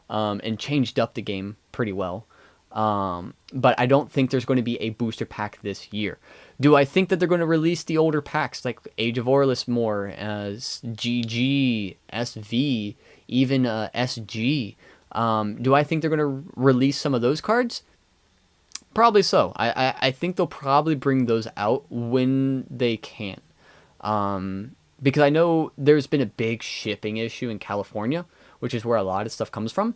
and changed up the game pretty well. But I don't think there's going to be a booster pack this year. Do I think that they're going to release the older packs like Age of Orlis more, as GG, SV, even SG? Do I think they're going to release some of those cards? Probably so. I think they'll probably bring those out when they can. Because I know there's been a big shipping issue in California, which is where a lot of stuff comes from.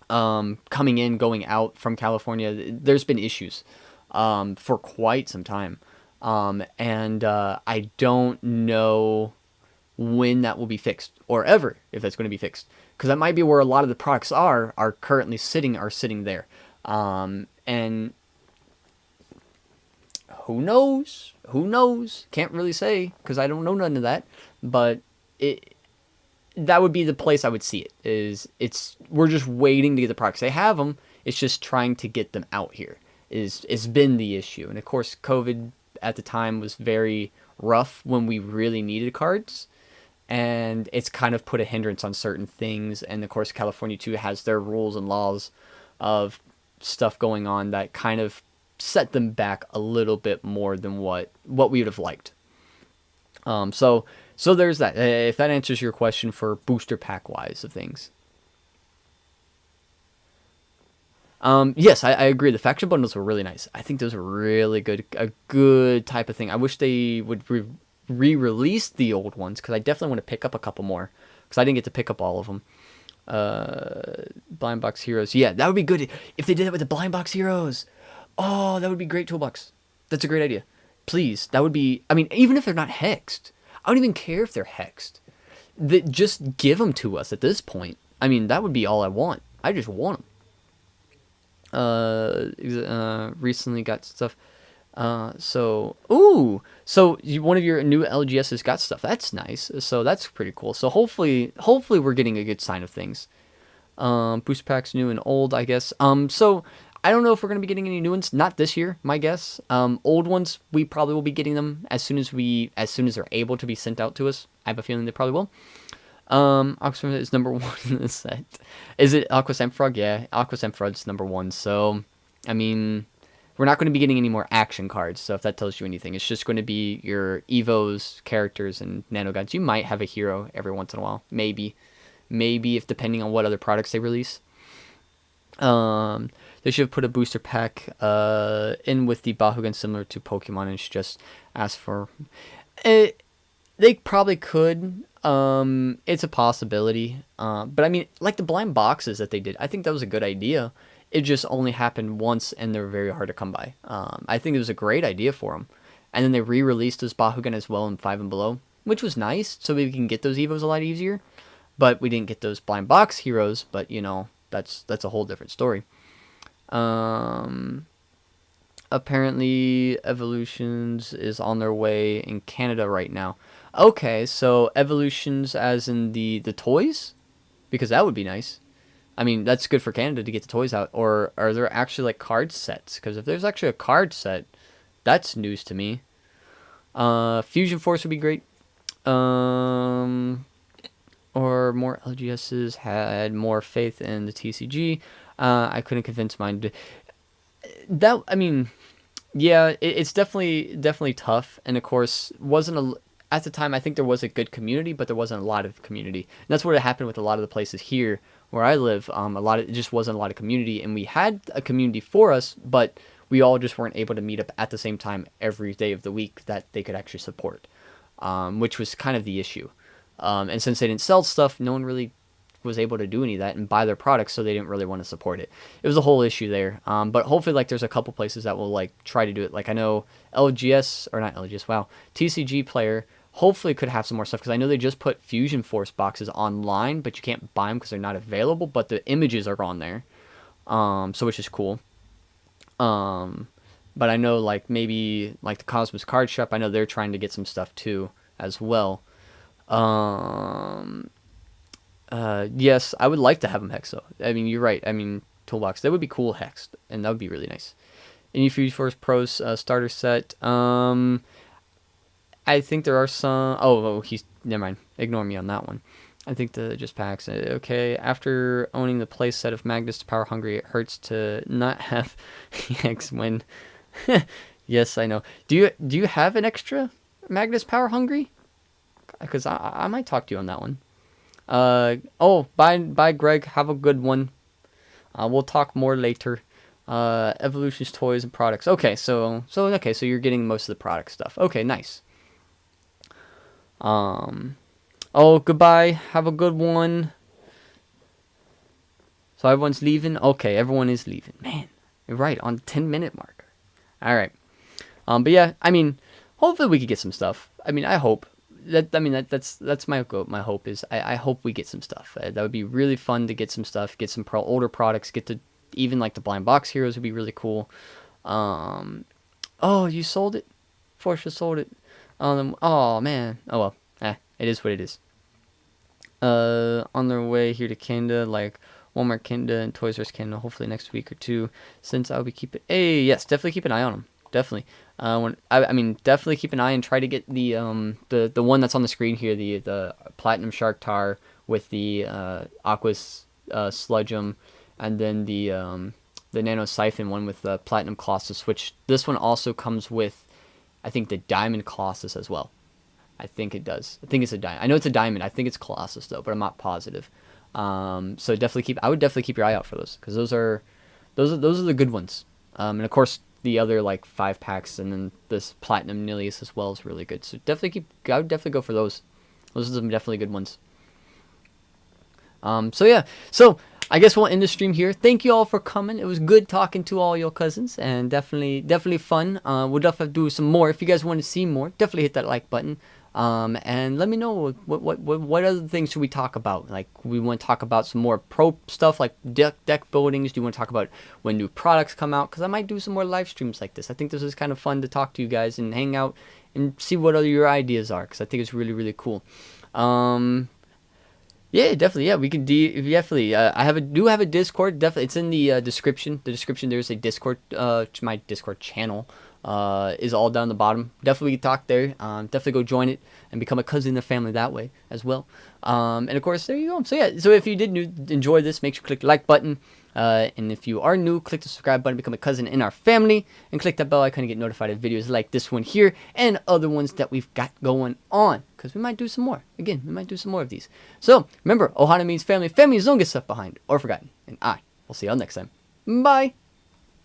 Coming in, going out from California, there's been issues for quite some time. And I don't know when that will be fixed, or ever, if that's going to be fixed. Because that might be where a lot of the products are currently sitting there. And who knows? Who knows? Can't really say, because I don't know none of that. But that would be the place I would see it. We're just waiting to get the products. They have them. It's just trying to get them out here. It's been the issue. And of course, COVID at the time was very rough when we really needed cards. And it's kind of put a hindrance on certain things. And of course, California too has their rules and laws of stuff going on that kind of set them back a little bit more than what we would have liked. So there's that. If that answers your question for booster pack wise of things. Yes, I agree. The faction bundles were really nice. I think those were really good. A good type of thing. I wish they would re-release the old ones, because I definitely want to pick up a couple more, because I didn't get to pick up all of them. Blind Box Heroes. Yeah, that would be good if they did that with the Blind Box Heroes. Oh, that would be great toolbox. That's a great idea. Please, that would be... I mean, even if they're not hexed. I don't even care if they're hexed. Just give them to us at this point. I mean, that would be all I want. I just want them. Recently got stuff. So one of your new LGSs got stuff. That's nice. So that's pretty cool. So hopefully we're getting a good sign of things. Boost packs new and old, I guess. So I don't know if we're going to be getting any new ones. Not this year, my guess. Old ones, we probably will be getting them as soon as they're able to be sent out to us. I have a feeling they probably will. Aqua is number 1 in the set. Is it Aqua Semfrog? Yeah, Aqua Semfrog's number 1. So, I mean, we're not going to be getting any more action cards. So if that tells you anything, it's just going to be your Evos, characters, and Nanogons. You might have a hero every once in a while. Maybe if depending on what other products they release. They should have put a booster pack in with the Bakugan similar to Pokemon, and should just ask for it. They probably could. It's a possibility. But I mean, like the blind boxes that they did, I think that was a good idea. It just only happened once, and they're very hard to come by. I think it was a great idea for them. And then they re-released those Bakugan as well in 5 and below, which was nice, so we can get those Evos a lot easier. But we didn't get those blind box heroes, but you know, that's a whole different story. Apparently Evolutions is on their way in Canada right now. Okay, so Evolutions as in the toys? Because that would be nice. I mean, that's good for Canada to get the toys out. Or are there actually like card sets? Because if there's actually a card set, that's news to me. Fusion Force would be great. Or more LGSs had more faith in the TCG. I couldn't convince mine. That, I mean, yeah, it's definitely tough. And of course, at the time, I think there was a good community, but there wasn't a lot of community. And that's what happened with a lot of the places here where I live. It just wasn't a lot of community, and we had a community for us, but we all just weren't able to meet up at the same time every day of the week that they could actually support, which was kind of the issue. And since they didn't sell stuff, no one really was able to do any of that and buy their products, so they didn't really want to support it. It was a whole issue there. But hopefully, like, there's a couple places that will like try to do it. Like, I know LGS, or not LGS, wow, TCG Player hopefully could have some more stuff, because I know they just put Fusion Force boxes online, but you can't buy them because they're not available. But the images are on there, so which is cool. But I know, like, maybe like the Cosmos Card Shop, I know they're trying to get some stuff too as well. Yes, I would like to have them hexed though. I mean, you're right. I mean, Toolbox, that would be cool hexed, and that would be really nice. Any Fusion Force Pros starter set. I think there are some. Oh, he's never mind. Ignore me on that one. I think the just packs. Okay, after owning the play set of Magnus to Power Hungry, it hurts to not have EX win. Yes, I know. Do you have an extra Magnus Power Hungry? Because I might talk to you on that one. Oh, bye, Greg. Have a good one. We'll talk more later. Evolution's toys and products. Okay, so you're getting most of the product stuff. Okay, nice. Oh, goodbye. Have a good one. So everyone's leaving? Okay, everyone is leaving. Man, you're right, on the 10-minute marker. All right. But yeah, I mean, hopefully we could get some stuff. I mean, I hope. That's my hope is I hope we get some stuff. That would be really fun to get some stuff, get some older products, get to even like the blind box heroes would be really cool. Oh, you sold it? Forsha sold it. Oh man. Oh well. It is what it is. On their way here to Canada, like Walmart Canada and Toys R Us Canada, hopefully next week or two. Since I'll be keeping. Hey, yes, definitely keep an eye on them. Definitely. Definitely keep an eye and try to get the one that's on the screen here, the Platinum Shark Tar with the Aquas Sludgeum, and then the Nano Siphon one with the Platinum Colossus, which this one also comes with, I think, the Diamond Colossus as well. I think it does. I think it's a diamond. I know it's a diamond. I think it's Colossus though, but I'm not positive. So I would definitely keep your eye out for those, because those are the good ones. And of course the other like 5 packs and then this Platinum Nilius as well is really good. So I would definitely go for those. Those are some definitely good ones. So yeah. So I guess we'll end the stream here. Thank you all for coming. It was good talking to all your cousins, and definitely fun. We'll definitely do some more. If you guys want to see more, definitely hit that like button. And let me know what other things should we talk about. Like, we want to talk about some more pro stuff, like deck buildings. Do you want to talk about when new products come out? Because I might do some more live streams like this. I think this is kind of fun to talk to you guys and hang out and see what other your ideas are, because I think it's really, really cool. Yeah, definitely. Yeah, we can definitely. I do have a Discord. Definitely, it's in the description. The description, there's a Discord. My Discord channel is all down the bottom. Definitely talk there. Definitely go join it and become a cousin in the family that way as well. And of course, there you go. So yeah. So if you did enjoy this, make sure to click the like button. And if you are new, click the subscribe button, become a cousin in our family, and click that bell icon to get notified of videos like this one here and other ones that we've got going on, because we might do some more. Again, we might do some more of these. So remember, Ohana means family. Families don't get left behind or forgotten. And I will see y'all next time. Bye.